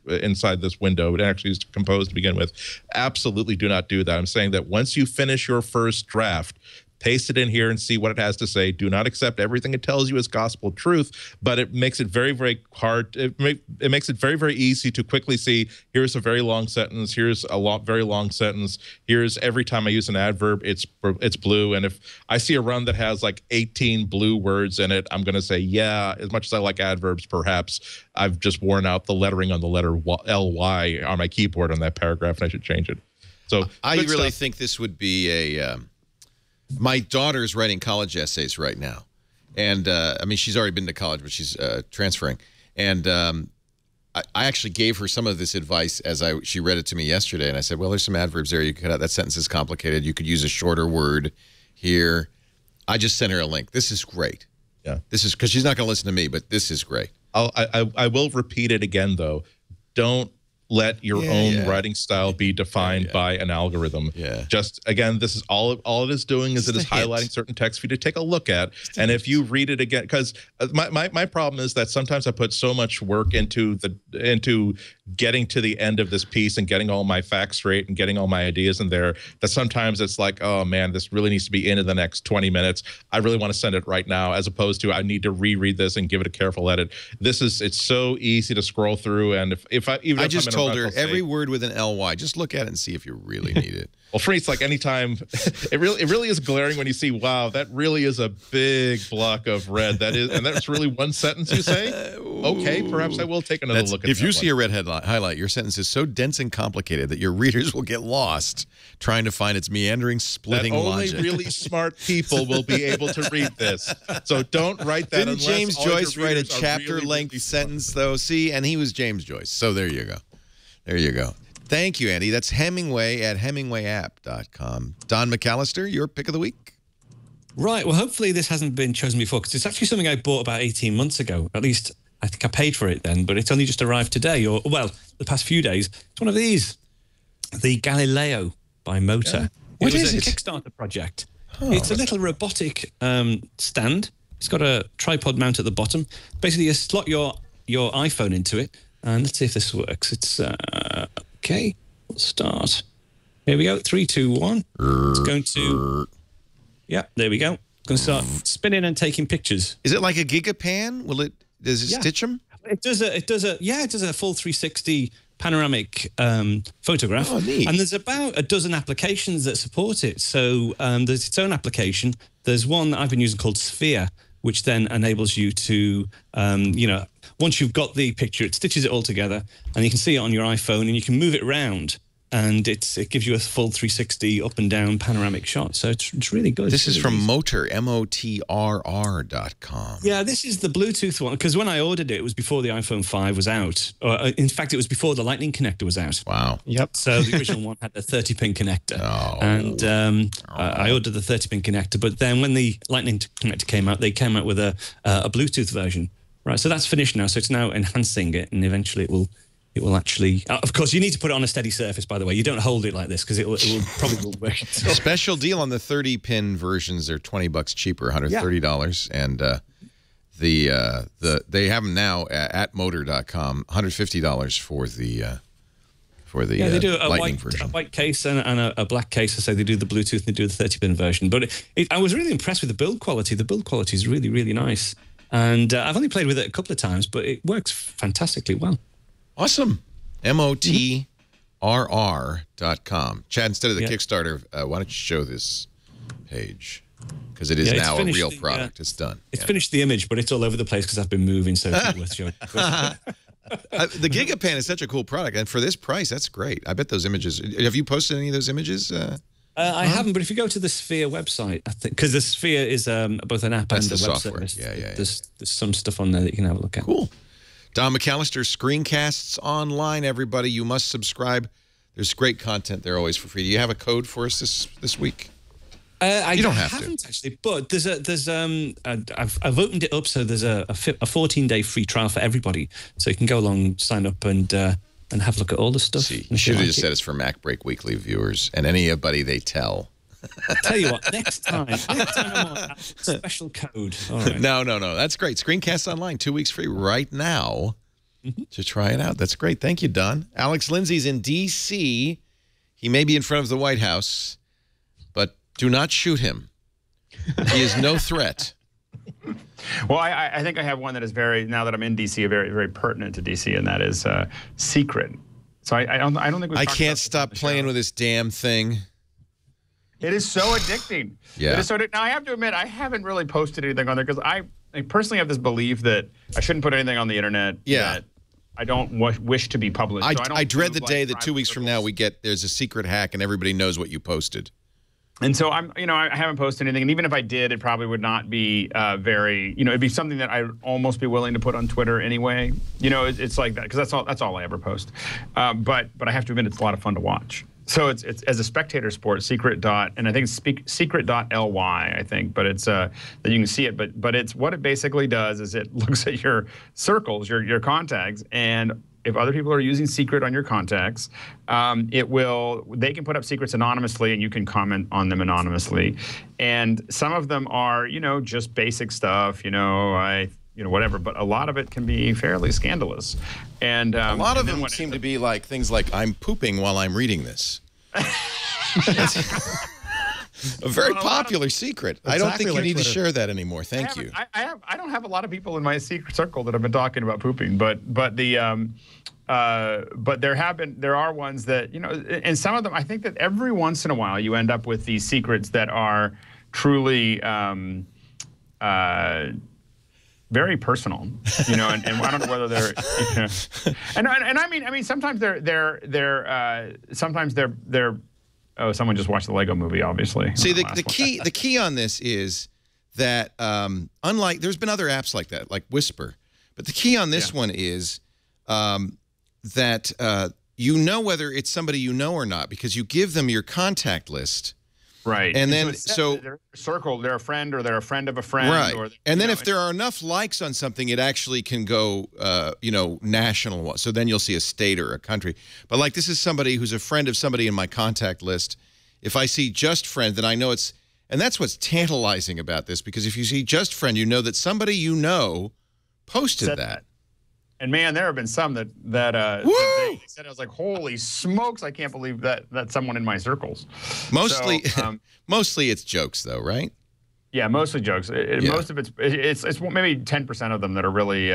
window. It actually is composed to begin with. Absolutely do not do that. I'm saying that once you finish your first draft, paste it in here and see what it has to say. Do not accept everything it tells you as gospel truth, but it makes it very, very hard. It makes it very, very easy to quickly see, here's a very long sentence, here's a very long sentence, here's every time I use an adverb, it's blue. And if I see a run that has like 18 blue words in it, I'm going to say, yeah, as much as I like adverbs, perhaps I've just worn out the lettering on the letter LY on my keyboard on that paragraph, and I should change it. So I really think this would be a... my daughter's writing college essays right now. And, I mean, she's already been to college, but she's transferring. And I actually gave her some of this advice as she read it to me yesterday. And I said, well, there's some adverbs there. You could cut out. That sentence is complicated. You could use a shorter word here. I just sent her a link. This is great. Yeah. This is because she's not going to listen to me, but this is great. I will repeat it again, though. Don't let your own writing style be defined by an algorithm. Just, again, this is all it is doing is it is highlighting certain text for you to take a look at. And if you read it again, because my problem is that sometimes I put so much work into getting to the end of this piece and getting all my facts straight and getting all my ideas in there, that sometimes it's like, oh man, this really needs to be in the next 20 minutes. I really want to send it right now, as opposed to I need to reread this and give it a careful edit. It's so easy to scroll through, and if I told her every word with an LY. Just look at it and see if you really need it. Well, for me, it's like anytime. It really is glaring when you see, wow, that really is a big block of red. And that's really one sentence you say. Okay, perhaps I will take another look at it. If you see a red highlight, your sentence is so dense and complicated that your readers will get lost trying to find its meandering, splitting logic. Only really smart people will be able to read this. So don't write that. Didn't James Joyce write a chapter-length sentence, though? See, and he was James Joyce. So there you go. There you go. Thank you, Andy. That's Hemingway at HemingwayApp.com. Don McAllister, your pick of the week. Right. Well, hopefully this hasn't been chosen before, because it's actually something I bought about 18 months ago. At least I think I paid for it then, but it's only just arrived today, or, well, the past few days. It's one of these, the Galileo by Motor. Yeah. What is it? It was a Kickstarter project. Oh, it's a little robotic stand. It's got a tripod mount at the bottom. Basically, you slot your iPhone into it, and let's see if this works. It's, okay, we'll start. Here we go, 3, 2, 1. It's going to, yeah, there we go. It's going to start spinning and taking pictures. Is it like a Gigapan? Does it stitch them? It does a full 360 panoramic photograph. Oh, neat. And there's about a dozen applications that support it. So there's its own application. There's one that I've been using called Sphere, which then enables you to, once you've got the picture, it stitches it all together, and you can see it on your iPhone, and you can move it around and it gives you a full 360 up and down panoramic shot. So it's really good. This is from easy. Motor, MOTRR.com. Yeah, this is the Bluetooth one, because when I ordered it, it was before the iPhone 5 was out. In fact, it was before the Lightning connector was out. Wow. Yep. So the original one had the 30-pin connector. Oh. And I ordered the 30-pin connector, but then when the Lightning connector came out, they came out with a Bluetooth version. Right, so that's finished now. So it's now enhancing it, and eventually it will actually. Of course, you need to put it on a steady surface. By the way, you don't hold it like this because it will probably will work. Special deal on the 30-pin versions. They're $20 cheaper, $130, and they have them now at Motor.com, $150 for the they do a Lightning version. A white case and a black case. So they do the Bluetooth and they do the 30-pin version. But I was really impressed with the build quality. The build quality is really, really nice. And I've only played with it a couple of times, but it works fantastically well. Awesome. MOTRR.com. Chad, instead of the Kickstarter, why don't you show this page? Because it is now a real product. It's done. It's finished the image, but it's all over the place because I've been moving, so it's worth showing. The GigaPan is such a cool product, and for this price, that's great. I bet those images. Have you posted any of those images? I haven't, but if you go to the Sphere website, I think, because the Sphere is both an app and a web software. service. Yeah. There's some stuff on there that you can have a look at. Cool. Don McAllister, Screencasts Online, everybody. You must subscribe. There's great content there always for free. Do you have a code for us this week? I don't haven't actually, but I've opened it up, so there's a 14-day free trial for everybody, so you can go along, sign up, and have a look at all the stuff. See, you should have just said it's for MacBreak Weekly viewers and anybody they tell. I'll tell you what, next time I'm on, special code. All right. No. That's great. Screencast Online, 2 weeks free right now to try it out. That's great. Thank you, Don. Alex Lindsay's in D.C. He may be in front of the White House, but do not shoot him. He is no threat. Well, I think I have one that is now that I'm in D.C., very, very pertinent to D.C., and that is Secret. So I don't think we've I can't stop playing with this damn thing. It is so addicting. Yeah. It is so now, I have to admit, I haven't really posted anything on there because I personally have this belief that I shouldn't put anything on the internet that I don't wish to be published. So I dread the day that 2 weeks from now there's a secret hack and everybody knows what you posted. And so I haven't posted anything, and even if I did, it probably would not be very, it'd be something that I'd almost be willing to put on Twitter anyway. It's like that because that's all I ever post. But I have to admit, it's a lot of fun to watch. So it's as a spectator sport, secret. And I think it's secret.ly, I think, but it's that you can see it. But it's what it basically does is it looks at your circles, your contacts, and if other people are using Secret on your contacts, they can put up secrets anonymously and you can comment on them anonymously. And some of them are, just basic stuff, whatever, but a lot of it can be fairly scandalous. And a lot of them seem to be like things like, I'm pooping while I'm reading this. That's a very popular secret. I don't think you need to share that anymore. Thank you. I don't have a lot of people in my secret circle that have been talking about pooping, but there are ones that, and some of them, I think that every once in a while you end up with these secrets that are truly very personal, and I don't know whether they're, and I mean sometimes they're oh, someone just watched the Lego movie, obviously. See, the key on this is that unlike there's been other apps like that, like Whisper, but the key on this one is that you know whether it's somebody you know or not because you give them your contact list. Right. And then they're circled, they're a friend or they're a friend of a friend. Right. Or, and then if there are enough likes on something, it actually can go, national. So then you'll see a state or a country. But like this is somebody who's a friend of somebody in my contact list. If I see just friend, then I know it's, and that's what's tantalizing about this because if you see just friend, you know that somebody you know posted that. And man, there have been some that they said, I was like, holy smokes, I can't believe that's someone in my circles. Mostly, mostly it's jokes though, right? Yeah, mostly jokes. Most of it's maybe 10% of them that are really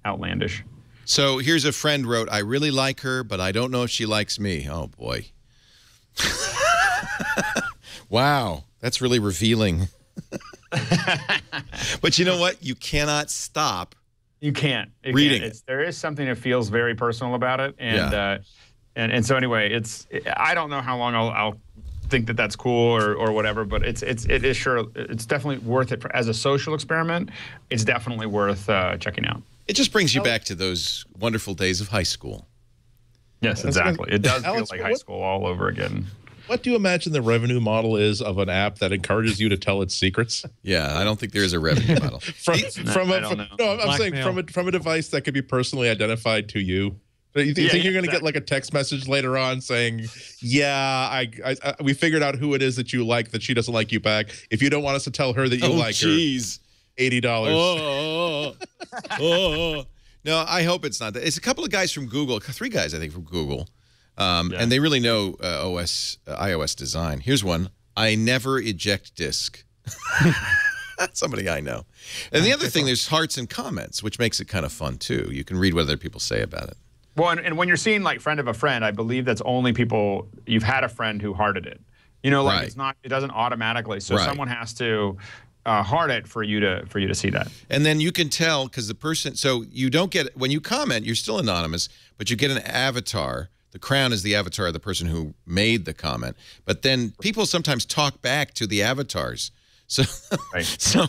outlandish. So here's a friend wrote, I really like her, but I don't know if she likes me. Oh boy. Wow, that's really revealing. But you know what? You cannot stop. You can't. Reading it. There is something that feels very personal about it, and And so anyway, I don't know how long I'll think that that's cool or whatever, but it's definitely worth it as a social experiment. It's definitely worth checking out. It just brings you back to those wonderful days of high school. Yes, exactly. It does Alex, feel like high school all over again. What do you imagine the revenue model is of an app that encourages you to tell its secrets? Yeah, I don't think there is a revenue model. I'm saying from a device that could be personally identified to you. You think you're going to get like a text message later on saying, "Yeah, we figured out who it is that you like, that she doesn't like you back. If you don't want us to tell her that you like her, $80." No, I hope it's not that. It's a couple of guys from Google, 3 guys I think from Google, and they really know iOS design. Here's one: I never eject disk. Somebody I know. And the other thing, there's hearts and comments, which makes it kind of fun too. You can read what other people say about it. Well, and when you're seeing like friend of a friend, I believe that's only people you've had a friend who hearted it. You know, like it doesn't automatically. So someone has to heart it for you to see that. And then you can tell because the person. So you don't get when you comment, you're still anonymous, but you get an avatar. The crown is the avatar of the person who made the comment. But then people sometimes talk back to the avatars. So, so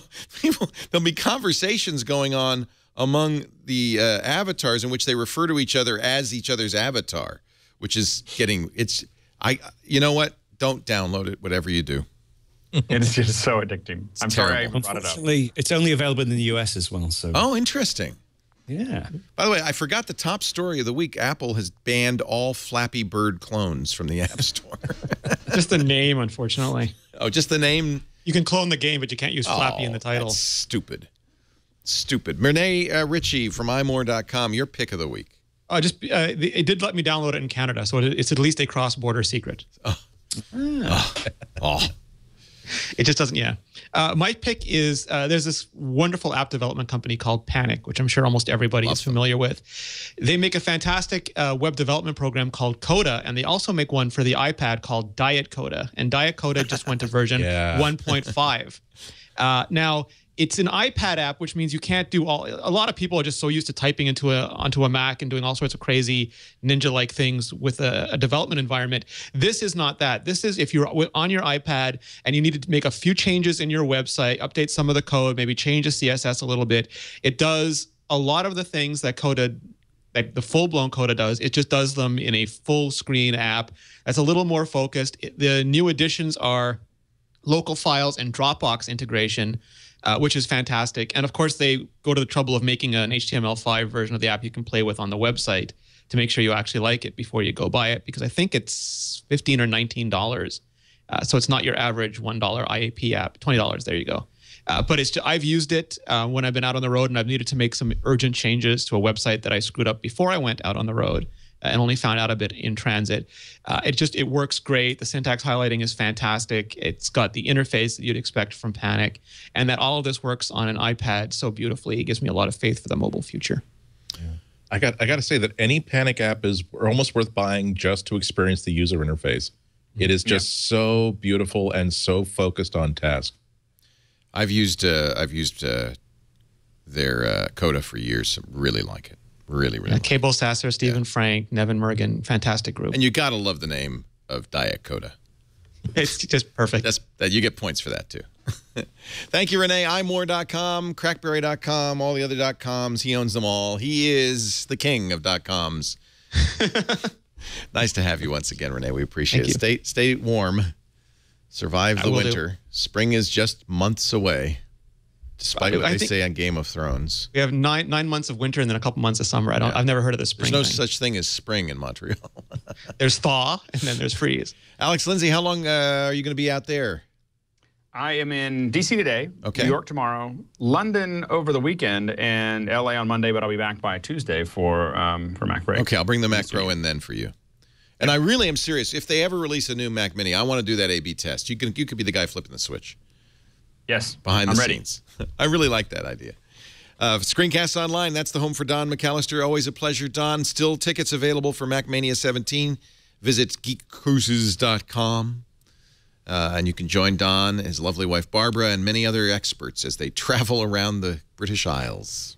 there'll be conversations going on among the avatars in which they refer to each other as each other's avatar, which is you know what? Don't download it, whatever you do. It's just so addicting. I'm sorry I brought it up. Unfortunately, it's only available in the US as well. So. Oh, interesting. Yeah. By the way, I forgot the top story of the week. Apple has banned all Flappy Bird clones from the App Store. Just the name, unfortunately. Oh, just the name? You can clone the game, but you can't use Flappy in the title. That's stupid. Stupid. Renee Ritchie from imore.com, your pick of the week. It did let me download it in Canada, so it's at least a cross-border secret. It just doesn't, my pick is, there's this wonderful app development company called Panic, which I'm sure almost everybody is familiar with. They make a fantastic web development program called Coda, and they also make one for the iPad called Diet Coda. And Diet Coda just went to version 1.5. Now, it's an iPad app, which means you can't do a lot of people are just so used to typing onto a Mac and doing all sorts of crazy ninja-like things with a development environment. This is not that. This is if you're on your iPad and you need to make a few changes in your website, update some of the code, maybe change the CSS a little bit. It does a lot of the things that Coda, like the full-blown Coda does. It just does them in a full-screen app that's a little more focused. The new additions are local files and Dropbox integration, which is fantastic. And of course, they go to the trouble of making an HTML5 version of the app you can play with on the website to make sure you actually like it before you go buy it, because I think it's $15 or $19. So it's not your average $1 IAP app. $20, there you go. But I've used it when I've been out on the road and I've needed to make some urgent changes to a website that I screwed up before I went out on the road and only found out a bit in transit. It works great. The syntax highlighting is fantastic. It's got the interface that you'd expect from Panic, and that all of this works on an iPad so beautifully. It gives me a lot of faith for the mobile future. Yeah. I got to say that any Panic app is almost worth buying just to experience the user interface. It is just so beautiful and so focused on task. I've used their Coda for years. Really like it. Really like Cable Sasser, Stephen Frank, Nevin Mergen, fantastic group. And you got to love the name of Diet Coda. It's just perfect. You get points for that, too. Thank you, Renee. imore.com, crackberry.com, all the other .coms. He owns them all. He is the king of .coms. Nice to have you once again, Renee. We appreciate it. Stay warm. Survive the winter. Spring is just months away. Despite what they say on Game of Thrones. We have nine months of winter and then a couple months of summer. I've never heard of the spring. There's no such thing as spring in Montreal. There's thaw and then there's freeze. Alex Lindsay, how long are you going to be out there? I am in D.C. today, New York tomorrow, London over the weekend, and L.A. on Monday, but I'll be back by Tuesday for MacBreak. Okay, I'll bring the Mac Pro in then for you. And I really am serious. If they ever release a new Mac Mini, I want to do that A/B test. You could be the guy flipping the switch. Yes, behind the scenes. I really like that idea. Screencast Online, that's the home for Don McAllister. Always a pleasure, Don. Still tickets available for MacMania 17. Visit geekcruises.com. And you can join Don, his lovely wife Barbara, and many other experts as they travel around the British Isles.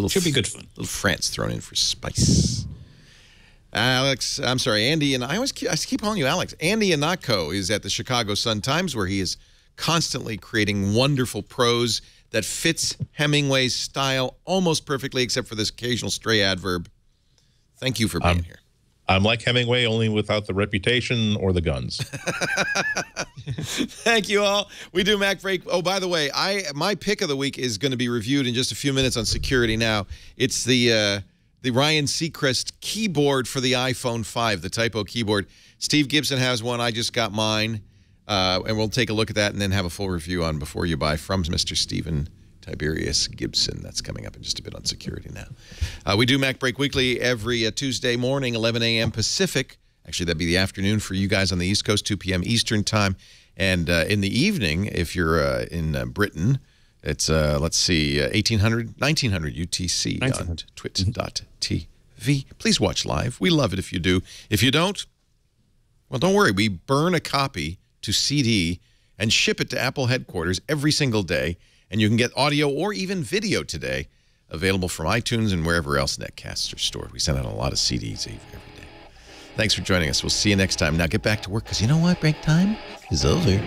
Should be good fun. Little France thrown in for spice. Alex, I'm sorry, Andy, and I keep calling you Alex. Andy Anatko is at the Chicago Sun-Times, where he is constantly creating wonderful prose that fits Hemingway's style almost perfectly, except for this occasional stray adverb. Thank you for being here. I'm like Hemingway, only without the reputation or the guns. Thank you all. We do MacBreak. Oh, by the way, my pick of the week is going to be reviewed in just a few minutes on Security Now. It's the Ryan Seacrest keyboard for the iPhone 5, the Typo keyboard. Steve Gibson has one. I just got mine. And we'll take a look at that and then have a full review on Before You Buy from Mr. Stephen Tiberius Gibson. That's coming up in just a bit on Security Now. We do MacBreak Weekly every Tuesday morning, 11 a.m. Pacific. Actually, that'd be the afternoon for you guys on the East Coast, 2 p.m. Eastern Time. And in the evening, if you're in Britain, it's, let's see, 1900 UTC on twit.tv. Please watch live. We love it if you do. If you don't, well, don't worry. We burn a copy to CD and ship it to Apple headquarters every single day. And you can get audio or even video today available from iTunes and wherever else netcasts are stored. We send out a lot of CDs every day. Thanks for joining us. We'll see you next time. Now get back to work, because you know what? Break time is over.